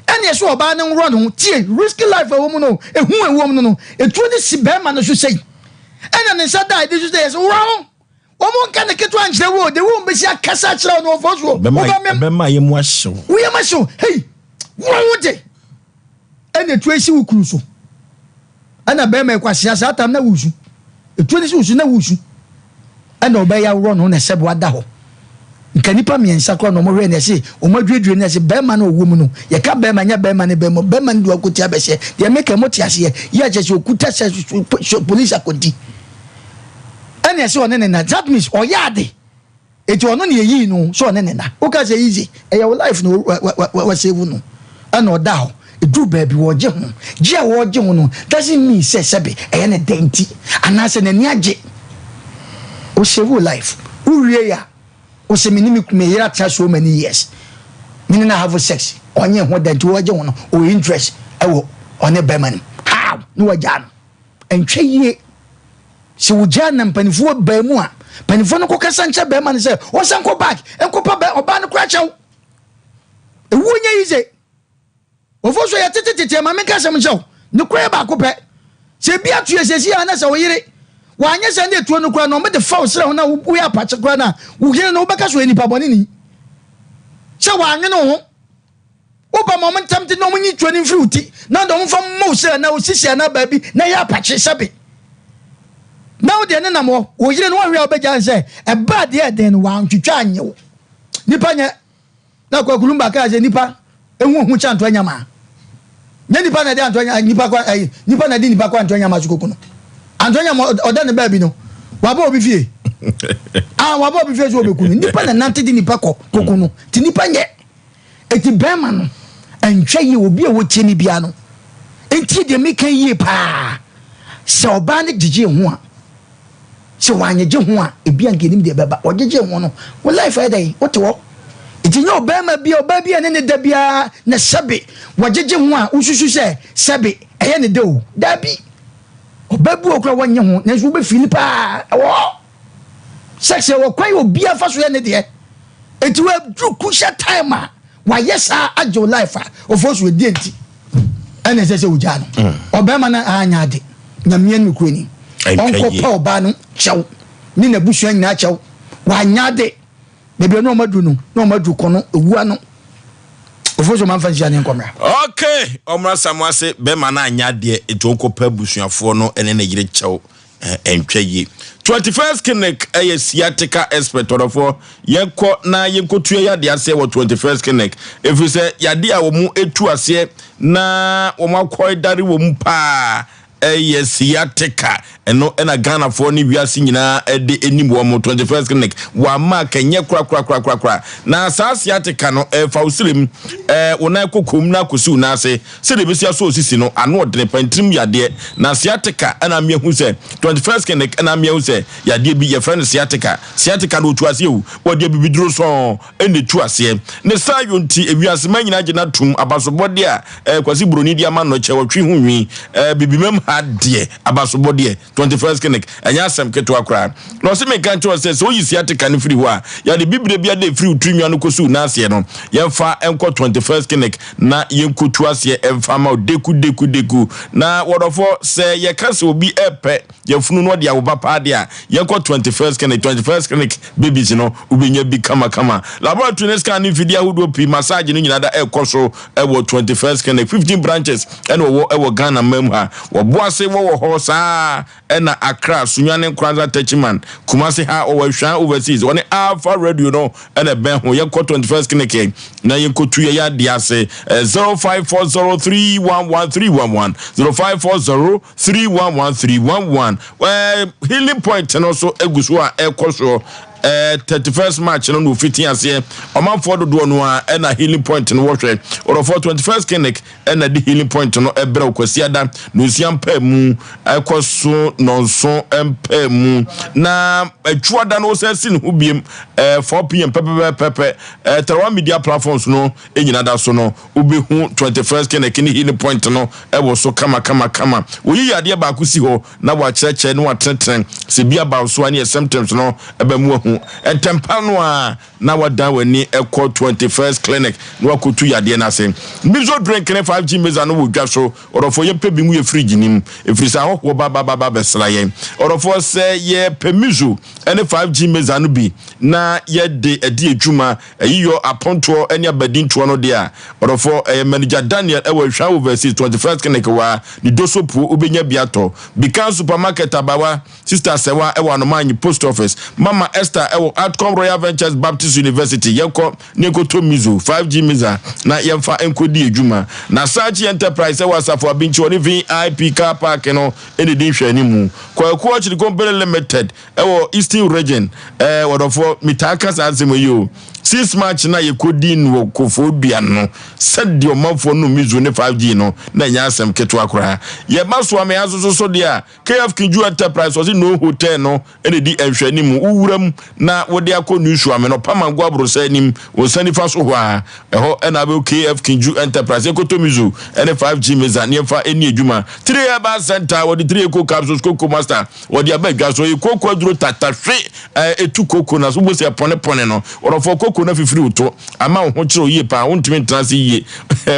ene so oba ne nro no tie risky life ewo mu no ewo mu no etuo de si be ma no so sei ene ne sada de so say wo omo nka ne keto ankyere wo de wo mbesi akasa kyerɛ no Oforisuo bema ye mu ahyew wo ye mahyew hey wo de ene tu esi wo kuru so ana bema ekwahia sa atam na wusu etu ni wusu na wusu ana obeya wo no na sebo ada ho nka nipa miensa kro no mo hwe na se o madwedwe na se bema na owo mu no ye ka bema nya bema ne bema ndu akoti abese de make mo tiase ye ache okuta se police akodi ana se one ne na that means oyade eti ono ne yi no so one ne na o ka say easy e your life no wa save no ana oda ho edu baby wo je ho je wo je ho no doesn't mean say sebe e ne denti ana se ne ni age o save life uriye ya o se minimi me yira tra so many years me na have sex onye ho denti wo je ho no o interest e wo one be man how no wa ja no entwe yie se wo ja na mpanifo ba mu a panifo no kokasa nche be man se o san ko back enko pa be oba no kra chew e wo nya yize Oforisuo ya tete ma me ka sem nche ne kra ba ko pe se bia tu esesi ya na se wo yire wa anya se ne tuo no kra no me de fa osre ho na wo ya pache kra na wo yire no beka so enipa boni ni se wa anya no ho wo ba moment temte no munyi tuo ni fruity na do mo fa mo se na o sisi na ba bi na ya pache sabe na wo de ne na mo wo yire no hwe obeja nse e ba de e den no wa ntwitwa anye wo nipa nya na kwa kulumba ka je nipa enwu hu cha ntwa nyama nya nipa na de ntwa nya nipa kwa nipa na de nipa kwa ntwa nyama sukoku no ntwa nyama oda ne ba bi no wa ba obi fie wa ba obi fie so obekunu nipa na nante de nipa koku no ti nipa nye eti bema no antwa yi obi a wo tie ni bia no enti de meka yie pa se oba ne gigi ho a se wanyeje ho a ebia ngenim de beba ogege ho no wo life e dai wote wo enti nyo bema bia oba bia ne da bia na sabe wagege ho a ususu se sabe eye ne de o da bi obabu okra wanye ho na so be filipa wo sex wo kwai obi afa so ye ne de enti we du kusha time a wa yesa ajo life a Oforisuo di enti ene se uja no obema na anya ade na mien mi kroni onko pa oba no chew ni na busu nyina chew wa anya ade bebe no madu no no madu kono ewua no Oforisuo man fansia ne nkomra okay omra samwase bema na anya ade eto onko pa busuafo no ene na yire chew entwaye 21st clinic siatica expert orofo yenko na yenkotue yade ase wo 21st clinic efise yade a wo mu etu ase na wo makoi dare wo mu pa siatica eno ena Ghana for ni wiase nyina de enim wo mu 21st clinic wa ma kenye kra na sa siatica no fa usilim wona kokom na kosu na ase se de besia so osisi no ano odene pantrim yade na siatica ena mehu se 21st clinic ena mehu se yade bi ye friend siatica no tu ase wu wode bibiduro so ene tu ase ne sa yonti ewiase ma nyina gina tum abasobode a kwasi broni dia ma no che wotwe hu nwi bibimem hadie abasobode 21st clinic anya asem keto akra no se me kan cho se so yi siatica ne free ho a ya de bibire bia de free utrinwa no kosu na ase no yemfa enko 21st clinic na yenkotu ase emfa ma deku na wodofo se ye kase obi epe yefunu no de awoba pa de a yenko 21st clinic babies no ubenya bi kama laboratory ne scan video hudo pi massage no nyina da ekoso ewo 21st clinic 15 branches ene wo Ghana mem ha wo boase wo ho saa ena Accra Sunyane Kwanza Techiman Kumasi ha Owahwan overseas one Alpha Radio no ene ben ho yenko 21st clinic na yenko tuye ya diase 0540311311 0540311311 healing point no so eguso a ekoso 31st March no fiti ase omanfo dodo no a na healing point no wohwe or for 21st clinic na the healing point no ebra okwasiada no siampa mu ekoso nonso empa mu na atwada no sesi no biem 4 pm pepe Terwa media platforms no enyina da so no obehu 21st clinic ni healing point no ewo so kama oyi yade ba kusi ho na wa cheche no ateten se bia ba so ani symptoms no eba mu ho entempa no a na wadan wani ekọ 21st clinic no akotu yade na se mizo drink ne 5G meza no wodwa so orofo ye pe bi mu ye fridge nim efrisa ho ba besra ye orofo se ye pe mizo ene 5G meza no bi na ye de edi adwuma ayiyo aponto ene abadinto no de a orofo manager Daniel ewa hwa overseas 21st clinic wa ni dosopu obenya biato Bikan supermarket abawa sister sewa ewa no man post office mama Esther ewo Outcome Royal Ventures Baptist University yenko neko to mizo 5G miza na yemfa enkodi adwuma na Sachi Enterprise ewa safo abinchi oni VIP car park no ene din hwani mu kwa chiri company limited ewo Eastern region wodofo mitaka sanzemo yo 6 March na yekodi no kofo bia no sadio mafo no mizo ne 5G no na nya asem keto akora ye baso ame asoso so dia KF Kinju Enterprise ozi no hotel no ene di ehwani mu uwuram na wode akonu isu ame no pamangwa abrosa nim wosani fa so ho a eho ena be KF Kinju Enterprise ekoto mizo ene 5G meza ne fa eni adwuma 3 eba center wode 3 eco capsules coco master wode abadwa so ekoko aduro tatahwe etu coco na so bo se pone no orofo coco na fifiri uto ama ho kire yie pa wontimi transi yie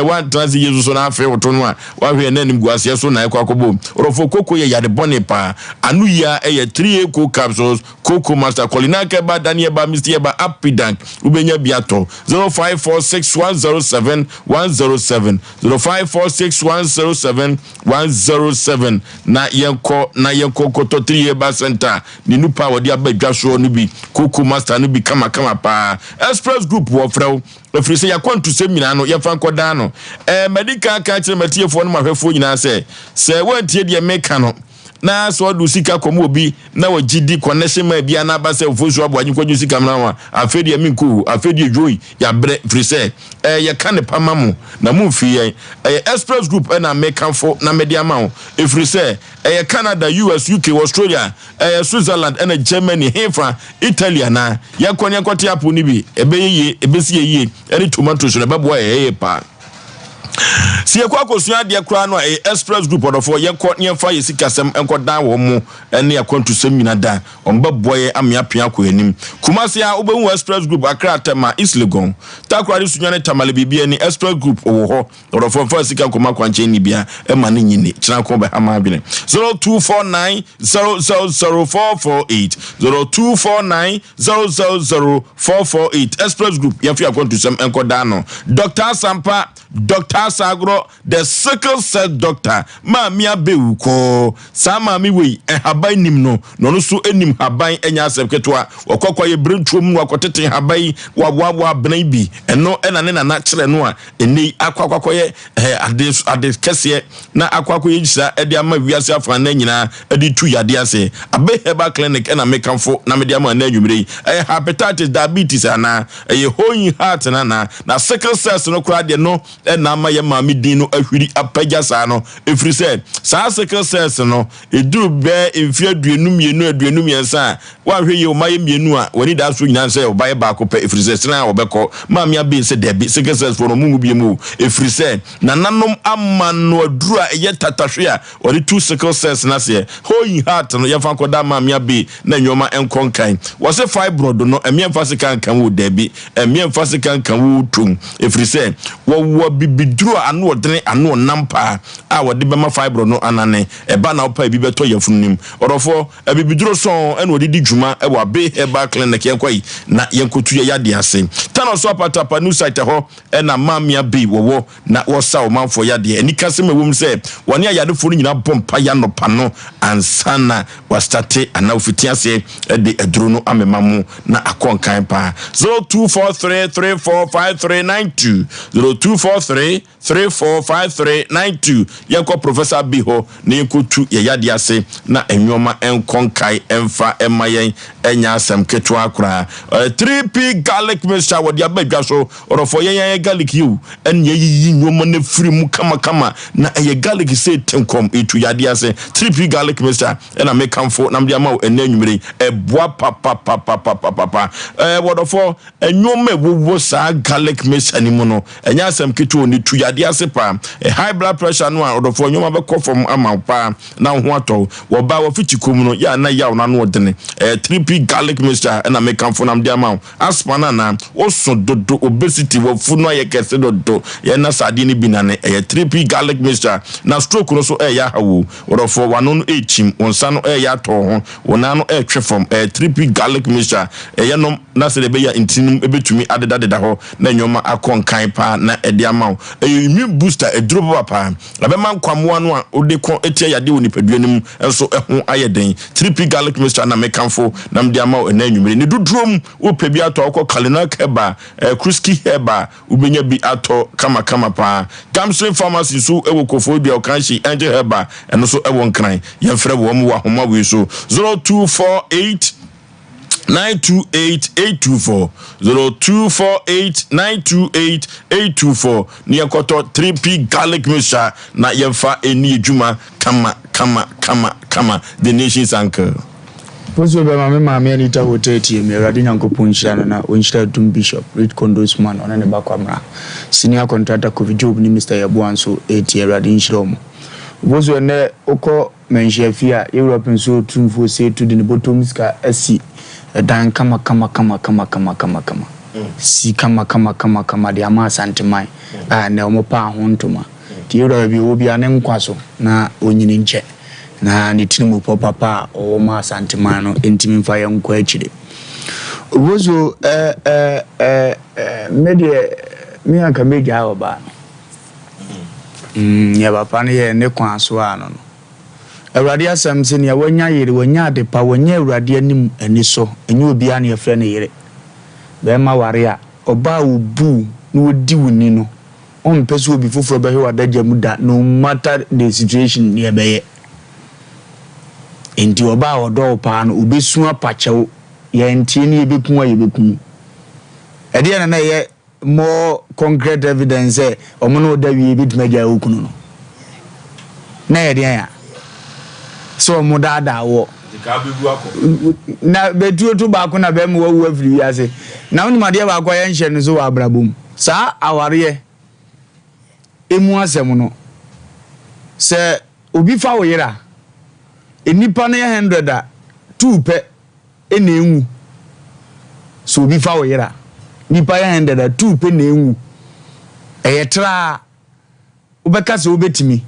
wan transi yie so na afi uto no a wa hwe na nim guase so na ekwa kobo orofo coco ye yade bone pa anu ya 3 eco capsules coco master kolina ke ba daniel ba mr ba apidank ubenya biato 0546107107 0546107107 na yenko koto 3 eba center ni nupa wodi abadwa so no bi coco master no bi kama pa Express Group wo frɛw efrise ya kwantu semina no ye fan koda no medical ka kire matiefo no mahwefo nyina se wantie de meka no na so do sika komo obi na wagidi connection ma bia na ba se Oforisuo Aboagye kwadwu sika mra afedi aminku afedi adwoi ya bre frise ye ka ne pamamu na mumfi ye Express Group na mekanfo na media ma efrise Canada US UK Australia Switzerland and Germany hefa Italy na ya kwanya kwate apo ni bi ebesi ye eri tomato so na babo pa si ekwa kosua de kra no Express Group odofo yenko nyemfa yesikasem enkodan wo mu ene yakwantu semina da omba boye amiapia ko anim kumase a obehu Express Group akra tema Islegon takwari sunyane tamale bibia ni Express Group wo ho odofo fa sika koma kwanche ni bia ema ne nyini kira ko be hama abine 0249000448 0249000448 Express Group yafi yakwantu sem enkodan no Dr. Sompa Dr. Sagro the sickle cell doctor ma mi abewu ko sama mi we haban nim no no so enim haban enya asebketwa okokwa ye brentwom no akotete haban wa bran bi eno ena ne na kire no a eni akwakwa ye ade kese na akwakwa ye gisa ede ama wiase afa na nyina ede tu yade ase abe heba clinic ena mekanfo na me ama na anwumire hepatitis diabetes ana holy heart na sickle cells no kra de no ena ama ye mami dino ahwiri apagya saa no efiri se saa sickle cells no eduru be emfi aduenum yensa wa hwe ye o maye mienu a wani da so nyina se obaye ba ko pe efiri se sena obekọ mami abi se debi sickle cells for mu bi mu efiri se nananom amma no aduru a ye tatahwe a ori two sickle cells na se holy heart no ye fa ko da mami abi na nyoma enkonkan wo se fibroid no emfa se kan wo debi emfa se kan wo tum efiri se wo bibiduru anu odene anu nampa a wode bema fibroid no anane eba na opa bi beto yafunim orofo bibiduru so ene odidi dwuma e wa be eba clinic yenkwai na yenkotu yade ase tano so patapa new site ho na mamia be wo na wo sa o manfo yade eni kase mewum se woni ayade fo nyina bompa ya no pano ansana wa starte ana ofiti ase de eduru no amemamu na akonkan pa 0243345392 0243345392 yenko Professor Biho na yenkotu yade ase na enwoma enkonkai emfa emayen enya asem keto akura 3P garlic mixture wodi abadwa so orofo yen garlic you enye yi nwoma na firi mu kama na eye garlic say tenkom etu yade ase 3P garlic mixture na mekamfo na mdia ma enanwumire eboa papa wodofo enwoma ewowo sa garlic mixture ni mu no enya asem keto oni tu ade ase pa high blood pressure no a odofo nyoma be kɔ fam ama pa na ho atɔ wo ba wo fiti kom no ya na yaw na no odene 3p garlic mixture na make am fonam de ama aspa na oso dodo obesity wo fu no ye kese dodo ye na sade ni bi na ne 3p garlic mixture na stroke no so ya hawo odofo wano no echim wonsa no ya to ho wona no twe fam 3p garlic mixture ye no na se be ya intinum ebetumi adeda ho na nyoma akonkan pa na ede ama immune booster eduro papa abema nkwamwa no a ode kon etia yade woni paduanim enso ho ayeden 3p garlic mixture na mekanfo na mde ama na anwumere ne dudrom wo pebi ato akọ kalina keba kruski heba ubenya bi ato kama pa Gamstream pharmacy so ewo kofo bia okanshi angel heba eno so ewo nkran yemfre wo mu wa homa we so 0248 928 0248 ni akoto 3p garlic mixture na yemfa eni adwuma kama the nation's anchor. Poso be mama Anita hotel tie me radi nyankopon hira na onhira dum bishop Reed Condosman ona ne bakwamra senior contractor covid job ni Mr. Yabuanso etie radi nhira omo poso ne okọ menhia fia Europe nso tumfo se to the bottom ska asi dan kama si kama de ama santemai na omo pa ho ntoma ti Europe bi obi ane nkwaso na onyini nche na ni tinimu papa o ma santemai no entimi mfa ye nkwa akire wozo medie mi aka meji awo ba ya papa ne ne kwanso ano no Awurade asem se ne wanya yere wanya adepa wanya awurade anim aniso enye obi a ne yefre ne yere be ma ware a oba obu na odi wuni no on pese obi foforo be hwa daja mu da no matter the situation ne be ye enti oba odo pa no obesu apachewo ye ntie ne yebekun ayebekun ede na ye more concrete evidence omo no da wi bituma okunu no na ye de ya so mo dada wo na betuo to ba ko na be mo wawu afiri ase na woni made ba ko ye nhye no so wa abrabom sa aware emu asem no se obi fa wo yera enipa na 100 a 2 pe ena enwu so obi fa wo yera nipa 100 a 2 pe na enwu eyetra obeka se obetimi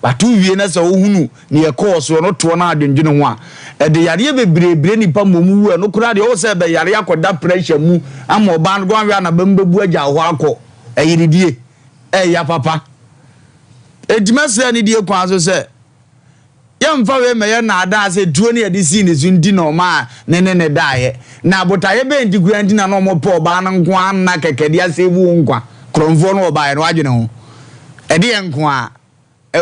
batu wie na se ohunu ne ye course no to na adwendwene ho a de yare bebrebre nipa momu wu no kura de o se be yare akoda pressure mu ama oba no gwan wi na bembebu agya ho akọ eyiridie ya papa edimase ne die kwa so se yemfa we me ye na ada se tuo ne yede si ne zundi no ma ne dae na abotaye be ndigura ndi na no mo po oba no nkwa na kekede ase bu nkwa kromfo no oba ye no adwene ho ede nko a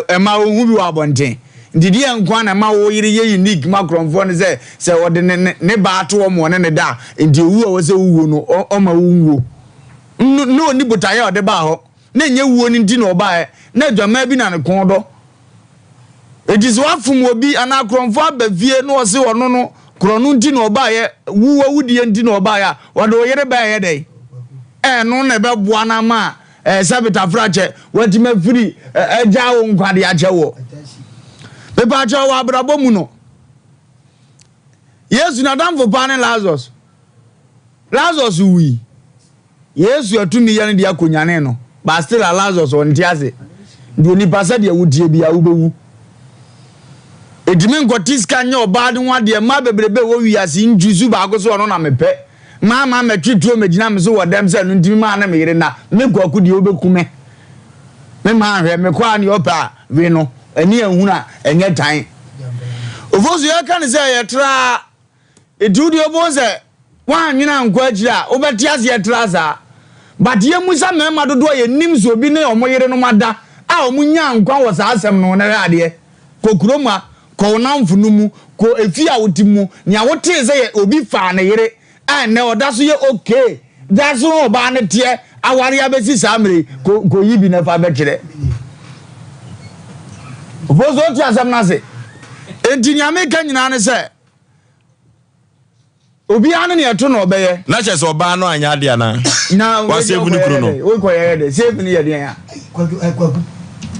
ema ohu bi wa bonten ndidi enkwa na ma wo yire ye unique macronfo ne se wode ne ba to o mo ne da ndi owu o se wuwo no o ma wuwo no ni botaye ode ba ho na nye wuwo ni ndi no ba na adwama bi na ne kon do ejizo afum obi ana cronfo abavie no o se ono no kronu ndi no ba ye wuwo wudie ndi no ba ya wode o yire ba ye dai no na be boa na ma sabita frache watima free ejawo nkwade achewo pepa achewo abrabo mu no Yesu na damfo pane Lazarus wi Yesu atumi yane dia konyane no ba still Lazarus on tiase ndi ni pasa dia wudie bia ubewu edimi nkotiska nya oba de wade ma bebrebe wo wi ase njuzu ba akoso no na mepe mama metwituo megina me so wodem se no ntimi ma na me yire na me kwaku de obekume me ma hwe me kwa ni opa we no ani ehuna enye tan ofosu ya kan se ye tra edudi oboze wan nwina nkwa agira obeti ase ye tra za but ye musa mema dodo ye nim so bi ne omoyire no mada a omunya nkwa wo sa asem no na ade kokuroma ko namfunumu ko efia wotimu ni awote se ye obi fa na yire ne odaso ye okay that's all ba ne tie aware abesi samre ko yibi na fa bekire obozo ti asem na se entinya me ka nyina ne se obi anu ne eto no obeye na che se oba no anya de ana na wa save ni kuro no we ko ye de save ni ye de ya kwaku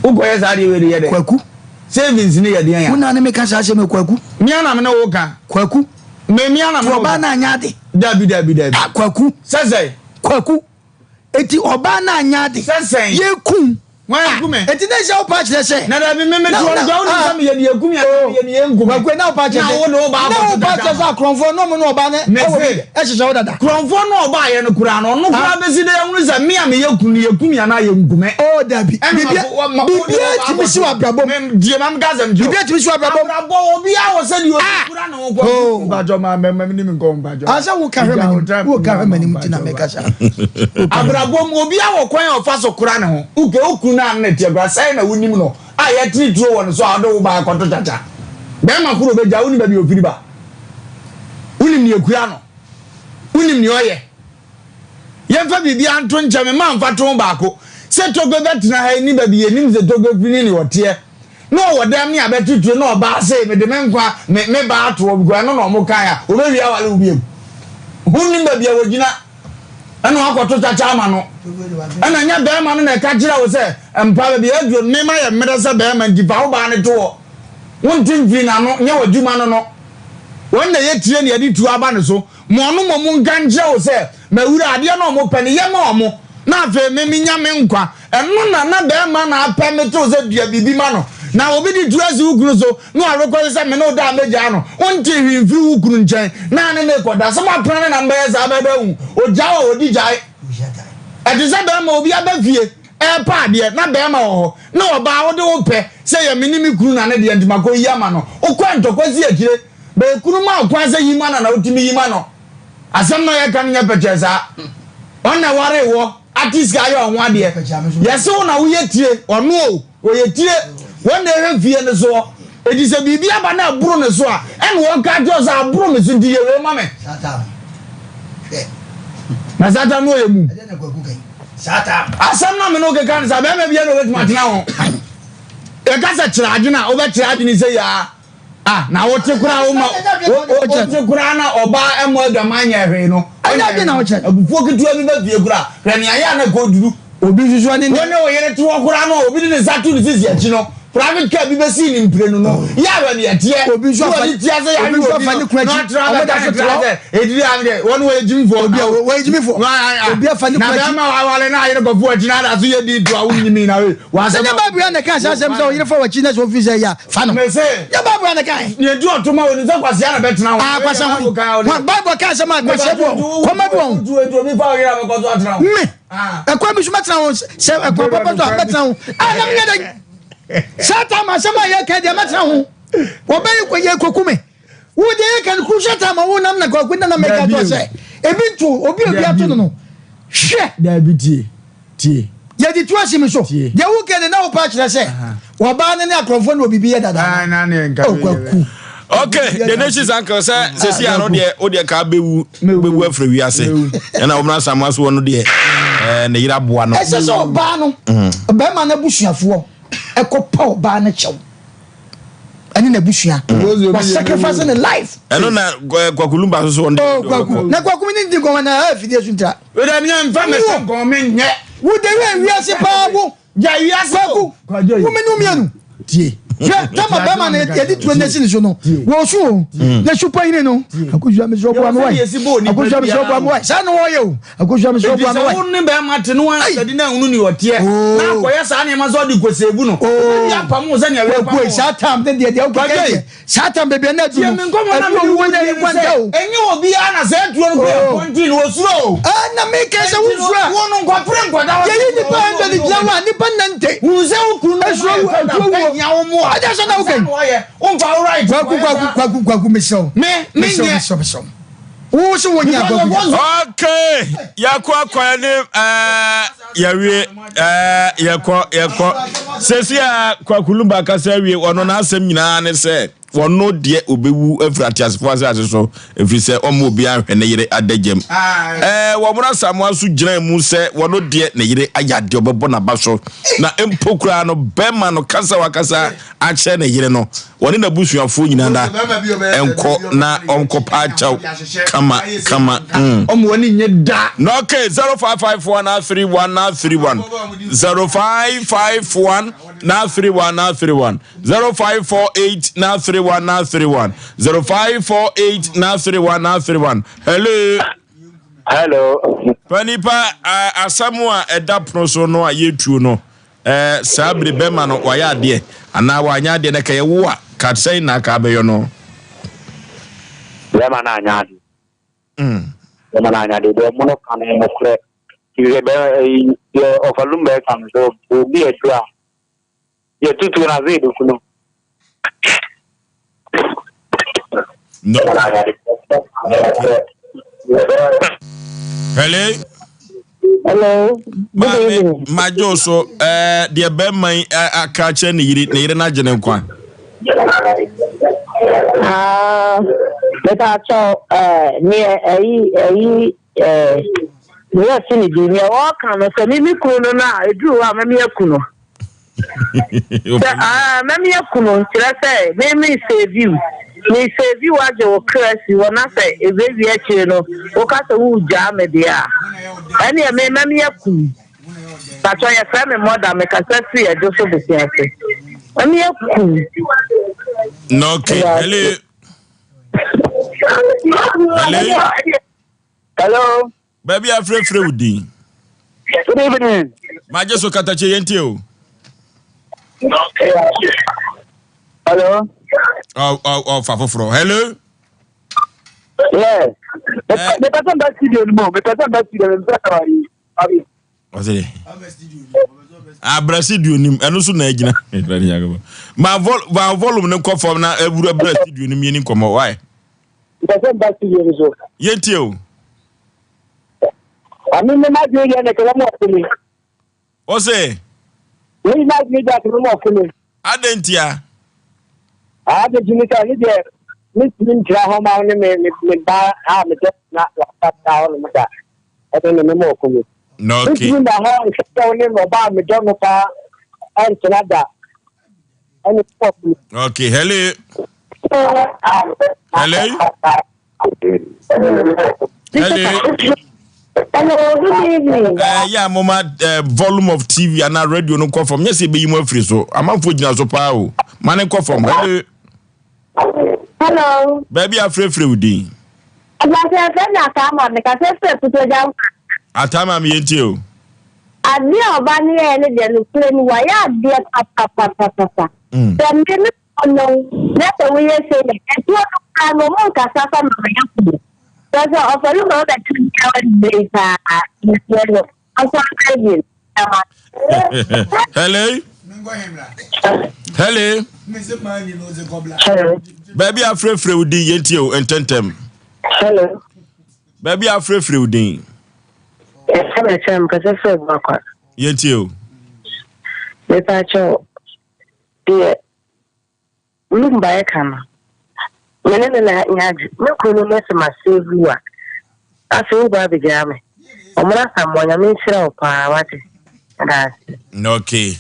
ugo yes ade we de kwaku savings ni ye de ya una ne meka sa me kwaku mi ana me na wo ka kwaku mi ana me oba na anyade dabi kwaku sese kwaku eti oba na anyade sese ye kum wan kume eti na se o pa kire se na da bi me to on ga oni sam ye de kum ya ye ngum kwaku na o pa kire na wo no ba na o pa kire se akronfo no mo no oba ne e wo e hyehyɛ wo dada kronfo no oba ye no kura no kura be si de ye hunu se me am ye kum ya na ye ngume o dabi bibia ti mi si wa brabo die mam gazam jo bibia ti mi si wa brabo obi a wo se di o kura na wo ko bajo ma ni mi ko bajo asa wo ka hwe mani tina meka sa abrabo obi a wo kwan o fa so kura ne ho uke okunu na na tie gba sai na wonim no a ye tri tuo won so ado wo ba akoto chacha be ma kuro be ja woni ba bi ofiri ba wonim ne ekua no wonim ne oye ye fa bibia anto nche me ma mfa to ba ko se togo betina ha ni ba bi enim se togo fini ni wote no wo dem ni abetutu no ba se me de me nkwa me ba ato obugwa no no mo kan a o be wi awale ubi em wonim ba bia wogina ana akoto chacha ama no ana nya be ma no na ka kira wo se empa be aduo me ma ye mmeda se be ma difa wo ba ne to wontin fi na no nya wadwuma no no won na ye tie ne ade tu aba ne so mo no mo mun ganje wo se ma wura ade no mo pani ye ma mo na afa me nya me nkwa eno na be ma na apa me to se dua bibi ma no na obi di tu asi ukunu so no arekọ se me no da meja no wontin fi mfi ukunu nchen na ne koda so ma plan na mbe za ba da hu oja o odi jai ade se be ma obi aba fie e pa de na be ma ho na oba wo de wo pe se ye minimi kunu na ne de ndima ko yama no okwa ntokwasi akire be kunu ma okwa se yima na otimi yima no asem no ye kan nya pechesa ona ware wo artist ga yo ho ade yese wo na wo ye tie ono o ye tie wo na he fie ne so edi se bibia ba na aburo ne so a ene wo ka jo za aburo me so ndi ye we ma me satan na satan no ye mu ade na kwaku kai satan asem na me no ke kan sa be me bia no wetima tena ho e ka sa kira adwena o be kira adwene se ya na wo te kura wo ma wo te kura na oba emo adwamanya hwe no anya bi na wo che abufuo ketua bi ba fie kura hwe ne aya na ko duru obi susu ani wone o yere to kura no obi de satu ni sisi achi no private car bi be si ni mprenu no ya hwe ne yete obi susu afa ni tia se ya obi susu afa ni kura chi o da so tra ediri ande wone wo ejimfo wo ejimfo obi afa ni kura chi na ma wale na yere go fu achi na da so ye di to awu ni mi na we wa se ne ba bia na ka sa sem so yere fo wachi na so fi se ya fa no me se ya ba bia na ka ni di otoma woni se kwase ya na betena wo kwasa ho bible ka sa ma kwase bo ko ma bo du mi fa yere ba ko so atena me ekwa bi so metena ho se ekwa papa so metena ho na me de satan ma sama ye ka de metena ho wo be ko ye kokume wo de ye kan ku satan ma wo nam na ko na me ka to se ebi ntu obi ato no hwe da bi tie ye di tu asimi so ye wo ke na wo pa kire se wo ba ne akrofo na obibi ye dada na ne nka okay the nation's uncle say si ano de o de ka bewu afre wi ase na obna samaso no de ne yira boa no ese so ba no ba ma na busuafo ekopa ba na chew ani na busua was sacrificing a life eno na kwakulumba so on na kwakumi ni ndi ko na afide suntra we da mi am fa me se ko me nye wo de wi ase pa wo ja wi ase ko wo me no mianu tie tama ba ma na yedi tu na sin so no wo so na supa ine no akojua me so bo am wa akojua me so bo am wa sa no wo ye o akojua me so bo am wa wo ne ba ma te no an sadi na hunu ni wote na akoya sa na ma so di kosebu no ya pam wo za ne we ko sa tam de de o ko sa tam be be na du no wo de kwanta o enye obi ana sa tu no ko kontin wo suro na me ke sa wo suro wo no kwa pre kwa da ye ni pa ndo di lawa ni pa nante wo se wo kunu na ya wo mo aja so na wo ken on fa all right kwaku meso me meso wo so wo nya kwaku okay yakwa kwa ne yawie yakwa sesia kwakulumba kasa wie ono na asem nyina ne se wono de obewu efratiasfo ase so efri se omo obi ahwe ne yire adagem wo mura samu asu gyina mu se wono de ne yire ayade obebo na baso na empokura no bema no kasa wakasa ache ne yire no woni na busuafo nyina da enko na onko pa chaw kama omo woni nye da no okay 0551 0551 now 31 0548 now 31 0548 now 31 hello Panipa asamua eda proso no ayetuo no sabre bema no waya de ana wanya de na kaye wo a katsai na ka beyo no bema na anya de bema na anya de mo no kan no kre ile be ofalumbe kan so obi etua ye tutu na zedo kuno no hello majo so de be man aka che ne yire na gene nkwa beta cho ni ni asini di ni o kan so mi kuno na edu wa mami akuno mami akuno tira say me save you waje o krasi wona say ebebi a kire no o ka so wu ja me dia ani me mami akuno ta cho ya fa me mother me ka say free e do so be say mami akuno no okay hello baby afrefre udi good evening maje so katache yenti o hello fafofro hello yes me person back studio no me person back studio me abi ose abrasidio nim eno so na agina ma volume ne ko form na eburu abrasidio nim yeni komo why person back studio so yenti o ami me ma je ye ne kala mo fini ose we ma je da kala mo fini adentia ade jinika ni de mi tira ho ma ni me ba ha me na la ta o ma ta ade ne mo ko mi no okay mi da ha so ni mo ba me do no pa en Canada en pop okay hello good evening. Yeah, mama, volume of TV and radio no come from. Yes, be you free so. I'm not fujina so power. Man come from. Hello. Baby, I'm free with you. Atama mi yenti o. Adi oba ni ene de no play ni wa ya de papa. Dem me no na so we say e ti o ka no mo ka sa fa ma ya ku. So offer no that 2 hours later Hello. Baby afrefre udi yenti o ententem. Hello. Baby afrefre udi. Asem Mpe Nipa. Yenti o. Beta cho. Die. Lumba e kana. Menene na nyaji. Me kono mese ma save you. Afi ba bijame. Omra samonya me nsira opa wate. Okay.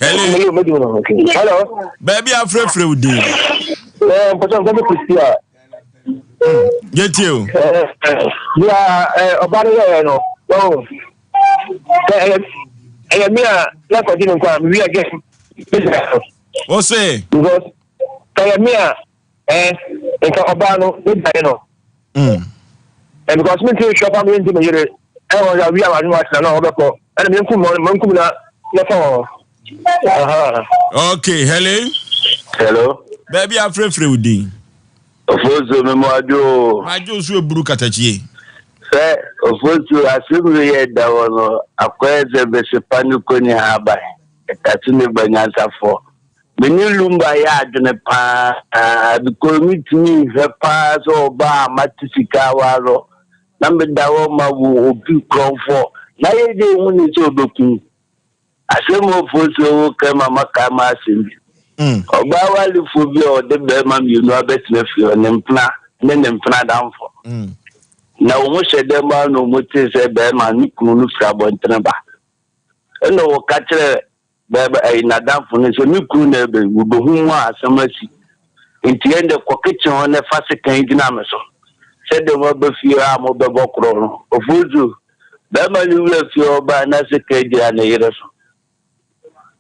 Hello. Baby afrefre udi. Person go Christian. Yenti o. Obari ye no. Oh. Me na continue kwa we again. Osei. Because me nka obano we die no. And because me tell shop am into me here. We are no na obeko. And me nkum na for. Okay, Hello. Baby afrefre udi. Ofozo memwajo. Majo so eburu katachie. Se ofozo asimu ye dawono akweze besepanu koni haba. Katune banyansa fo. Meni lumba ya adune pa because mitini hepa so ba matisika waro. Nambe dawo mawu obi kronfo. Na ye de huni so doku. Asem ofozo kema makama asimbi. Oba wali phobia de be ma mi no abetime fio ne mpna damfo. Na wo mo shede ma no mo te se be ma ni kunu no fra bontene ba. Eno wo ka kire be na damfo ne so ni kunu na be wo bohu a asamasi. Nti ende ko kitchen ho ne fa sekan gina me so. Shede mo be fio a mo be bokro no. Ofuzu be ma ni wura fio ba na sekan gina na yere so.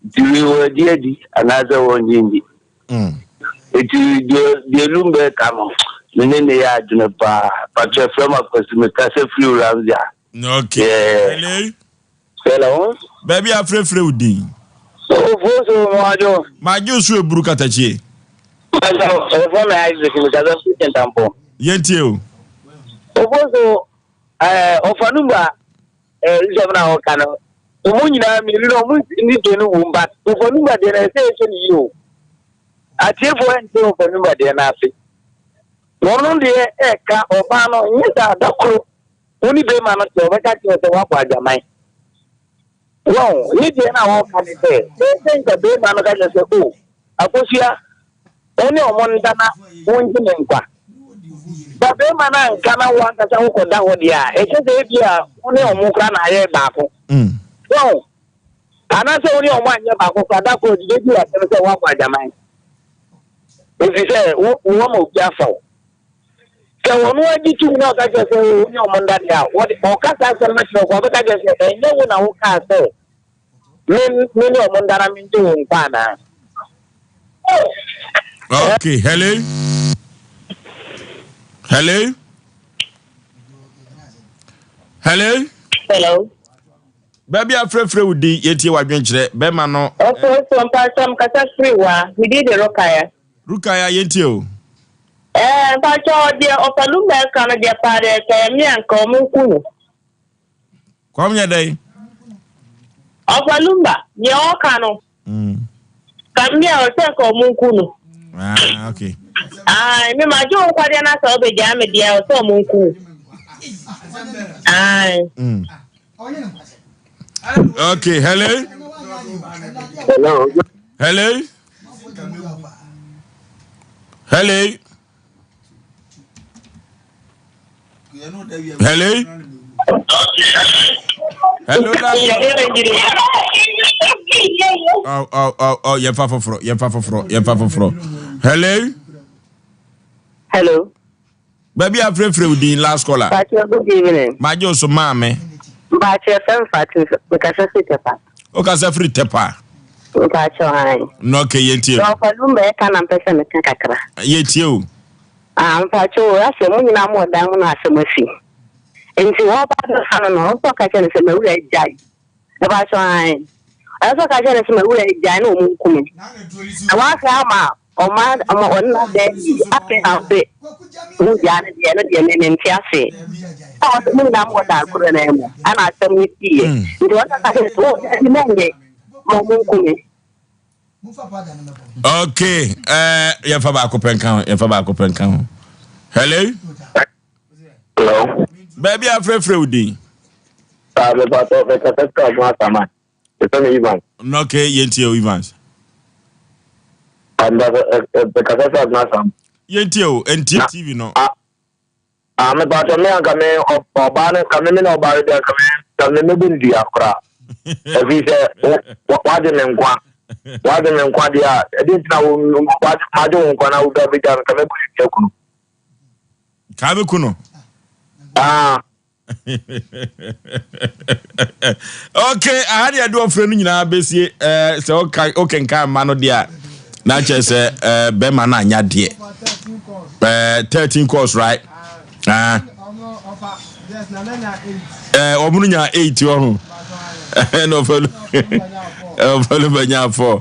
Diri wo diedi anaza wo nyindi. Eti de lumbe kamo. Nene ya aduna pa chefema kwesi me kase free ramzia. Okay. Hello. Baby afrefre udi. Ofoso majo su eburu katachi. Ofoso me Isaac me kase free tampo. Yentie o. Ofoso ofanumba jabna okano. Umunyina mi no mu ni denu wumba. Ofanumba de na se ni yo. Atiefo ente ofanumba de na afi. Wono de eka oba no nyita dakoro oni be ma no te obeka ti o se wa kwa jamai wo ni de na wo ka ni se nka be ma no ka se o akosia oni omonda na wonji ne nkwa ba be ma na nka na wa ka sa wo ko da ho dia e se de bia oni omukra na aye ba ko wo ana se oni omo anya ba ko ka da ko di de bia se wa kwa jamai e se wo mo bia fa so wonu adi tu na ka je se ni omonda dia o ka sa se ma se ko ka je se enye wo na wo ka se ni omonda na mi tu npa na. Okay, hello. Baby afrefre udi yetie wadwenkyere be ma no. Also Sompa some kasa free wa we did the Rukaya yentie o. Pacho dia opalumba kana dia pare ke mi anko munku. Kwamnya dai. Opalumba ni okano. Kamia ose ko munku no. Okay. Mi majo kwa dia na so be dia me dia ose munku. Okay, hello. Oh, you fa for. Hello. Baby afrefre udi last caller. Good evening. Majo so mame. Bachi FM Fatin because tepa. O ka sa free tepa. Bachi hai. No ke yentie. So opalumba kana mpesa me kakra. Yentie o. Mpacho ase mu nyina mo dan mu na asemasi. Enti wo ba do sana no so ka chene se mewura ejai. E ba so an. Aso ka chene se mewura ejai no mu nkumi. Awa ka ama onna de ape ape. Mu ja ne de ne nti ase. Awa mu nyina mo dan kuro na emu. Ana asem ni tie. Nti wo ka chene so ni menge mo mu nkumi. Okay, you fa ba ko penkan. Hello. Baby afrefre udi. Me ba to be ka ka mo atama. Ito ni Ivan. No ke yentie o Evans. Anda be ka sa na sam. Yentie o NT TV no. Me ba to me anga me oba ne ka me no ba de ka me bindi akra. E bi se wa de me nkwa. Wa de me nkwa dia e di na wo ma jo nkwa na wo da be jan ka me bindi akunu. Ka be kuno. Okay, I had a do friend nyina besie se okay nka ma no dia na che se be ma na anya de 13 course right omunu nya 8 o no follow banya 4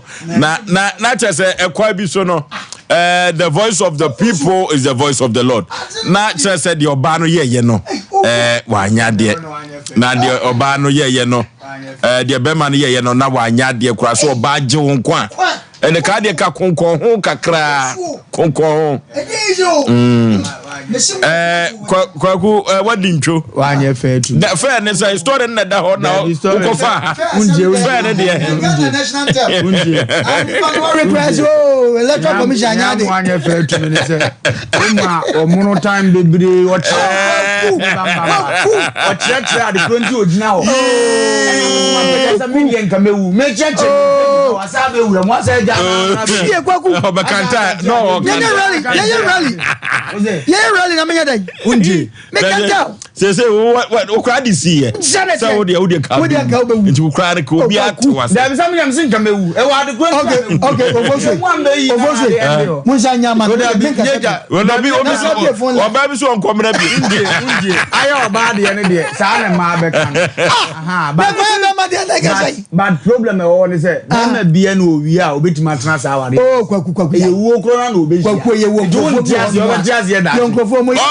na che se ekwa bi so no the voice of the people is the voice of the Lord. Na che se the oba no ye no wanya de na the oba no ye no the be ma no ye no na wanya de kura so oba je won kwa ene ka de ka konkon ho kakra konkon kwaku what intro wanye fair to that fair ne say story na da ho na ko fa unje fair ne de national anthem unje request electoral commission anya de wanye fair to me say uma omuno time bebre watch the 20 ogina ho esa million kamewu me cheche wasabe wu mo say jama ye kwaku obakanta no yeah rally na me dey unje me kanta say what okra di see here say wo de ka nti okra ne ko bi atwas da bisa me sin kamewu e wa de okay ofose musa nyama obi oba bi so onkomra bi unje ayo oba de ne de sa na ma be kan aha but problem e wo ne say na bia na owi a obetima tena sa aware kwaku ye wo kro na obeji kwaku ye wo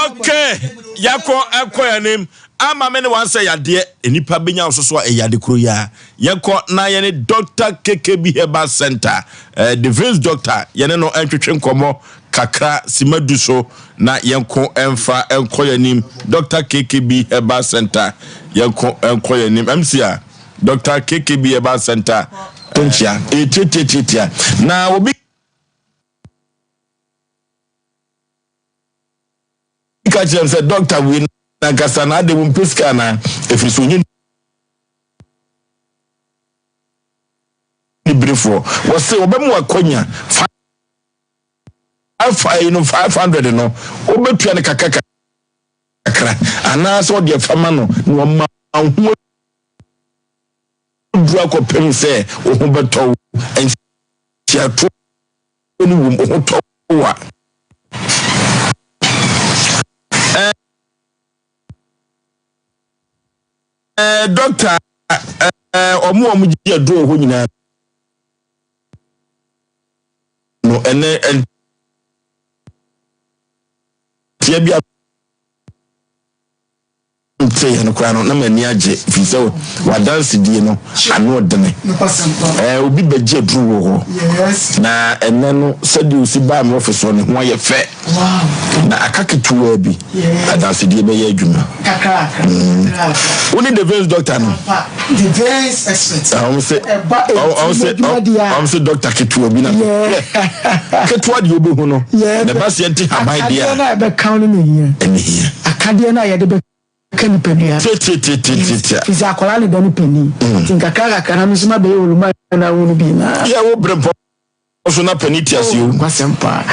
okay yako ekoya nim ama me ne wan say yade enipa benya so eyade kro ya yeko na ye ne Dr. KKB Herbal Center defense doctor ye ne no entwetwe nkomo kakra simadu so na yenko emfa enkoya nim Dr. KKB Herbal Center yenko enkoya nim MCA Dr. KKB Herbal Center tonchia etetitia na obi Kachem said Doctor we na kasana de mpiska na Ofiriso nyi ni brefo was say obemu akonya 500 no obetua ne kakaka kakra ana so de fama no no ma hu dua ko pem say o hu beto en tia to ni wo ho to wa doctor omu ji ado ho nyina no ene tia bia say no kwa no na mani age fi so wa dance die no ano dene obi beje dru wo yes na ene no sadi osi ba me office no ho ye fe na akaketuwa bi dance die be ye adwuma kakra only the defense doctor no the defense expert I say doctor ketuwa bi na ketuwa di obi hu no the patient habai dia na be count no here here akade na ye de kan penia fizi akola le dani peni tinka kaka na misuma be oluma na wonu bi na ya wo brempo so na penitias yo kwasempa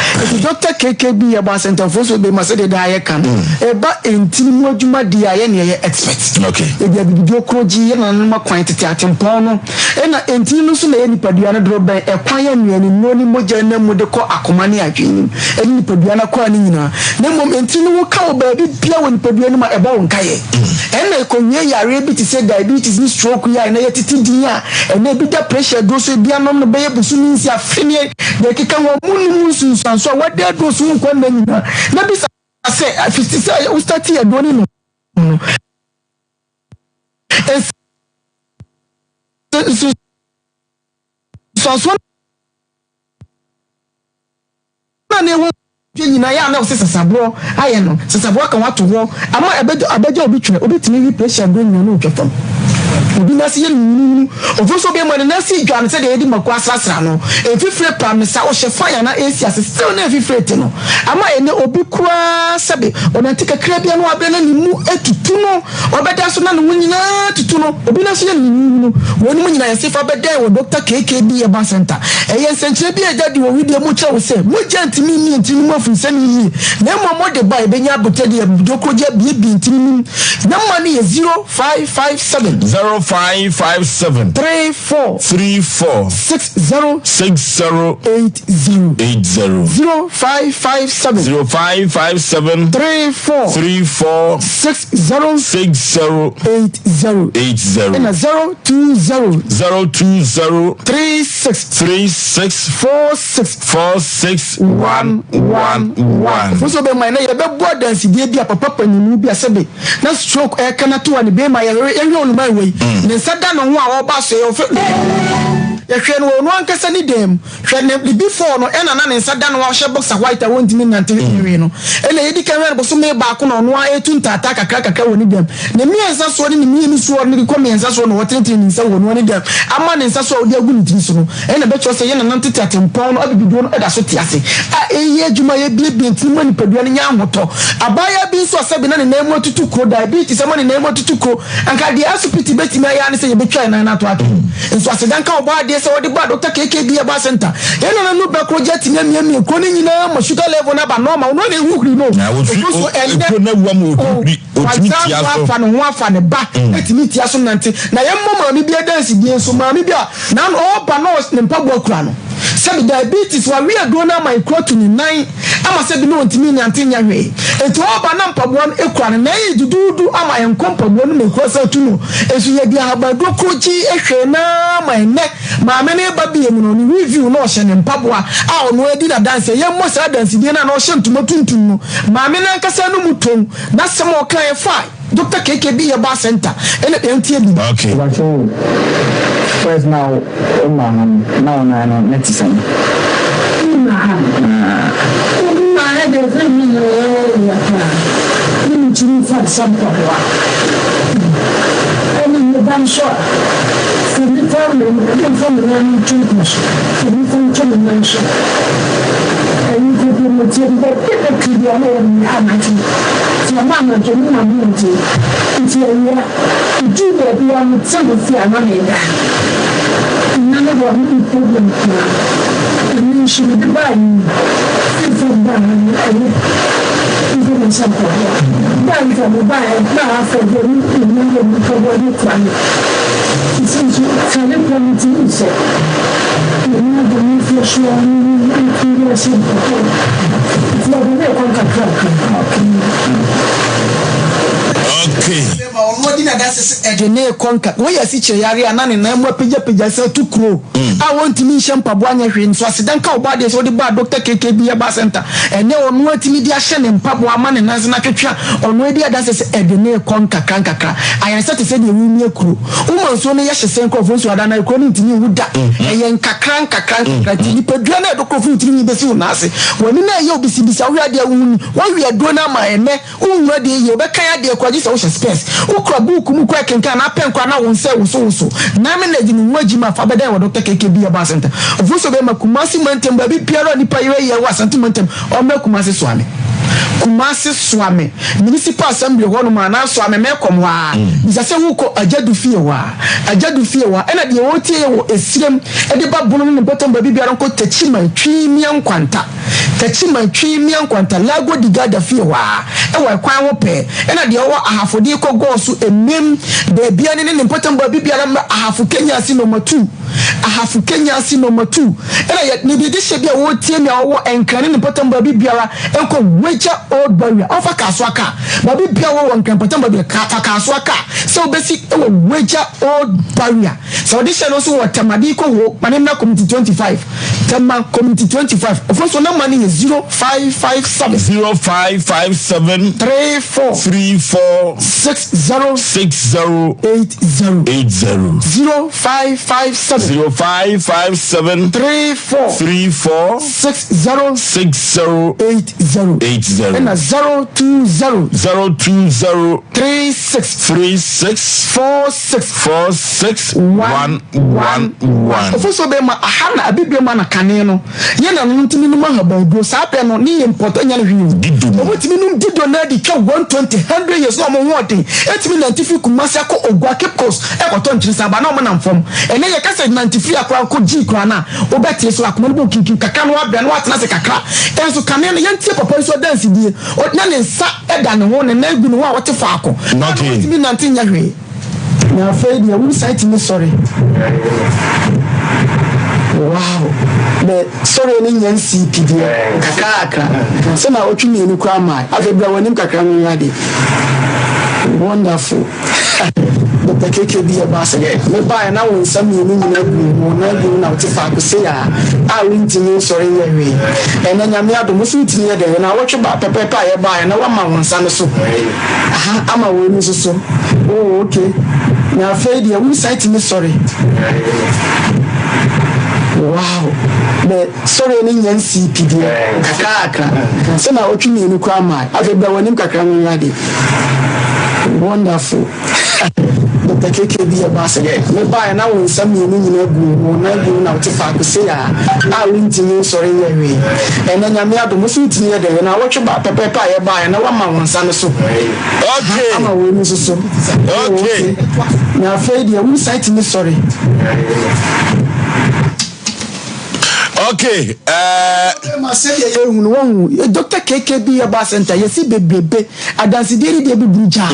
Dr. KKB Herbal Center for so be masede da ye kan e ba entimu adwuma dia ye ne ye expert okay e bia bibi okroji ye na nma kwan tete atempon no e na entimu so na ye nipadua na dro ben e kwan ye nuani no ni moja na mu de ko akoma ne adwenu e nipadua na kwa ni nyina na mom entimu wo ka oba bi bia wo nipadua ni ma e ba wo nka ye e na ekonye yare bi ti say diabetes ni stroke ya na ye titi din a e na bi da pressure do so bia nom no be ye busu ni nsi afini de kika wo munu sunsanso wade do so nkwa na nyina na bi say afiti say we start here do ni no so na ne ho nyina ya na se sasabro aye no sasabro kan wato ho ama abejo obi twene obi tini pressure do nyina no twefam obi na se yenu ofoso be mo na se dwan se de edi makwa sasra no efifre pam sa o shefa ya na esi asese na efifre te no ama ene obi kura sebe onantika kra bia no abena ni mu etutu no obeda so na no nyina tutu no obi na se yenu no woni mu nyina yesifa beda wo Dr. KKB Herbal Center eye senchire bia jadi wo video mu che wo se mu jantimi ni ntimi mu afinsani ni na mo de ba ebenya abotade ya dokroje bi ntimi na mo ni 0557 0557 34 60 0557 34 60 80 and 020 36 46 111 for so be my na ye be bo dance die bia papa paninu bia sebe na stroke e kana to ani be my ye onuma we ne sada no ho a oba so ye ya hwe no no ankasa ni dem hwe ne before no ena na ne nsa da no wa hye boxer white a won timi nante wi no ena yedi kan we boso me ba ko no no a etu ntata kakra woni dem ne mi ensa so ne mi ni so ne ko me ensa so no wotente ni nsa woni woni dem ama ne nsa so odi agu ni tiri so no ena be cho se ye na nante tatempon no abibido no eda so tiase a eye adwuma ye bie ntimo ni padua ne nya hoto abaya bi so asabi na ne na emu tutu ko diabetes ama ne na emu tutu ko anka dia asupiti betima ya ne se ye betwa na na to ato nso asedan ka oba de se wodi ba doctor KKB ba center ena na no be ko jet nyamia ko ni nyina ma sugar level na ba normal no na ehukuri no so ende na wa mo okuri otimi tia so fa no ho afa ne ba etimi tia so nante na ye mmoma mi bia dance bi so ma mi bia na oba no ne mpabu akura no sabi diabetes wa we do na my to ni 9 ama sabi no ntimi ni antenya hwe eto oba na mpabu no ekura na yi dudu ama en kompabu no me krosa tu no esu ye bia abado krochi ehwe na ma ene ma me ne ba bia mu no ni review no hye ne mpabu a ono edi na dance ye mo sa dance bi na no hye ntuma tuntun no ma me na nkasa no mutom na sem o kan fa Dr. KKB Yaba Center. Okay. First now, now, netizen. Edene konka we yasi cheyari anane na emu peja se tukro a wontimi hyempa boanya hwe nso asedan ka oba de so de ba Dr. KKB Yaba Center ene onu atimi di ahye ne mpabo ama ne nanse na twetwa onu edi adase se edene konka kankaka ayanse te se de wi mi ekuro umma so ne yehye sen krofo so ada na ekuro ni ntimi wuda eye nkakran ti nipadua na edokofo ntimi besi unase woni na ye obisibisa wo ade awuni wo wi ado na ma ene unwu ade ye obeka ya de kwaji se wo space ukra book mu kwa kenka na penkwa na wonse wo na me na di mu agima fa beden wo Dr. KKB Yaba Center ofuso be makumasi mantem ba bi piaro ni pa ye wa santi mantem o makumasi swame municipal assembly ho no ma na swame mekom wa bisa se wuko ajadu fie wa ena de wo tie wo esirem e de babunu ne botom ba bi biaro ko tachima twimian kwanta lago digada fie wa e wa kwan wo pe ena de wo ahafodi ko go so emem de bia ne botom ba bi biaro ahafu Kenya si number 2 ena ye ne bi de hye bia wo tie me wo enkane ne botom ba bi biara enko weja old barrier ofa kaswaka ba bi bia wo won potom ba bi kaswaka so basic wo weja old barrier so this no so what tamadi ko wo mane na community 25 tema community 25 of so na money is 0557 34 60 0557 34 60 80 and 020 36 46 111 ofoso be ma ahana abibie ma na kane no ye na ntimi no ma habado sa pe no ni import anya no hwi o timi no dido na di twa 120 100 years no mo hoden etimi na ntifi kumase ko ogwa kepos e ko to ntirisa ba na mo na mfom ene ye kase na ntifi akwa ko ji kwa na obeti so akoma no kinkin kaka no abia no atena se kakra enso kane no ye ntie papa so dance die o na ne nsa eda ne ho ne na egu ne ho a wote faako etimi na ntinya hwe na afraid ya website me sorry. Wow. The sorry ni nyansi pidie kakaka. So na otwini ni kwa mai. Afebra wonim kakra no yade. Wonderful. Dr. KKB Yaba Center. Me buy na won sam ni ni na gu na wote fa ko se ya. A wintimi sorry yewe. Ena nyame ado mo so ntimi ye de na wotwe ba pepepa ye buy na wa ma won sa no so. Aha ama wo ni so. Oh okay. Na afraid ya website me sorry. wow the sorry ni nyan CPD kakaka so na otwi ni ni kwa mai afebra wonim kakra no yade wonderful Dr. KK be a boss again. Me buy now when some you know go na to fa ko say I went to sorry anyway. And then I'm here to musu ti here there na watch about pepper pie buy na one man san so. Okay. I'm a win so. Okay. Now afraid you won't say me sorry. Okay. Dr. KK be a bar center. You see, baby, I dance the day be buja.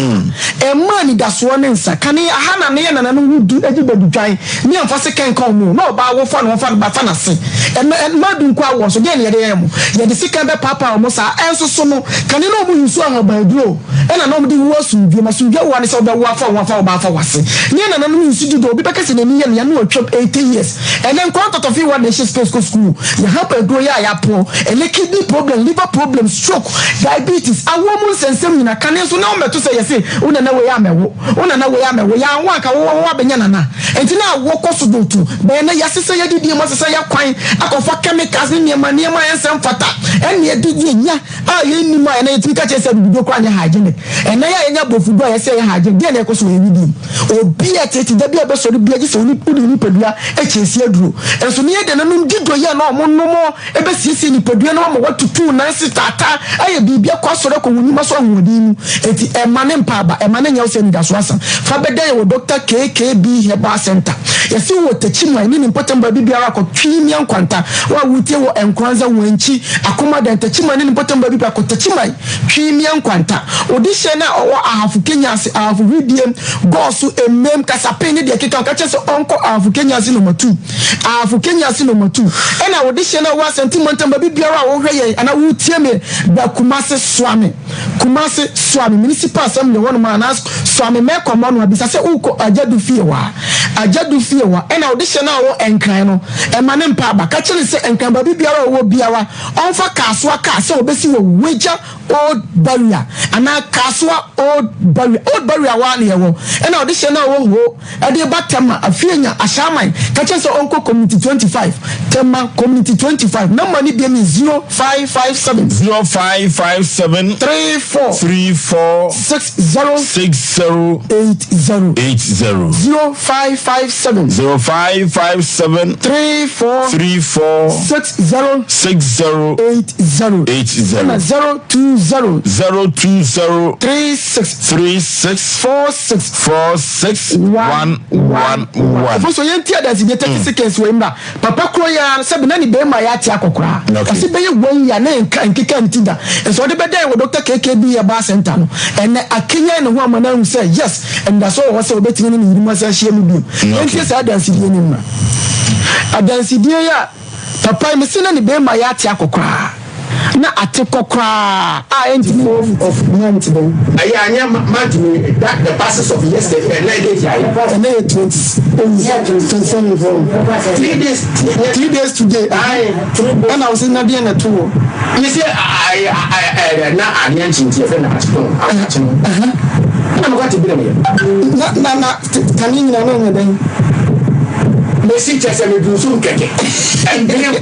A man that's one answer. Can he hana near and who do everybody try? Me and Fosse can't call me. No, but I will find by fantasy. And Madam Qua was again at the end. Yet the second papa almost answer so no. Can you know who you saw by blow? And I know the worst you must get one is of the waffle one for Bafa was. Near and I know you see to do because in the year you know 18 years. And then contact of you one nation space school. You help a grow ya poor and a kidney problem, liver problem, stroke, diabetes. A woman's and some in a cannon so now to say, Una way I'm a way I walk a banana. And now walk also do too. Then I just say, you must say, you're quite a coffee chemicals in your money and some fata. And yet, I in my name to catch yourself with your crying hygienic. And I am able to buy a say hygiene. Then I go so with him. Or be at it, the be a best of the beers only put in Nipa, HCA drew. And so near the name did go ya no more. Ebe sisi ni pedua na what to do nansi tata. Aye bibia kwa so ko wunima so ahodi. Eti emane mpaba, emane nya Osei da so asam. Fa beda ye wo Dr. KKB Herbal Center. Yesi wo techima ni important ba bibia ra ko twimi ankwanta. Wa wutie wo enkwanza wanchi akoma da techima ni important ba bibia ko techima twimi ankwanta. Odihye na owo ahafu Kenya ase ahafu vidiem gosu emem kasapeni de kika ka chese onko ahafu Kenya ase number 2. Ahafu Kenya ase number 2. Ena odihye na wa sentiment ba bibia ra wo hweye ana wutie me da Kumase Swami municipal assembly one man ask Swami me komo no abisa se uko ajadu fie wa ena odihye na wo enkran no emane mpa ba ka kire se enkran ba bibia ra wo biawa onfa kaswa ka se obesi wo weja old barrier ana kaswa old barrier wa na yewo ena odihye na wo ho ade batama afienya ashaman ka kire se onko community 25 tema community 25 number ni bi me 0557 34 60 80 0557 34 60 80 020 36 46 111 so yentia da sibe 30 seconds we mba papa kro ya se be na ni be ma ya ti akokora asi be ye wan ya na nkeka ntinda so de be dey wo Dr. KKB Herbal Center no and akenya ne ho amana hu say yes and that's all was obetini ni hirima sa hie mu bi yentia sa adansi die ni ma adansi die ya papa me se na ni be ma ya ti akokora na atekokra of month then anya madumi that the passes of yesterday and 20 3 days today and I was in Nadia na two you say I na anya chinti e na I'm going to be na tanin na no then Messi just me do some keke and then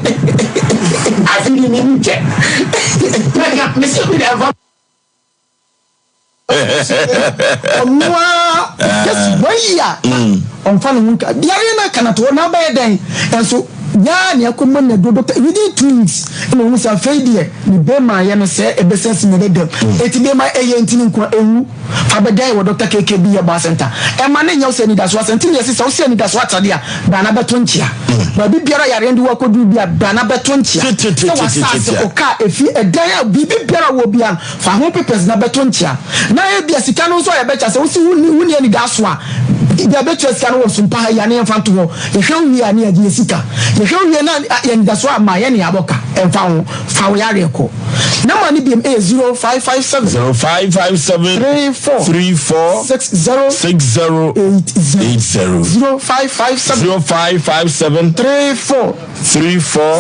I feel me new check Messi with a just why on fan munka dia na kana to na ba den and so ya ne akoma na do doctor within 2 weeks no we say failure ni be ma ya no say e be sense ne dem eti be ma e ye ntini nko ewu abedai wo Dr. KKB Herbal Center e ma ne nya Osei ni da so asenti ne sisa Osei ni da so atade a ba na beto nchia ba bibiara yare ndi wakodu bia ba na beto nchia so wasase oka efi edan a bibiara wo bia fa ho papers na beto nchia na e bia sika no so ya becha se wosi wuni ni da so a bia beto sika no wo Sompa ya ne mfa to ho e hwe wi ani agi sika e hwe wi na ya ni da so ama ya ne aboka emfa ho fa wo yare ko na ma ni biem 0557 34 60 80 0557 34 60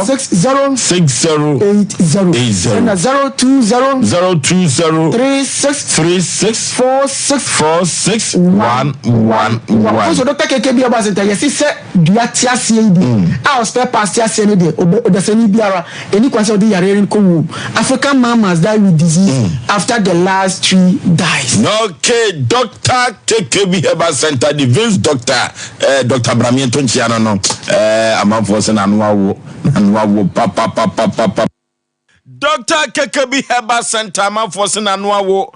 80 and 020 36 46 111 so Dr. KK bi aba center yes say dua tiasie bi a spare parts tiasie ne de odasani biara eni kwase odi yare ko wu African mamas die with disease after the last 3 dies. Okay, Dr. KK bi aba center the Vince doctor Dr. Bramiento Nchiano no amanfo se na anwa wo papa Dr. Kekebi Heba Center man for sin anwa wo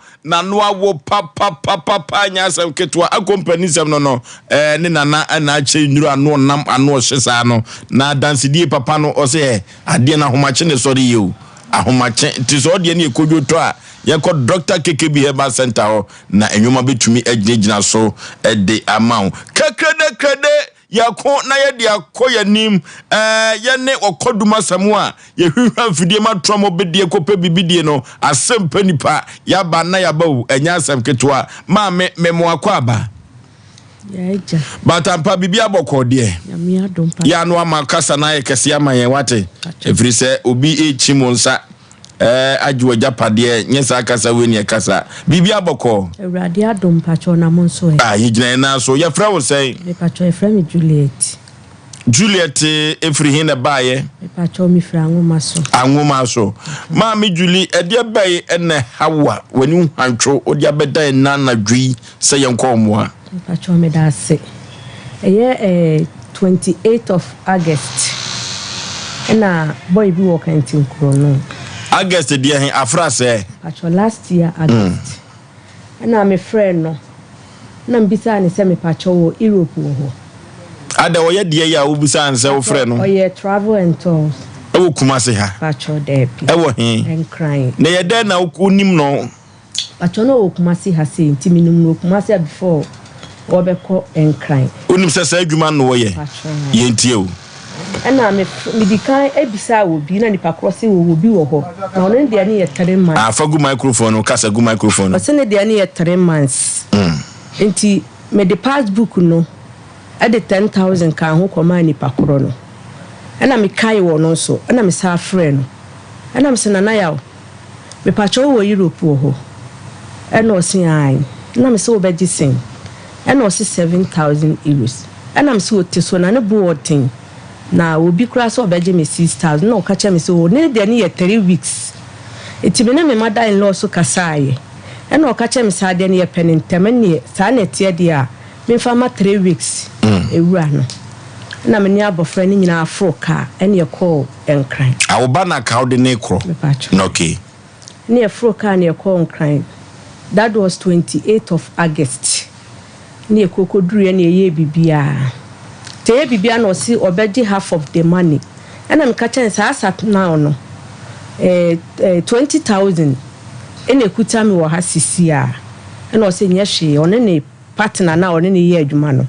papa nya asem ketwa accompany sem no ne nana na ache nduru anu nam anu hyesa no na dansidie papa no o se ade na homache ne sori ye o ahomache ti so de ne ekodwoto a ye ko Dr. Kekebi Heba Center ho na enwoma betumi agina so de amount krede yakon na ye de akoya nim ye ne okoduma samu a ye hwehwa mfidie matromo bedie kope bibidie no Asem Mpe Nipa yaba na yaba u enya asem ketwa ma memo akwaba ya eja batampa bibia boko de ya mi adompa ya no amakasa na ye kese amaye wate efri se obi echimonsa ajwo japade nyesa akasa weni akasa bibia boko ewrade adompa cho na monso ye gina na so ye fra wo sei me pacho e fra me Juliet efri hin na baye me pacho mi fra anwoma so ma me Julie ede baye ene hawa wani hantwo odi abeda na na dwi se yenko moa me pacho me da se 28th of August na boy bi wo kan tin kro no August dia hin afra se pacho last year August na me friend no na mbisa ni se me pacho wo Europe wo ada wo ye dia ya wo bisa an se wo friend no ye travel and tours e wo kumase ha pacho de e wo hin and crying na ye de na wo nim no pacho no wo kumase ha se ntimi nim no kumase before wo be ko and crying onim se se adwuma no wo ye ye ntie o ana me dikan ebisa wo bi na nipa crossing wo bi wo ho na ono de ani ye 3 months afagu microphone o kasa gu microphone o se ne de ani ye 3 months enti me the passbook no at the 10,000 kan ho koma nipa kro no ana me kai wo no so ana me sa frɛ no ana me se na yaw me pacho wo Europe wo ho ana o se ai ana me se wo be gisin ana o se 7,000 euros ana me se wo teso na ne bo otin na obi kura so obeje me 6,000 na o ka che me se wo ne de ne ye 3 weeks eti me na me mother in law so kasaye ana o ka che me sa de ne ye penentem ne sa na tie de a me fa ma 3 weeks ewura no na me ni abofra ni nyina afroka ene ye call enkran awoba na ka ode ne kro no okay ne afroka ne ye call enkran that was 28th of August ne kokoduru ne ye bibia te bibia no si obeji half of the money ena me ka chen sa asat now no 20,000 ene kuta me wo ha sisi a ena o se nye hwe one ne partner na one ne ye adwuma no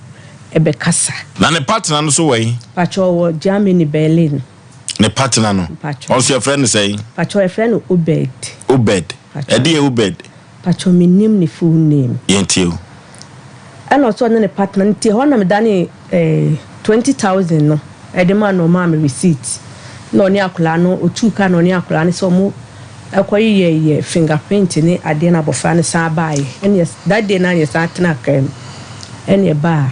ebe kasa na ne partner no so wey pacho wo Germany Berlin ne partner no also your friend say pacho your friend Obed e dey Obed pacho me name ne full name yentio and also ne partner nti ho na me dane 20,000 no e de man no ma me receipt no ni akola no otuka no ni akola ne so mo akoyi ye fingerprint ni ade na bofa ne sa baaye and yes that day na yes atena kam and ye ba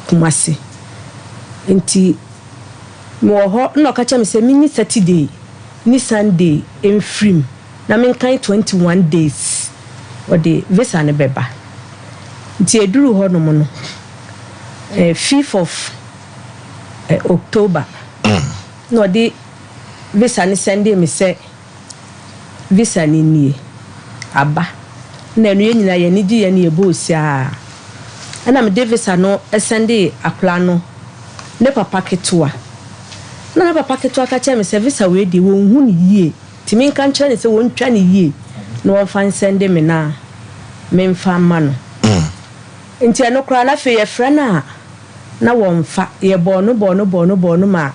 kumase enti mo ho no ka cha me se mini Saturday ni Sunday enfrim na men kan 21 days o de visa ne beba nti eduru ho no mo no 5th of October no de visa ne Sunday me se visa ni nie aba na enu nyina ye ni gi ye ne ebosi a ana me visa no Sunday akla no ne papa ketua na papa ketua ka che me se visa we di won hu ni yie timi kan kire ne se won twa ni yie no won fan Sunday me na me mfa ma no nti eno kra na fe ye frɛ na won fa ye bono ma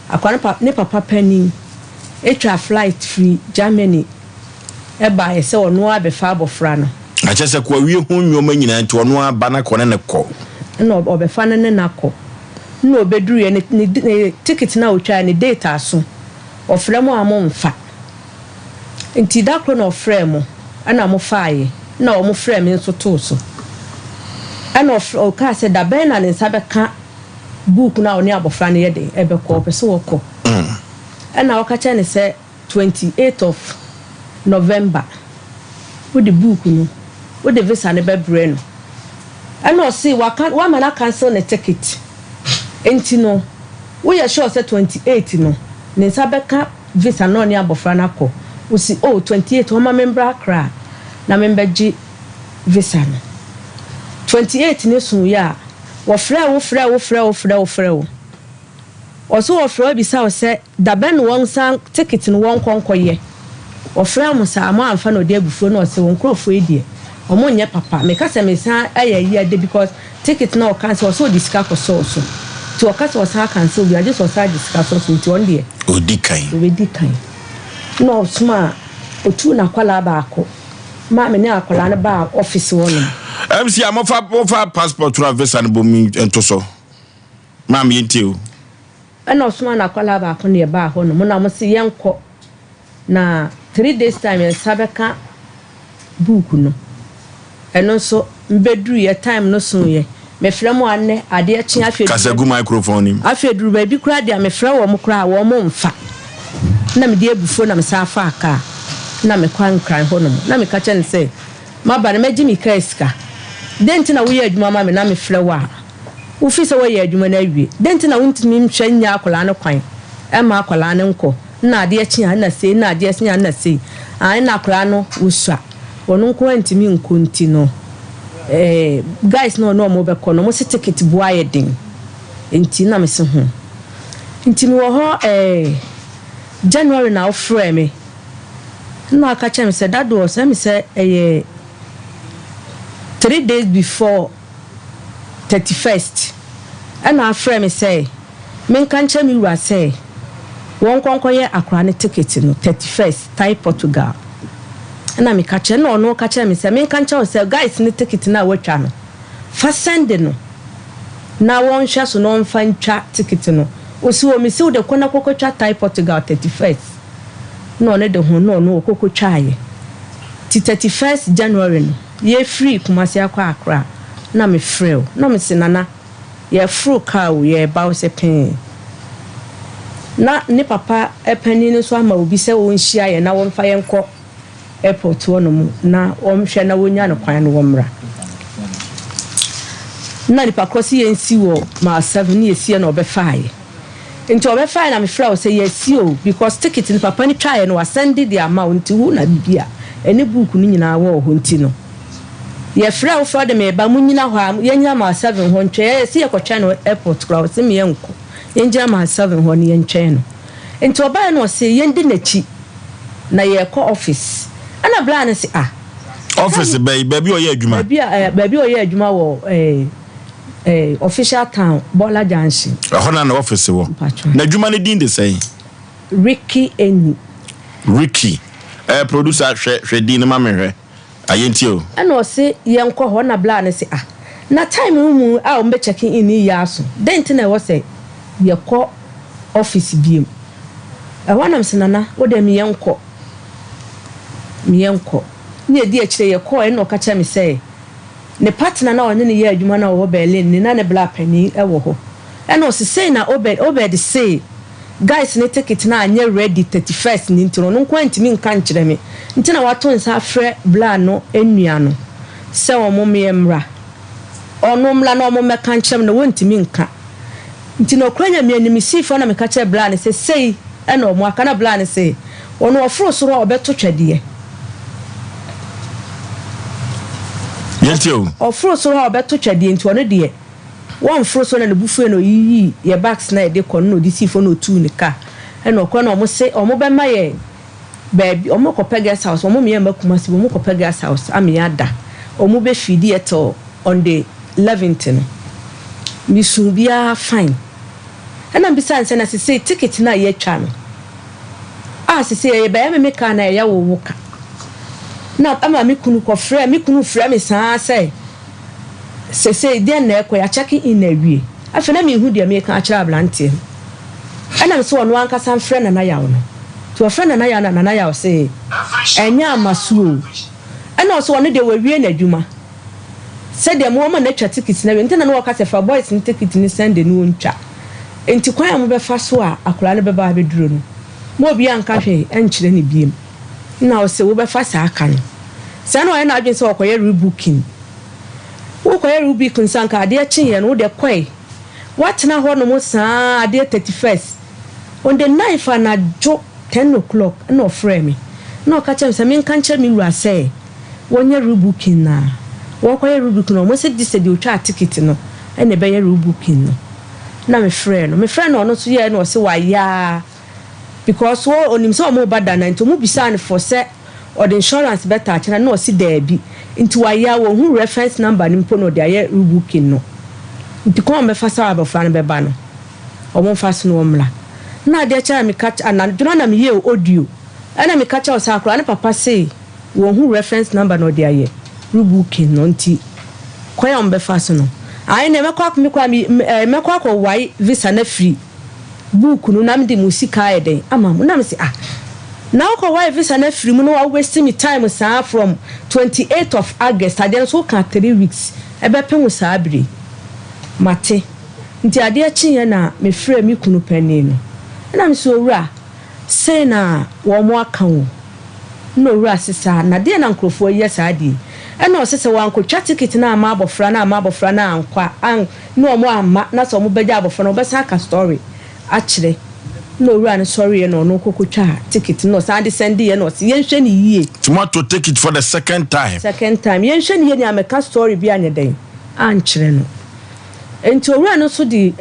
akwa ne papa pani etwa flight free Germany eba ye se ono abefa abofra no a chese kwa wie hu nwoma nyina nti ono aba na kone ne kɔ no obefa ne na kɔ no obeduru ye ne ticket na otwa ne data so ofrɛ mo amomfa nti da kro na ofrɛ mo ana mo faaye na o mo frɛ me nso to so and of car said that Ben and Sabeka book now near Bofrani Ebeko, Pesoko. And now Kachan said 28th of November. With the book, with the visa and the brain. And no see what can't one man cancel a ticket. Ain't no. We are sure said 28 no. Sabeka visa no near Bofranako. We see 28 home member cry. Na member G visa. 28 ni sun ya. Wo frɛ also offer bisa o say da ben won san ticket no won konkoye offer am sa am amfa no de abufuo no se won krofo edie omo nye papa me ka se me san ayi de because ticket no cancel so discuss so to okasa was cancel we just was discuss so to on de odikan no sma otu na kwala ba ako ma me ne akwala ne ba office won MC amofa passport to visa no bomi ento so ma me yentio and Osman akwala ba ko ne ba ho no mo na mo se yenko na 3 days time en sabeka book no eno so mbeduru ye time no so ye me frɛ mo anne ade a kye afedu kasagu microphone nim afedu ba bi kura de me frɛ wo mo kura wo mo mfa na me de abufo na me sa fa aka na me kwan kran ho no na me ka kyɛn sɛ ma ba na magi mi kreska denti na wo ye adwuma ma me na me frɛ wa wo fi sɛ wo ye adwuma na awie denti na wontimi mhwɛ nya akola no kwan e ma akola no nko na ade akyi na sei na ade asnya na sei an na akola no wusua wono nko antimi nkonti no guys no mo be kono mo se ticket boaye din enti na me se ho enti mi wo ho January na ofre me na aka chem se that was me say 3 days before 31st and our friend me say men kan chem mi wa say won konkoye akra ne ticket no 31st Thai Portugal na me ka che no ka che me say men kan che say guys ne ticket na watwa no fa send no na won hwa so no mfa ntwa ticket no osi o mi si de kona kokotwa Thai Portugal 31st no ne de ho no kokotwa ye ti 31st January no ye free kumasi akwa akra na me free na me se nana ye fru ka wo ye ba wo se pen na ne papa epani ne so ama obi se won hia ye na won fa ye nko airport wono mu na omhwe na wonya no kwan no womra na ni pakosi ye nsi wo ma 7 ye sie na obefaye nti obefaye na me frɛ wo se ye si o because ticket ni papa ni twaye no send the amount hu na bibia ene book ni nyina wo ho nti no ye frɛ wo for de me ba mu nyina ho ye nyina ma 7 ho ntwe ye si ye kɔtwa no airport kra wo se me ye nko ye nyina ma 7 ho ne ye ntwe no nti obaye no se ye ndi nachi na ye kɔ office ana bla se office baby oye adwuma baby oye adwuma wo official town Bola Junction hona na office wo na adwuma ne din de say Ricky Eni Ricky producer hwe din ma mehwe ayenti o ana o se ye nkɔ ho na bla ne se na time mu o mbe checking in ya so dent na wo se ye kɔ office biem wanam se nana wo de me ye nkɔ ni edi akire ye kɔ e no ka cha me say ne partner na onye ne ye adwuma na wo Berlin ni na ne bla pani e wo ho e no se say na obed say guys ne ticket na anye ready 31st ni ntino no kwantimi nka nkire me ntina wato nsa afre bla no enua no se omo me mra ono mla na omo meka nkyem na wontimi nka ntino kwanya me anim sifo na meka kye bla ne se sei e na omo aka na bla ne se ono ofro soro obeto twade yentio ofro soro obeto twade nti ono de one fro so na ne bufu no yi ye bags na de kono no di sifo no tu ne ka e no kono omo se omo be ma ye baby omo ko guest house omo me ma kuma si omo ko guest house am ya da omo be fidi eto on the 11th mi su bia fine and am besides say na say ticket na ye twa no say ye be me ka na ya wo wuka na ama mi kunu ko frɛ mi kunu frɛ me saa say se dia na ekɔ ya check in na wie afa na me hu dia me ka akira blante ana me so ono anka san frɛ na yaw no to frɛ na yaw na yaw se enya amasuo ana so ono de wawie na adwuma said the woman nature tickets na ntena no waka se fa boys ni ticket ni send no ntwa enti kwan am be fa so a akura ne be ba be duro no mo bia nka hwe enkyere ne biem na o se wo be fa sa aka no se na o na adwen se okoye rebooking wo koye rebooking sanka ade kyenye no de kwai what na ho no mo saa ade 31st on the 9th na jo 10 o'clock no frame me no ka chem se me nka nkyere me wura se wonye rebooking na wo koye rebooking no mo se di se di otwa ticket no ene be ye rebooking no na me friend no no so ye no se wa ya because wo onim so mo bada na nto mo bisa ne for se or the insurance better achana no si there bi into wa ya wo hu reference number ni mpo no de aye rebooking no nti ko me fa sa abofra ne be ba no o mo fa so no mla na de cha me catch ana do na me ye audio ana me catch o sa akra ne papa say wo hu reference number no de aye rebooking no nti ko ya mbe fa so no ai ne mekwa ko wai visa na free book no na me de musika eden ama mo na me say now ko wai visa na free mu no wa waste me time sa from 28th of August ade so ka 3 weeks ebe pemu sa abiri mate nti ade akye na me free me kunu pani no na me so wura say na wo mo aka wo no wura sisa na de na nkrofo yes ade ena osese wankotwa ticket na ama abofra na ankwa an no mo amma na so mo beja abofra no besa ka story akire no run sorry no kokotwa ticket no sande send ye no yenhwe ni yie tomato take it for the second time yenhwe ni ye ni ameka story bi anye den ankire no enti owura no so di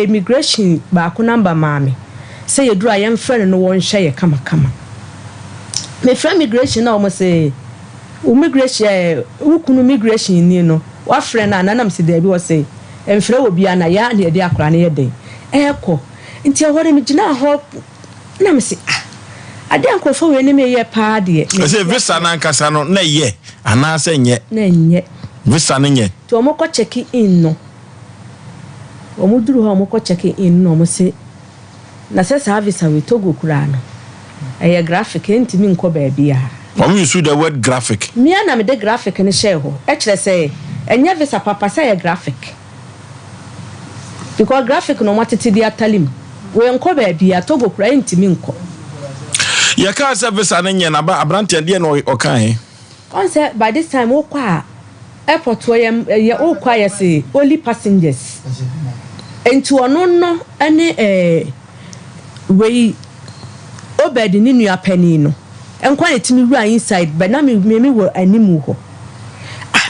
immigration ba ko number maame say ye dura ye friend no won hwe ye kama me friend immigration na o mo say immigration ukunu immigration ni no wa friend na nanam se da bi wo say emfre obi ana ya na ye de akora na ye den eko nti ahore mi gina ho na me se ade ankofo we ni me ye pa de say visa na nkasa no na ye ana se nye na nye visa na nye to mo ko check in no o mo duru ho mo ko check in no mo se na se service we togo kura no eye graphic enti mi nko ba bia When you use the word graphic, me na me the graphic ni share ho e kire say enya visa papa say graphic because graphic no matete dia talim we nko ba bia togo kura enti mi nko ya ka service anenye na ba abrante de no okan on say by this time o kwa airport we o kwa ya say only passengers enti ono no ene we obedi ni nua pani no enkwa etimi wura inside but na me wo animu ho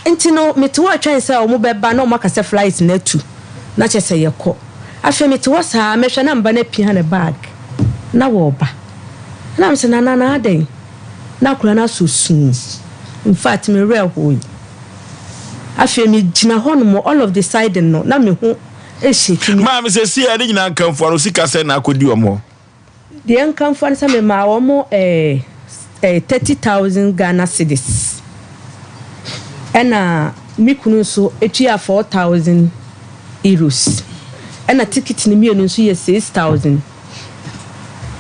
enti no me to atwa say o mo beba na o makase flight na tu na chese yekọ afa me to sa mehwe na mba na pia na bag na wo ba na me se na aden na kura na so sun in fact me real ho afa me gina ho no all of the side no na me ho e sheki ma me se si ade gina kanfo ro sika se na akodi omo de kanfo na se me ma wo mo 30,000 Ghana cedis ena mikunu so etua 4,000 euros ena ticket ni mienu so ye 6,000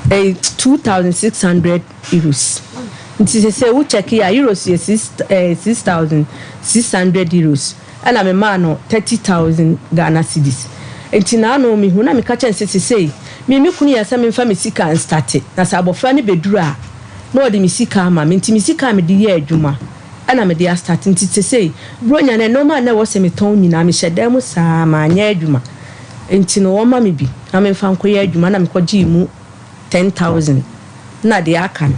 2,600 euros nti se wo check ya euros ye 6,600 euros ena me ma no 30,000 Ghana cedis enti na no mi hu na me ka chen se mi mikunu ya se me fa me sika start na sa abofra ne bedura no de misika ama menti misika me de ye adwuma ana me de start nti say bronya na no ma na wo se me ton nyina me hyeda mu saa ma anya adwuma enti no wo ma me bi na me fa nko ye adwuma na me kwaji mu 10,000 na de aka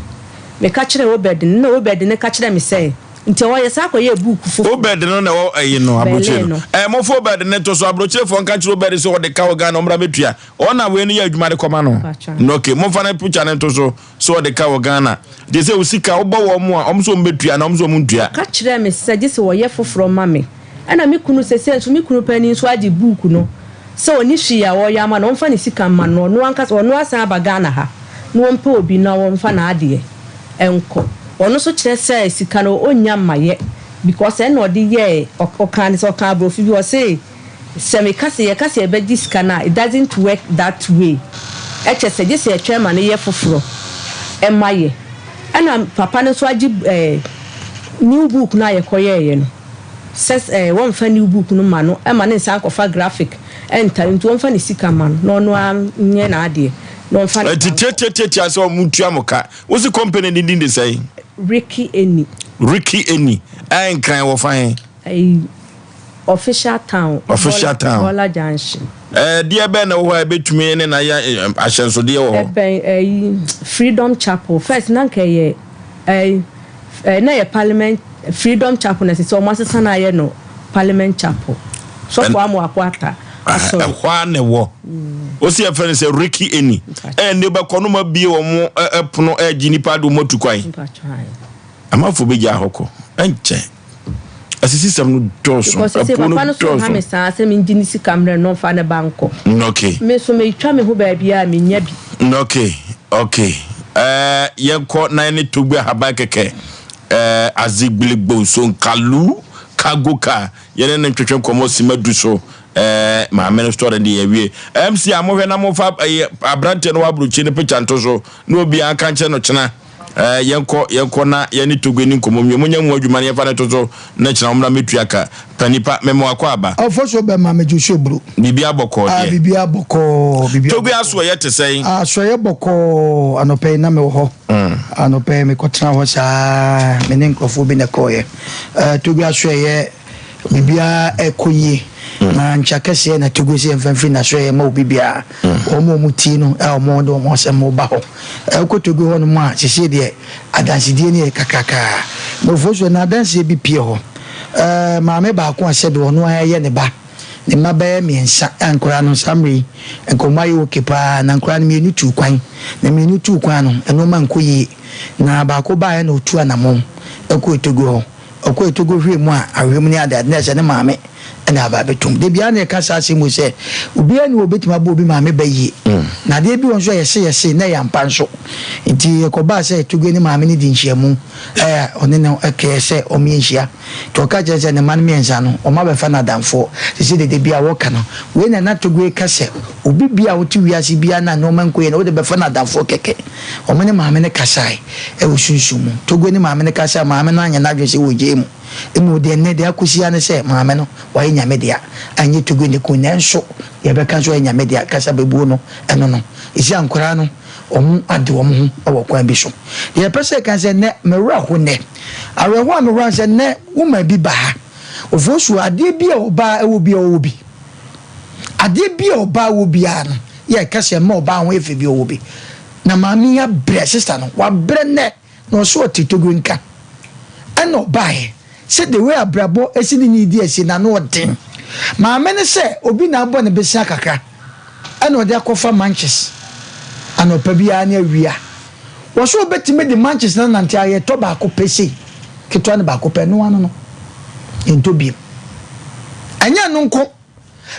me ka kire wo bed ne ka kire me say nti wo ye sa ko ye book fufu wo bed no na wo ayi no abroche no mo fo bed ne to so abroche fo nka kire wo bed so wo de ka wo ga no mra metua ona we no ye adwuma de koma no no okay mo fa na picture ne to so wo de ka wo ga na de se wo sika wo bo wo mo a omso mbetua na omso muntua ka kire me se je se wo ye foforo mame ana me kunu se so me kunu pani so adi book no so oni hwia wo ya ma no mfa ne sika ma no no anka so no asan abaga na ha no mpa obi na wo mfa na ade enko ono so kire say sika no onya maye because en odi ye okan so kan bro fi bi o say se kase e be sika na it doesn't work that way e che se je se chairman ye foforo e maye ana papa no so agi new book na ye koye ye no says one funny book no man e ma ne nsa kofa graphic enter into one funny sika man no nye na ade no funny tete aso mutua moka what's the company din dey say Ricky Eni kan wo fan official town Bola Junction dia be na wo betumi ne na ya ahyenso de wo Freedom Chapel first na nke na ye Parliament Freedom Chapel na so mo sesa na ye no Parliament Chapel so kwa mo akwata aso kwa ne wo o si afere se Ricky Eni ne be kono ma bie wo mo epono aginipa do motu kwan amafo be ja hoko enche asisi sam no doso apono so ha me sa se me ngini si camera no fa ne banko okay me so me twa me ho ba bia me nya bi okay yenko na ne togbe haba keke azigbilegbo so nkalu kagoka yene ne twetwe komo simadu so ma minister de yewie MC amohwe na mo fa abrante no wabruchi ne picture nto so no obi aka nche no chena yenko na yene togbe ni komo munya mu adwuma ne fa ne to so na chena omna metuaka panipa memo akwa aba ofo be ma mejuso bru bibia boko de bibia boko togbe aso ye tesei aso ye boko anope na me ho anope me kotra ho sa me ne nkofo bi ne koye togbe aso ye bibia ekoyi na nchakese na togose mfamfi na so ye ma obibia omo muti no omo do mo se mo ba ho ekotogo ho no ma sese de adansidie ne kakaka mo foso na adansie bi pie ho maame ba ko asebe ono aye ne ba ne mabe miensa ankora no samri enkomaye okepa na ankora no mienu tu kwan na mienu tu kwan no eno ma nkoyi na ba ko ba ye na otu anamo ekotogo hwe mu a ahwem ne ade na se ne maame na ba betum de bia na kasa asemu se obi ani obetima bo obi maame bayi na de bi wonso yese na ya mpanso nti ko ba se tugo ni maame ni dinchiamu one na ekese omienhia to ka je ne man miensa no o ma be fa na danfo se de bia wo ka no we na tugo kase obi bia wo ti wiase bia na no man koye na wo de be fa na danfo keke o me ne maame ne kasai wo sunsumu tugo ni maame ne kasa maame no anya na dwese wo jemu emu de ne de akosia ne se maame no wa nyame dia anye tugo ne ko nanso ye be kan so nyame dia kasa bebu no eno no isi ankora no omu ade omu owo kwan bi so ye pese kan se ne mewra ho ne areho amewra se ne wo ma bi ba ha ofosu ade bi e oba e wo bi o bi ade bi e oba wo bi an ye kase ma oba ho efe bi o bi na maami ya bre sister no wa bre ne no so titugo nka eno bae se the way abrabo esini ni di esi na no den maame ne se obi na abo ne besia kakra eno de akofa manches anopa bia na awia wo so betime de manches na nante aye to ba ko pese ketwa ne ba ko pe no ano no ento bi anya no nko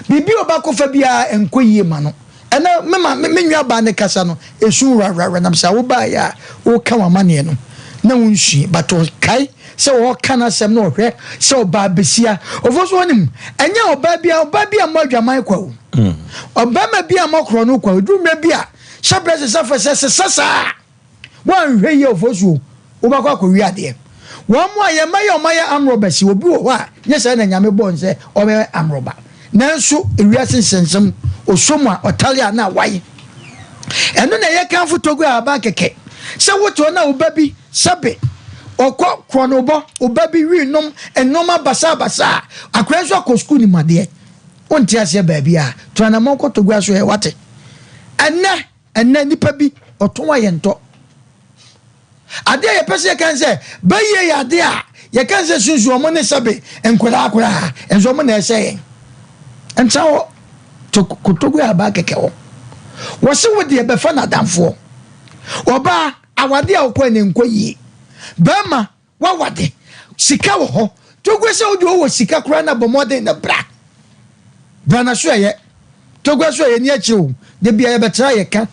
bibi oba ko fa bia enko yie ma no ena me nwa ba ne kasa no esu ra na msa wo ba ya wo ka wa mane no na wonhwi bato kai se wo kana sem no hwe se oba besia ofoso onim enya oba bia mo adwaman kwa wo oba ma bia mo kro no kwa odumre bia shabrese sasa won hwe ye ofoso oba kwa wi ade won mo aye maye amroba si obi wo a yesa na nyame bon se o be amroba nanso ewiase sensem osomwa otalia na waye eno na ye kan fotogo aba keke se woto na oba bi sabe okọ kronobo obabi wi nom enoma basa akwenso akọ school ni made onti ase ba bia to na monko to gua so he wate enne nipa bi oton wa yento ade ye pese kan se baye ya ade a ye kan se sunsu omo ne sabe enkola akora enzo mo na ese yen entawo to kotogu aba keke wo se wodi e be fa na danfo oba awade a okọ ne nkoyi bema wawade sika wo ho togwese odi wo sika kura na bomode na bra so ye togwese ye ni achi o de bia ye betra ye ka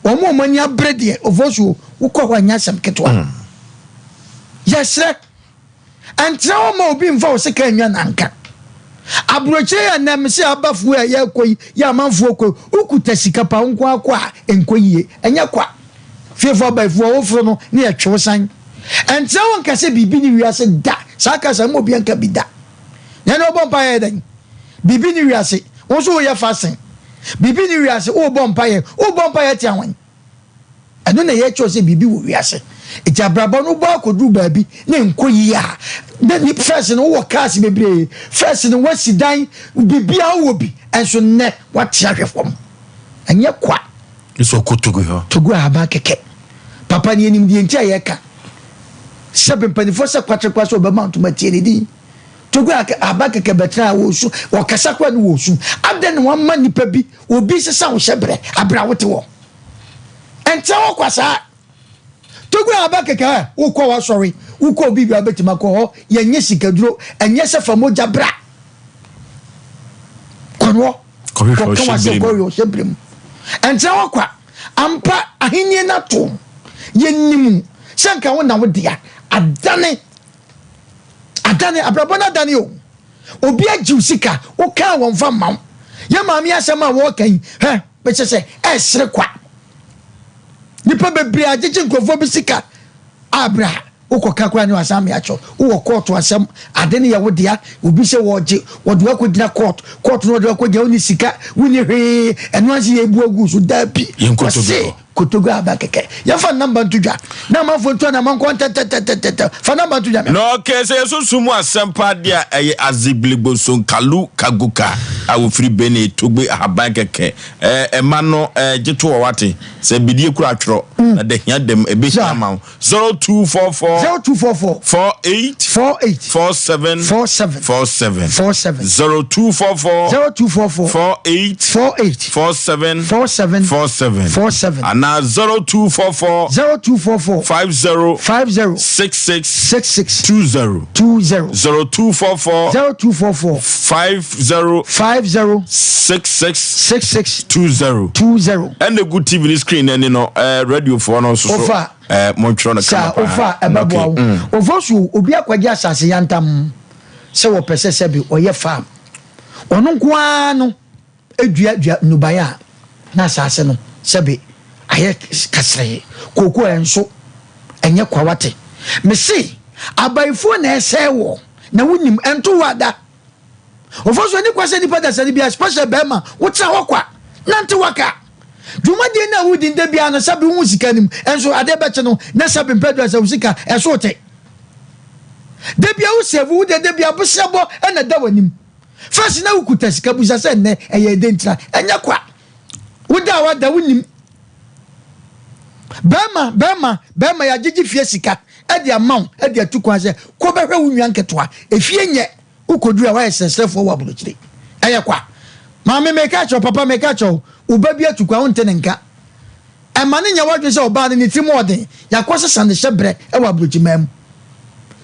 omo mani abrede ofosu ukọ kwa nyasam ketwa yesre antra o ma obi mfa o sika enwa nanka abroche ya namse abafu ye koyi ya manfu koyi ukuta sika pa nko akwa enkoyi enya kwa fefo ba fu wo fro no ne ye twesan enta won kase bibi ni wiase da saka sa mo bi anka bi da yana obompa ye den bibi ni wiase wo so ye fasten bibi ni wiase wo bompa ye ti anwan eno na ye cho se bibi wo wiase eti abrabo no bo akodu baabi na enkoyi a ni first no wo cars bebre first no wasidan bibi a wo bi enso ne wate ahwefom enye kwa iso kotogo ho togo aba keke papa ni enim die ntia ye ka sebe panifo se kwatrekwa so be mount matie ni di togo aba keke betra wo su wo kasa kwa ni wo su ade ne wamma nipa bi obi sesa wo hyebre abra wote wo enta wo kwasa togo aba keke wo kwa wa sorry wo kwa obi bi abetima ko ho ye nye sikaduro enye se famoja bra konwo ko wa se go yo hyebrem enta wo kwa ampa ahenni na to yennim sanka wo na wo dia adane abrabona adane o obi ajiusika wo ka won fa mam ye maami asema wo kan be se esre kwa nipa bebre agege nkofo bi sika abra ukoka kwa ni wasame acho wo court wasam adene ye wo dia obi se wo je wo do akodina court no do akogya oni sika woni hwe eno ase ye bu agu so da bi kotogo abakeke ya fa number ntudwa na mafo ntwa na man kwanta fa number ntudwa no kese so sumu asempa dia eye azigligbo so kalu kaguka awofri bene togbe abakeke ema no gito wo wate se bidie kura atwro na de hia dem ebe hama 0244 48 47 and 0244 50 66 20 0244 50 66 20 and the good TV screen and radio for no so montro na kama ofa ebabo ofosu obi akwaje asase yantam se wo pese se bi oye farm ono kwa no edua nubaya na asase no se bi aye kasre koko enso enye kwawate mesi abaifo na esewo na wunim ento wada ofosu ni kwase ni pada sani bia special bema wutra hokwa nante waka dwumade na wudi nda bia no sabi hu sika nim enso ade beche no na sabi mpedwa sa sika eso te de bia wo sevu de bia bosebo na da wanim first na ukuta sika busa se ne eye dentra enya kwa wuda wada wunim bema ya gigi fie sika e dia maun e dia tukwa se ko behwe wunwa nketoa efie nye ukodura wa esesefo wa bulokire eye kwa mama meka cho papa meka cho ubabi atukwa wonte nka emane nya wadwe se oba ne timode yakwose sande shebre e wa bulokimam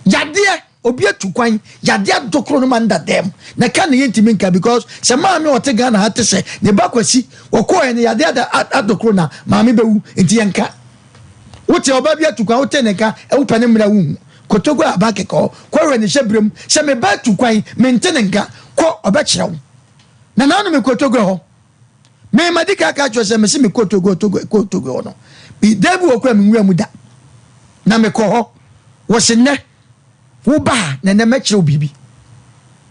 yade obi atukwan yade adokro no manda dem na ka ne yentimi nka because se maame wote Ghana hate se ne bakwasi wokoe ne yade adokro na maame bewu enti yanka wote obabi atukwan wote nka e wo pane mra wu kotogo abake ko kwere ne shebrem se me ba atukwan mente nka ko obekyerew na nanu me kotogo ho me madika ka cho se me si me kotogo no bi debu okwa me nwura mu da na me ko ho wo se ne wo ba na na mekyerew bibi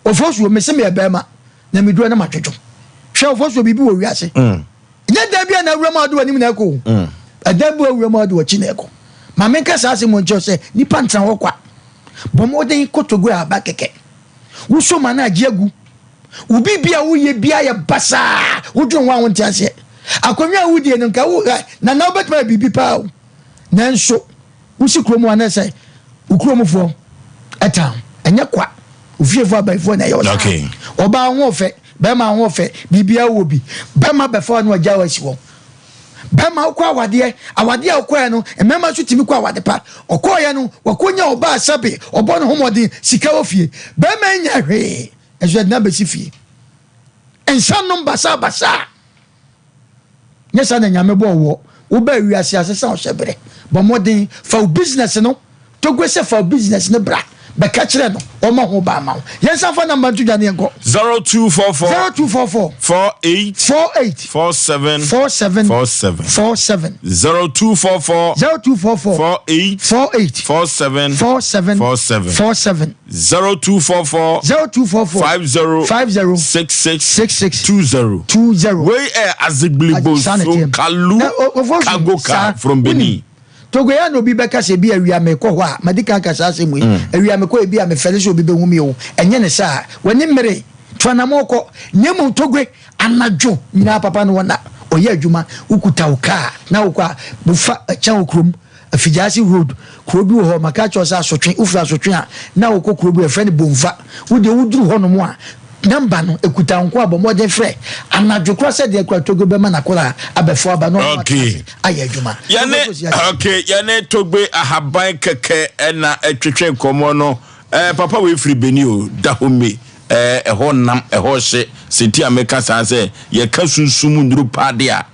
ofosu me se me ebema na me duro na matwetwo hwe ofosu bibi wo wiase nya da bia na wura ma do anim na ko adabu wura ma do achi na ko ma me ka sa se mo ncho se nipa ntra ho kwa bomo den kotogo abakeke wo so ma na agiagu ubi bia wo ye bia ye basa wo dwon wa wonte ase akonwa wo die nka wo na obetma bibi pa wo nanso wo si kromo anase wo kromofo etam enya kwa ofiefo abaifo na ye wo okay oba ho fe bema ho fe bibia wo bi bema befo na oja wasi wo bema kwa awade akwa no emema so timi kwa awade pa okoye no wakonya oba asabe obo no homodi sika ofie bema nya hwe ezo na besifie ensa no basa nyesa na nyame bo wo ba wiase asesa o shebre bo modin fa business no to gwese fa business no bra be ka kire no o ma ho ba ma yensa fa number to dwane enko 0244 48 47 0244 48 47 0244 50 66 we aziglibo so kalu kagoka from Benin Togo ya no bi beka se bi awia me ko ho a madika kasa asemu awia me ko e bi a me fele so bi be humi o enye ne sa wani mere twanamoko nyemu togwe anadwo nyina papa no na oye adwuma ukuta uka na ukwa bufa chan okrom afijasi road krobi ho maka chosa asotwe ufra asotwe a na ukọ krobi e friend bomfa wode wuduru ho no mo a number no ekuta nko abomode frɛ anadwo krose de ekwa togo be mana kola abefo aba no aye adwuma yane togbe ahaban keke na etwetwe nkomo no papa we free Beni o dahome ɛhɔ nam ɛhɔ hye senti ameka saa sɛ ye ka sunsum nduru pade a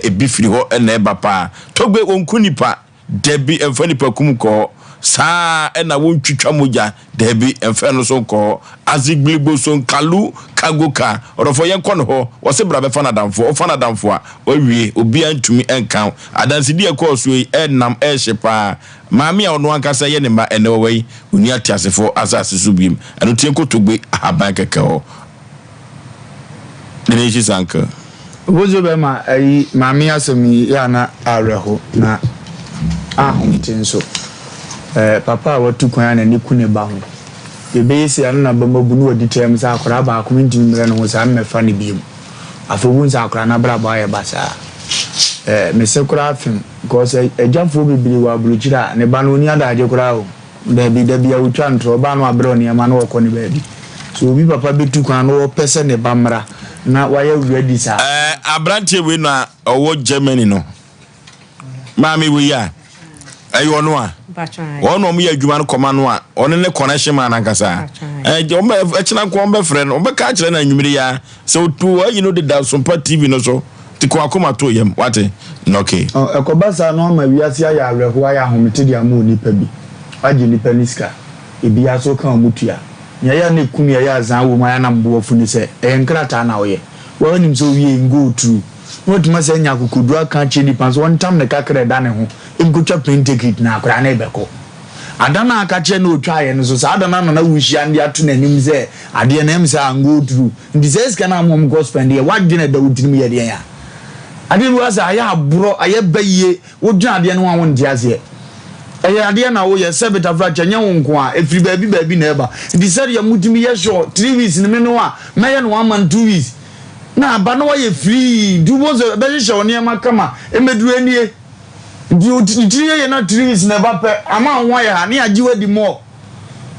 ebi firi hɔ na eba pa togbe onku nipa debi emfa nipa kumko saa na wontwitwa moja debi emfa no so ko azigblibo so kalu kagoka orofo yenko no ho wo se bra be fa na damfo o fa na damfo a wawie obi antumi enkan adansidi ekoso yi enam ehye pa maami a ono ankasa ye ne ma ene wei uni atiasefo asase so biem eno tienko togbe ahaban keke ho nene ji sanka wozo be ma ayi maami asemi ya na areho na ahomten so papa watu kwan na ni kune ba ho ebe si anu na bamba bunu odi tem sa akora ba ko ntimi mere no sa mmefa ne biem afobun sa akora na bra ba ya basa me se kura afim because ejafo bibiri wa bulukira ne ba no ni adaje kura o da bi a utwa ntro ba no abro ne ma no okọ ne ba bi so obi papa betu kwan no pese ne ba mra na waya ready sa abrante we na owo Germany no mami we ya ayo no a ono mu ya adwuma no koma no a ono ne connection man ankasa omba echina ko omba friend omba ka kire na nwumire ya so to you know the Sompa TV no so tiko akoma to yem wate okay ekobasa no ma wiase ya awerho ya homete dia ma onipa bi age nipa niska ebi aso kan mutua ya na kunu ya azan wo ma ya na mbo fu ni se enkrata na oye wo nim so wie go through what must enya kukudu aka chi nipa so one time ne kakre da ne ho nkotwa pentekit na akra na ebeko adana aka che na otwa ye no so sa adana na wuhia ndi ato nanim ze ade na em sa go through ndi se ska na mom gospel ndi wadwe na da wutinim ye de ya ade wo asa aya abro aye baye wodwa ade no won ndi ase eye ade na wo ye sebeta fracha nya won ko a efiri baabi na eba ndi se ya mutimi ye sure 3 weeks ni me no a meye no 1 month 2 weeks na ba no ye free dubozo be hye woni ma kama emeduru anie di utiriye ye na 3 weeks na ba pe ama nwa ye ha ne agiwa di mo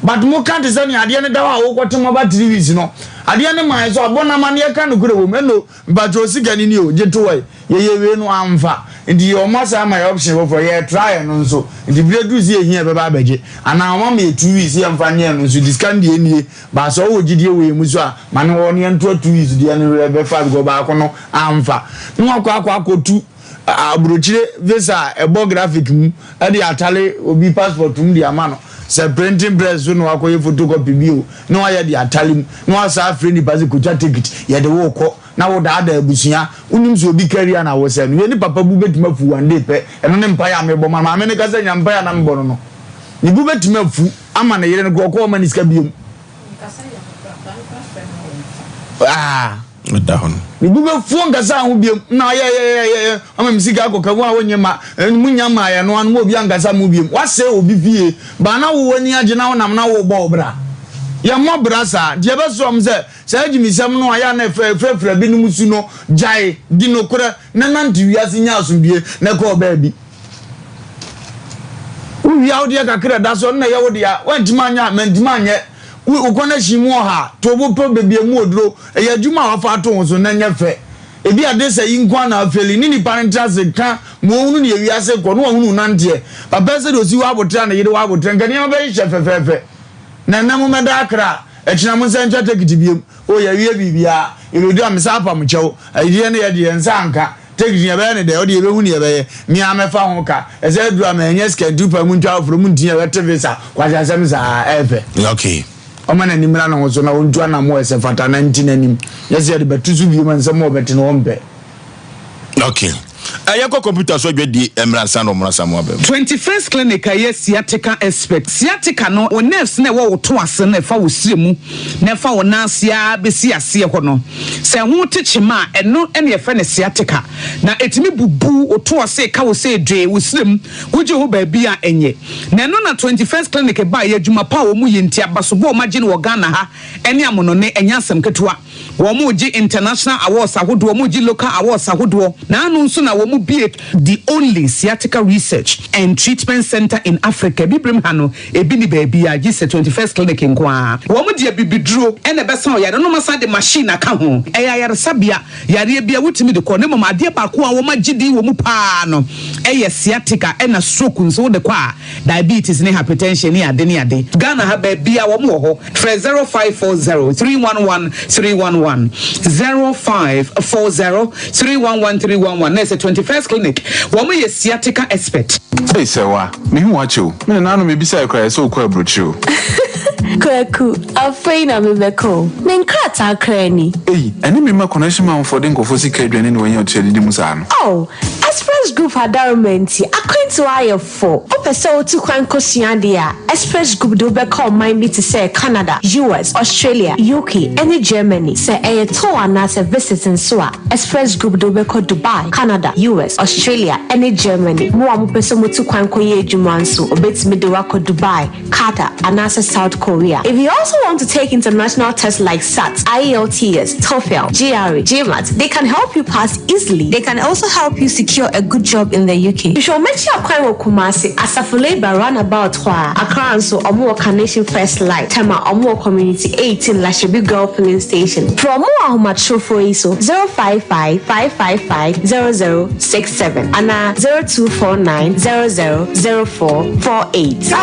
but mo kan te se ne ade ne dawa wo kwotemo ba 3 weeks no ade ne man so abona ma ne ka no kure wo meno ba jo sika ni o jeto we ye we no amfa ndi o ma sa ma option wo for ye try no so ndi bredu si ehia be ba beje ana ma me 2 weeks ye mfa ne no so discount die nie ba so wo gidie we mu so a ma ne wo ne nto 2 weeks die ne be fa go ba ko no amfa no akwa abrochire visa ebo graphic mu ade atale obi passport mu di ama no se printing press no akoye photocopy bio no aye di atale mu no asa free ni basi kucha ticket ye de wo ko na wo da abusuya unim so obi career na wo se no ye ni papa bu betima fu one day pe eno ne mpa ya mebo ma me ne ka se nya mpa ya na mbo no ni bu betima fu ama na yere ne ko ma ni ska bio dahon ni bu be fu ngasa ho bio na ye ama misika akoka wo a wonye ma munya ma ya no an mo bi angasa mu bio wase obi fie ba na wo wani age na wonam na wo bo obra ya mo brasa de be so om se agimisam no aya na frefre bi no musu no jai di no kora na nanti wiase nya asubie na ko ba bi uwi awde kakra da so na ye wo dia wantima nya mantima nye ukona shimu ha to bo pro bebie mu oduro e adwuma wafa to so na nya fe ebi ade se yinkwa na afeli ni parental se ka mo hunu ne wiase ko no hunu nante papa se do si wa botra na yede wa botra ngani ma be hye fefefe na namu meda akra e kina mo se ntwa tekiti biem o ya wie bibia e do am sa apa mo chew ayie ne ye de nsa anka take you be de o de be hu ne be me amefa ho ka e say do am enye schedule pa mu ntwa from mu ntia wete visa kwa jasem za efe okay omana nimra na so na ontua na mo ese fata na nti nanim yes ye de betuzu bi man se mo beti no ombe okay ayako computer so dwedi emransa no mrasa mo abem 21st clinic aye sciatica expert sciatica no o nerves na wo to ase na fa wo siremu na fa wo nasia besi ase ho no se ho techima eno ene ye fa ne sciatica na etimi bubu o to ase ka wo se dwe wo sirem wo je ho ba bia enye na eno na 21st clinic ba ye adwuma pa wo mu yenti abasobo o magine wo Ghana ha ene amono ne enyasem ketewa wo mu gi international awards ahodo wo mu gi local awards ahodo na anu nso na wo mu be the only sciatica research and treatment center in Africa. Bibrim hano ebi ni baby a gise 21st clinic nkwa. Wo mu dia bibiduro ene besa o yare no masa de machine aka ho. Eya yare sabia yare bia wutimi de ko ne mama ade ba ko a wo magidi wo mu pa no. Eye sciatica ena stroke nso de kwa diabetes ne hypertension ne ade ne ade. Ghana ha ba bia wo mu ho 0540 311 311 0540 311 311 na 21st clinic woman ye sciatica expert. Hey sewa me hu wacho me na no me bisa ekra so kwa brochu Kwaku afeina me beko me nkrata krani eni me ma connection man for den kofo sika adwane ne wanya oteli di musa no oh Express Group adarmenti akwenti aye for opese otu kwan kosua dia Express Group do be call mind me to say Canada US Australia UK and Germany say e to ana se visiting so Express Group do be call Dubai Canada US Australia and Germany mo am pese motu kwan koye adwuma nso obetimi de wako Dubai Qatar and South Korea. If you also want to take international tests like SAT, IELTS, TOEFL, GRE, GMAT, they can help you pass easily. They can also help you secure a good job in the UK. You should make sure you Kumasi Asafo Labor roundabout Accra and so Omo Carnation First Light, Tema Omo Community 18 Lashibi Girl Filling Station. For more Ahomacho for ISO 055 555 0067 and 0249 000448.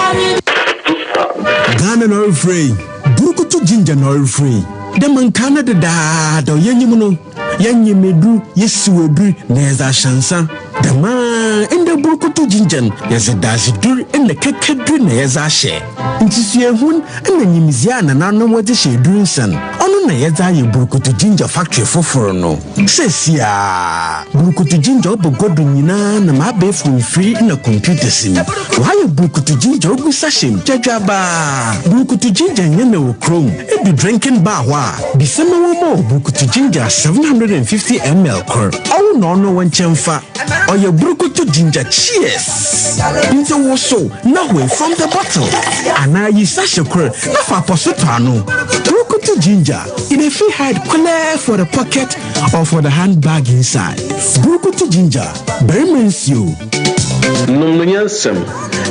Ghana no free. Burukutu ginger no free. The man Canada da yenyimuno. Yenyimedu yesuwebri neza shansa. The man in the burukutu ginger yes a dashi duri in the kekedri neza she. Intisuye hun and the nyimizia na nano wati she drinsan. Onu na yeza ye burukutu ginger factory foforo no. Sesia burukutu ginger obo godu nyina na mabe free in a computer sim. Why burukutu ginger obu sashim jajaba. Burukutu ginger nyene wo chrome. Ebi drinking bar wa. Bisema womo burukutu ginger 750 ml core. Au no one chemfa. Or your burukutu ginger cheers. Into woso na way from the bottle. Ana yi sasha core na fa posutano. Burukutu ginger in a free hide clear for the pocket or for the handbag inside. Burukutu ginger very means you. Nomunyansem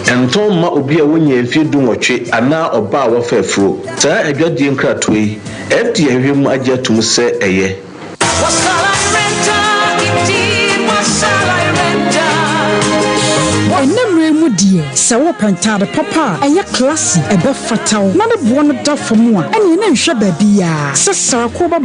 enton ma obi a wonya mfi dunwotwe ana oba a wafafuro saa adwadie nkratoi FDA hwem agye atum se eye sɛ wo pentade papa ɛyɛ classy ɛbɛ fataw na ne boɔ no da fam a ɛne ne nhwɛ baabi ya sɛ Sarakoba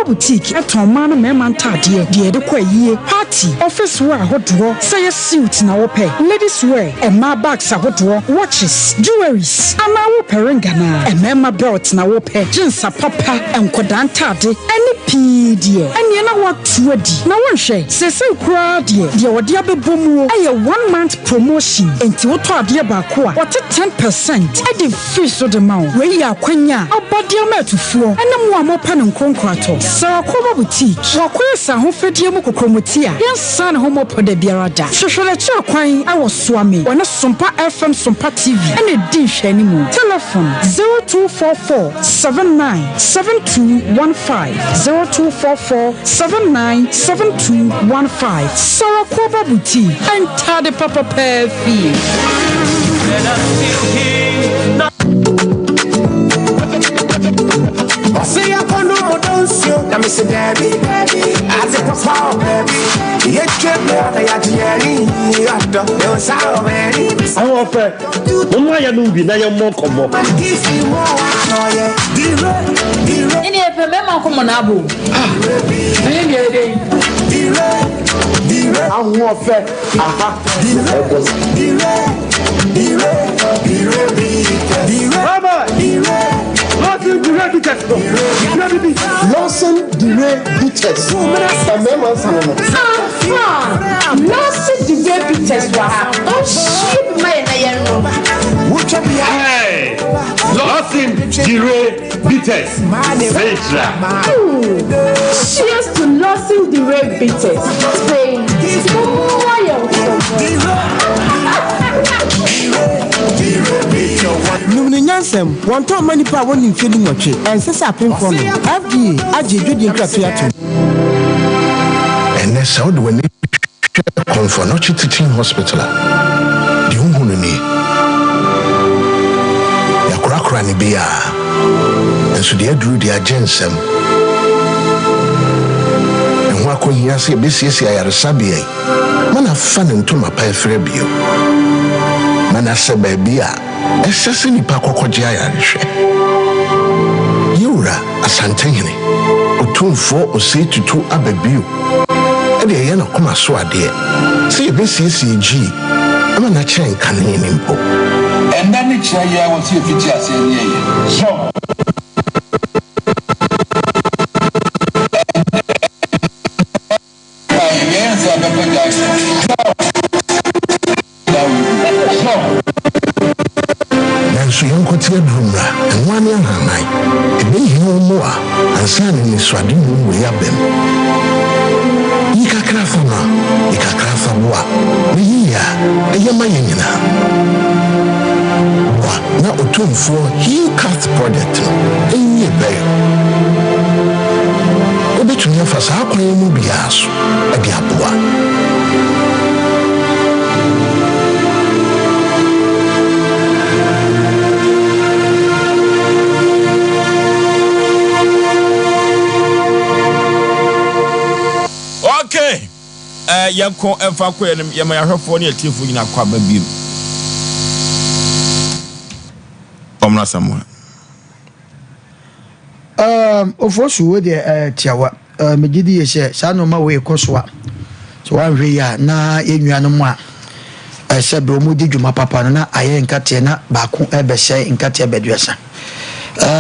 boutique ɛtɔn ma no mɛma ntadeɛ deɛ de kɔ ayie party office wear ahodoɔ sɛ yɛ suit na wopɛ ladies wear ɛma bags ahodoɔ watches jewelries ana wopɛ ring na ɛmɛma belt na wopɛ jeans papa ɛnkɔda ntade ɛne pii deɛ ɛne na watu adi na wonhwɛ sɛ kura deɛ wɔde abɛbɔ mu ɛyɛ 1 month promotion enti woto adeɛ baako a wɔte 10% ɛde free so de ma wo wei yɛ akwanya ɔbɔdeɛ ma atufuɔ ɛne mo a mopɛ ne nkronkratɔ Sarakoba boutique wɔkɔyɛ sa ahofadie mu kokromoti a yɛnsa ne ho mɔpɔ da biara da hwehwɛlɛkyi akwan ɛwɔ Soame wɔne Sompa FM Sompa TV ɛne di nhwɛni mu telephone 0244 797215 0244 797215 Sarakoba boutique entade papa perfect. Osei Aboagye na me say baby as a papa baby you trip me na ya jeri after you say baby awo fe o ma ya no bi na ya mo komo ini e pe me ma komo na abo ahoɔfɛ aha Lawson Dire Bitters. Lawson Dire Bitters. Oh shit, man, Hey, Lawson Dire Bitters. Cheers to Lawson Dire Bitters. Say, Numni Nyansem, one time many power in feeling watch it, and says I pay for me. FDA, Aji, Craffiatum. And that's how do we come for not teaching hospital. The Unhuni Yakurakran Bia, and so they drew their gensem. And what could you say? BCC, I are a Sabia. Man, have fun into my pie for a bio. Man, I said, baby, Esese nipa kokogye ayarehwe Yura asantehene otumfo Osei tutu ababio e de ye na koma so ade se ebesiesie gi ama na chen kanene nimpo enda ne kya ya wo se fiti ase ne ye so so yonkotia drumra enwani ahanai ebe hiwo moa ansane ni swadi mu we yabem ikakra fa boa ni ya eyema yenyina wa na otumfo he cut project enye be obetunya fa sa akwan mu biaso ade aboa yanko emfa ko enim yema yahwefo ne atiefo nyina kwa babiem omna samwa ofosu we de tiawa megidi ye se sa no ma we kosoa so wan hwe ya na enwuano mu a sebe omudi dwuma papa na aye nkate na baako ebehye nkate beduasa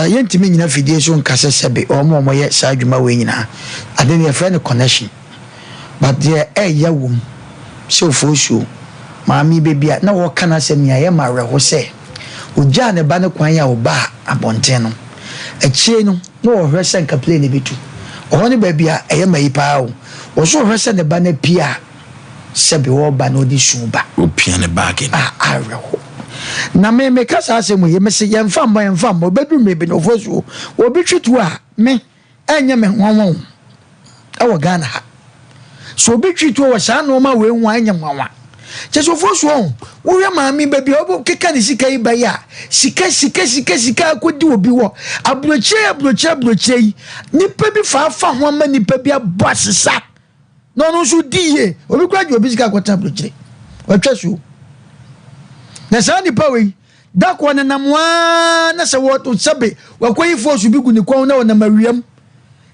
yentimi nyina fidie so nkase sebe omo ye sa dwuma we nyina ade ne friend connection but there yawum so fosu maami bebia na wo kana sem ya ye mare ho se oja ne ba ne kwan ya oba abonten no echie no na wo hwese nka play ne bitu oho ne babia eye mai pa o wo so hwese ne ba na pia sebe wo ba no di shuba o pia ne bag are ho na me kasa asem ye mese ye mfa mbo bedu mebe no fosu obi twitu a me enye me hwonwon awo Ghana ha so be treat wo sa no ma we nwa anya nwa cheso fosu on wo ya maami baby obo keka ni sika yi ba ya sika akodi obi wo abroche yi nipa bi fa ho ma nipa bi abasesa no so die obi kwaje obi sika kwata abroche watwasu na sa nipa we da ko na namwa na se wo to sabe wakoyi fosu bi gu ni kon na wona mawiam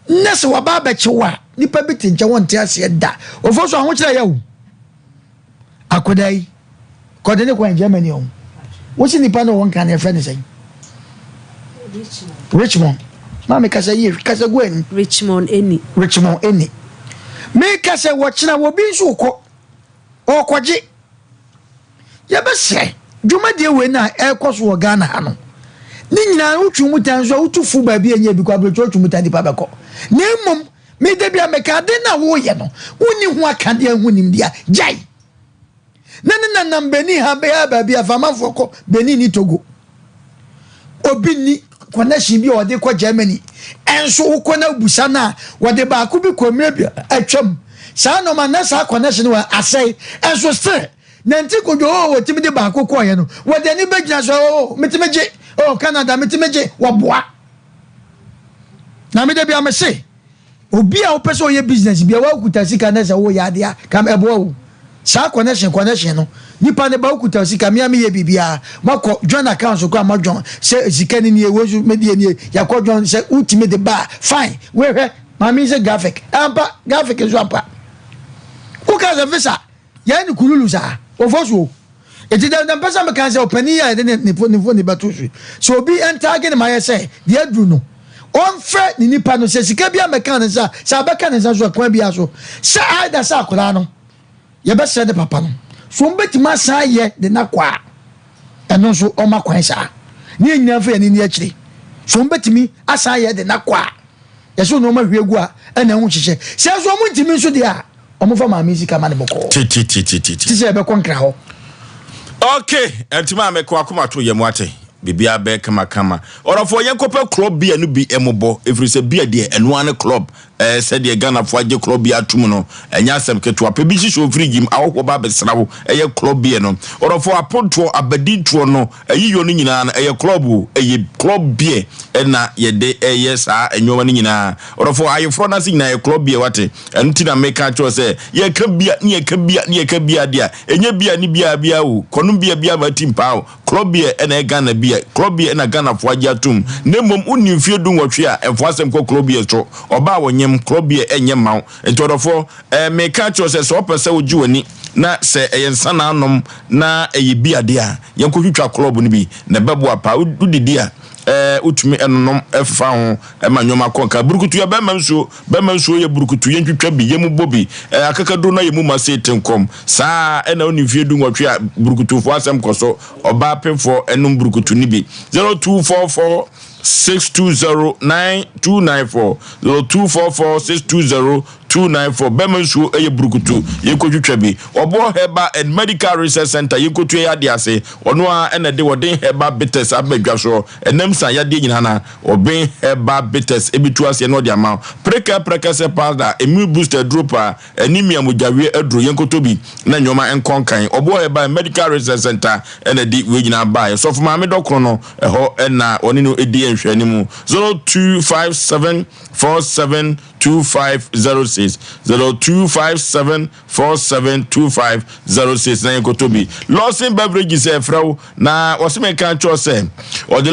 na se wa ba bechewa nipa bi tinche wonte ase da ofoso aho kire ya wo akodai kodene kwa Germany on wo si nipa no won kan e friend say Richmond mama kasa ye kasa gwen Richmond eni me kasa wo kira wo bi nso ko okoje ya be se dwuma de we na e koso wo Ghana ha no ni nyina utwu mutan so utufu ba bi enya bi kwa bro utwu mutan dipa beko na mmom me de bia meka de na wo ye no woni ho akade ahunim dia jai na nambeni ha be ya ba bia famafo ko Benin ni Togo obi ni connection bi o de ko Germany enso wo ko na busa na wo de ba ko bi ko mre bia atwam sa no man na sa connection wa asai enso still nanti ko jo wo timi de ba ko ko ye no wo de ni begina so metimeje Canada metimeje wo boa na me de bia me se obi a opese oye business bia wa okuta sika na se wo ya dia kam ebo wo sa connection no nipa ne ba okuta sika me ye bibia mako join account so kwa join se sika ni e wozu medie ni yakọ join se ultimate de ba fine we he mami se graphic ampa graphic is ampa kuka $10,000 visa ya ni kululu sa Oforisuo eti dem pesa me kan say opani ya de ne batu so obi enter again my say the adru no on fe ni nipa no se sika bia me kan sa abeka ne sa so kwa bia so sa aida sa akola no ye be se de papa no so mbetima sa ye de na kwa eno so o ma kwan sa ni nyina fe ni akire so mbetimi asa ye de na kwa ye so no ma hwegu a ena hu hyehyɛ se so mo ntimi so de a o mo fa ma music ma ne boko ti se be konkra ho okay entima me ko akoma to ye mo ate bibia be kama orofo ye kopa club bia no bi emobo every se bia de eno ane club said the Ghana for a club be atumuno and yasem keto a pebishi show free him our babe srawo a club be no or for a ponto a bedinto no a yonina a club beer and na ye de yes and your manina or for I front us in a club beer what and tina make a choice say ye can be near dear and ye be a nibia biao Columbia bia team pow club beer and a Ghana beer club beer and a Ghana for jatum nemum unim fear doing what we are and for some club beer or bow club ye enye maw entodofo me ka cho se so pese oju ani na se eyensa na anom na eyibiade a yenkotwitwa club ni bi na bebo apa udidi a utumi enonom efa ho emanyoma konka burukutu ya bema nso ye burukutu yentwitwa bi yemu bobi akakado na yemu masetenkom saa ena oni fie du nwotwe a burukutu fo asem koso oba pemfo enum burukutu ni bi 0244 6209294 0244620294 Bemensu eye brukutu yekotwitwa bi obo heba and medical research center yekotu ya de ase ono a ene de wodin heba bitters abadwa so enemsa ya de nyina na obin heba bitters ebitu ase no de ama preka se powder immune booster dropper anemia mojawe adro yenkotobi na nyoma enkonkan obo heba medical research center ene de we nyina ba so for maame dokro no eho ena oni no edi enhwanimu 0257472506 0257472506 na yekotobi Lawson beverages efrawo na osime kan cho se o the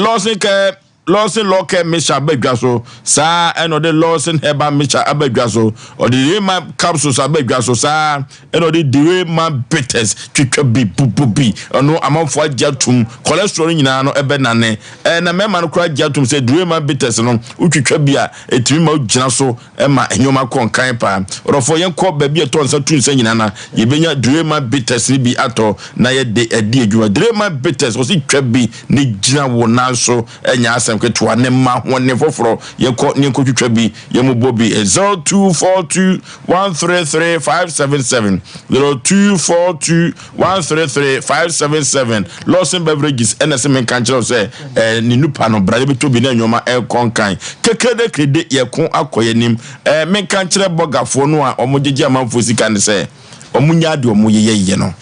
Lawson local Misha Abedwaso, sa and the Lawson Heba Misha Abedwaso, or the Rema capsules Abedwaso, sa and the Rema bitters, Chikabi, Pupubi, or no amount for Jatum, cholesterol in ano ebenane, and a man cried Jatum said Rema bitters, no, Uchikabia, a Trimo Janaso, Emma, and Yoma Con Kaipa, or for young cop baby a tons of two saying Anna, Yebenya Rema bitters, be ato, Naya de a dear, you are Rema bitters, was it Chabi, Nijina Wonaso, and Yasam. Ketwa nema wone foforo ye ko ni ko twitwa bi ye mo bobi 0242133577 0242133577 Lawson beverages NSM kanchero say ni nupa no brade beto bi na nyoma e konkan kekede krede ye kon akoyenim men kanchero bogafo no a omogege amanfo sika ne say omunya de omoyeye no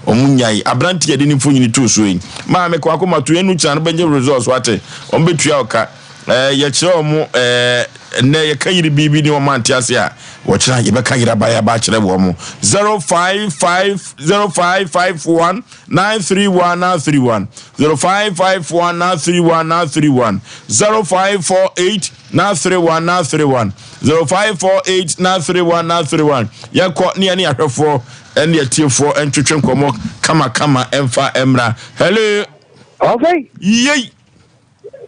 omunyai abranti yede ni mfonyini tu so yi ma me kwa akoma to enu chan benje results wate ombetua oka ye kire omo ne ye kayiri bibi ni o manti ase a wo kira ye be kayira ba ya ba kire wo mo 0551931931 0551931931 0548931931 0548931931 ye ko ne ani ahwefo and the T4 and Chuchen Komo, Kama, Emfa Emra. Hello. Okay. Yay.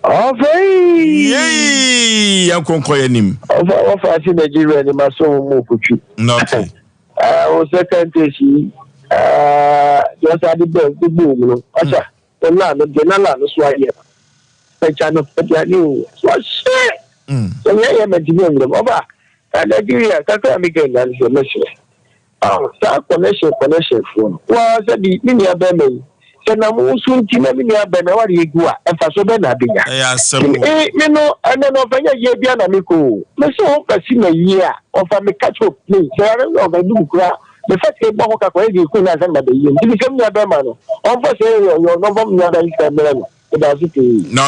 Okay. Yay. I'm calling him. Of I see Nigeria in my soul move. Okay. Was second issue. Just at the boom. Asha. The land, the Nala, the Swahili. The China, the new. What shit? So, yeah, I'm a Jimmy. Over. And Nigeria, that's what I'm again. That's your mission. That connection phone. Well, said the Minia Bemen. Said, I'm also Minia Bemen. What do you go? And for so many, yes, you know, and then over a year, Bianamico. Let's hope I see a year of a catch up, please. I don't know, I do cry. The first came back, you couldn't have done the year. You become your Beman. On first, you're no one other Instagram.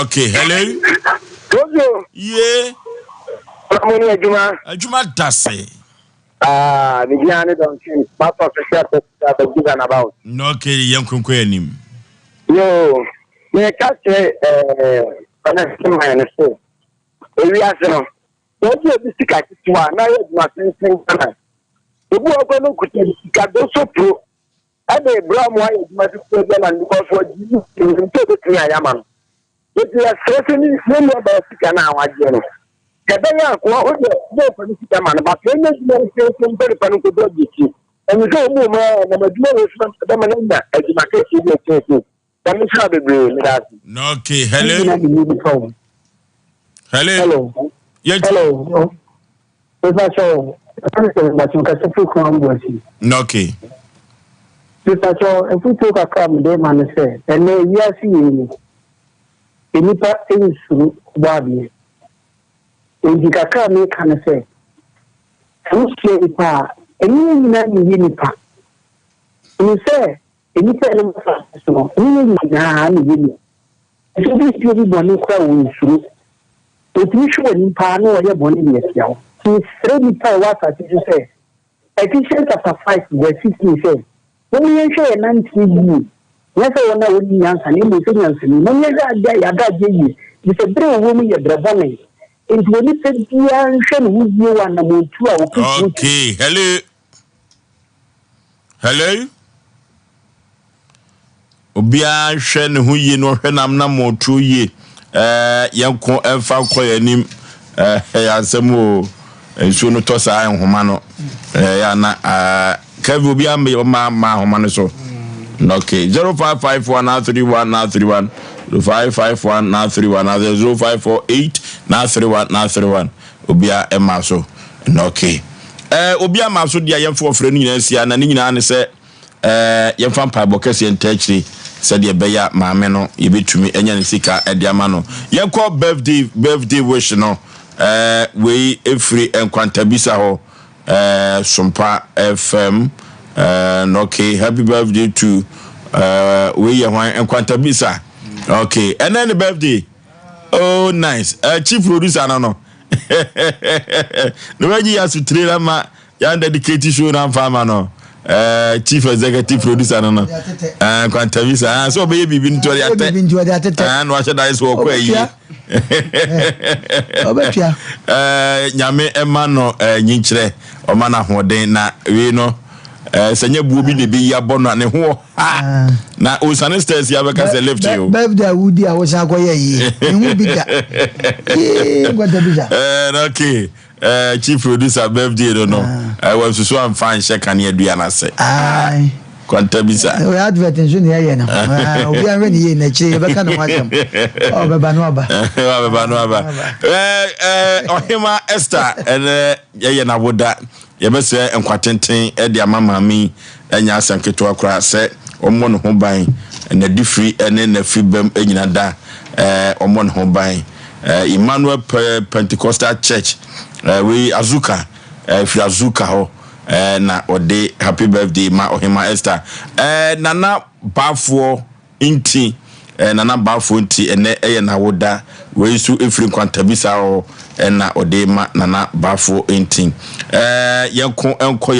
Okay, hello. Yeah. Juma Dassey. The Gianni don't change. Part of the shirt that the given about. No, okay, young Kunquenim. Yo, me catch my understand. We are so. Don't you be sick at one? Now you must think. Ebu ogono kute kado so pro. Ade bra mo ayi ma ti ko na because for you to be clear yaman. It is stressing me no about sika na awaje no. Kabenya ko o de no for sika man but when you say somebody panu ko do ji. And we go more na maduma we from da man na ajima ke ti de ke. Can you try to no, okay, hello. Hello. Yes. Hello. No, okay. If we talk a crime, they man say, and then we are seeing Nipa is body. In the Kaka, me can say, who say Nipa, and you name Nipa. You say, and you tell them, so, you know, if you be born crowd through, it is sure Nipa no way born in yourself. He is ready to what I say. Ephesians chapter 5, verse 15 says, when you say an anti-you, yes, I want to win answer, and you will say, when you got you, it's a brave woman, you're drabonning. It will be said, who you want to okay, hello. Hello. Obia hwe hu yi no hwe nam na mo tru yi yanko emfa koyanim Asem o ensu no to sa nhoma no ya na ka bi obia ma homa no so okay 0551931931 05519319 0548931931 obia ema so okay obia ma so dia yemfo ofre no nyina sia na ni nyina ne se yemfa mpa bokese entachiri said ye beya maame no ye betumi enya ne sika ediama no ye call birthday wish no we every enkwantabisa ho Sompa FM okay happy birthday to we ye hwan enkwantabisa okay and then the birthday oh nice chief producer no no waji ya su trailer ma ya dedicate show na fama no chief executive producer no kwantavisa so be bibi ntori ate and wa sheda is wo kwa yi obetia nyame ema no nyinkire o ma na hoden na we no sanya buo bi ne bi ya bono ne ho na Osane stairs ya beka se lift you birthday wudi a wo san koye yi nhu bi da kwantavisa okay chief producer birthday no I so am fine check an edua na say ai kwantabisa we advertisements ni ye na obi an ni ye na chi e beka no wasem o beba no aba ohima Esther ene ye na woda ye be se enkwatenten e de amama mi enya asanketo akra se omo no ho ban na different ene na fibam enyina da omo no ho ban Emmanuel Pentecostal Church we Azuka if Azuka ho na ode happy birthday ma ohima Esther nana bafo inti nana bafo inti ene na woda we su efiri kwantabisa ho na ode ma nana bafo inti yanko enko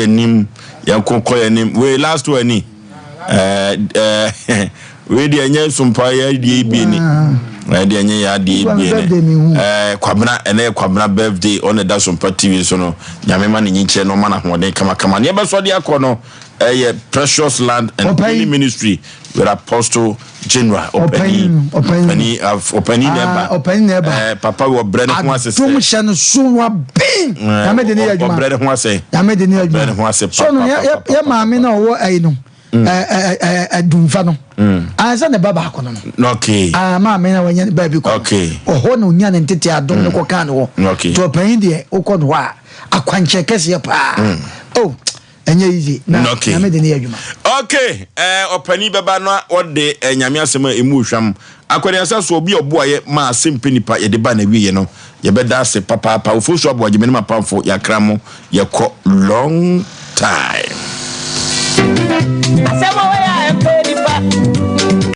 yanim we last one ni we di anya Sompa ya di bi ni di anya ya di bi ni kwabna birthday on the Sompa TV so no nyame ma ni nyiche no ma na hoden kama ne be so de akono precious land and Penny ministry with Apostle General Openi neba papa wo brand ho asese tum hye no so wa bin nyame de ne adwuma brand ho asese so no ya maame na wo ai no adumfa no anza ne baba akono no okay maame na wanya baby ko okay oho no nya ne ntete adom ne ko kan wo to pan de ukọ no a akwanche kese pa oh enye easy na nyame de ne adwuma okay opani baba no ode nyame asema emu hwam akwariasa so obi oboaye ma Asem Mpe Nipa ye de ba na wiye no ye beda se papa Oforisuo Aboagye menima pamfo yakramo ye ko long time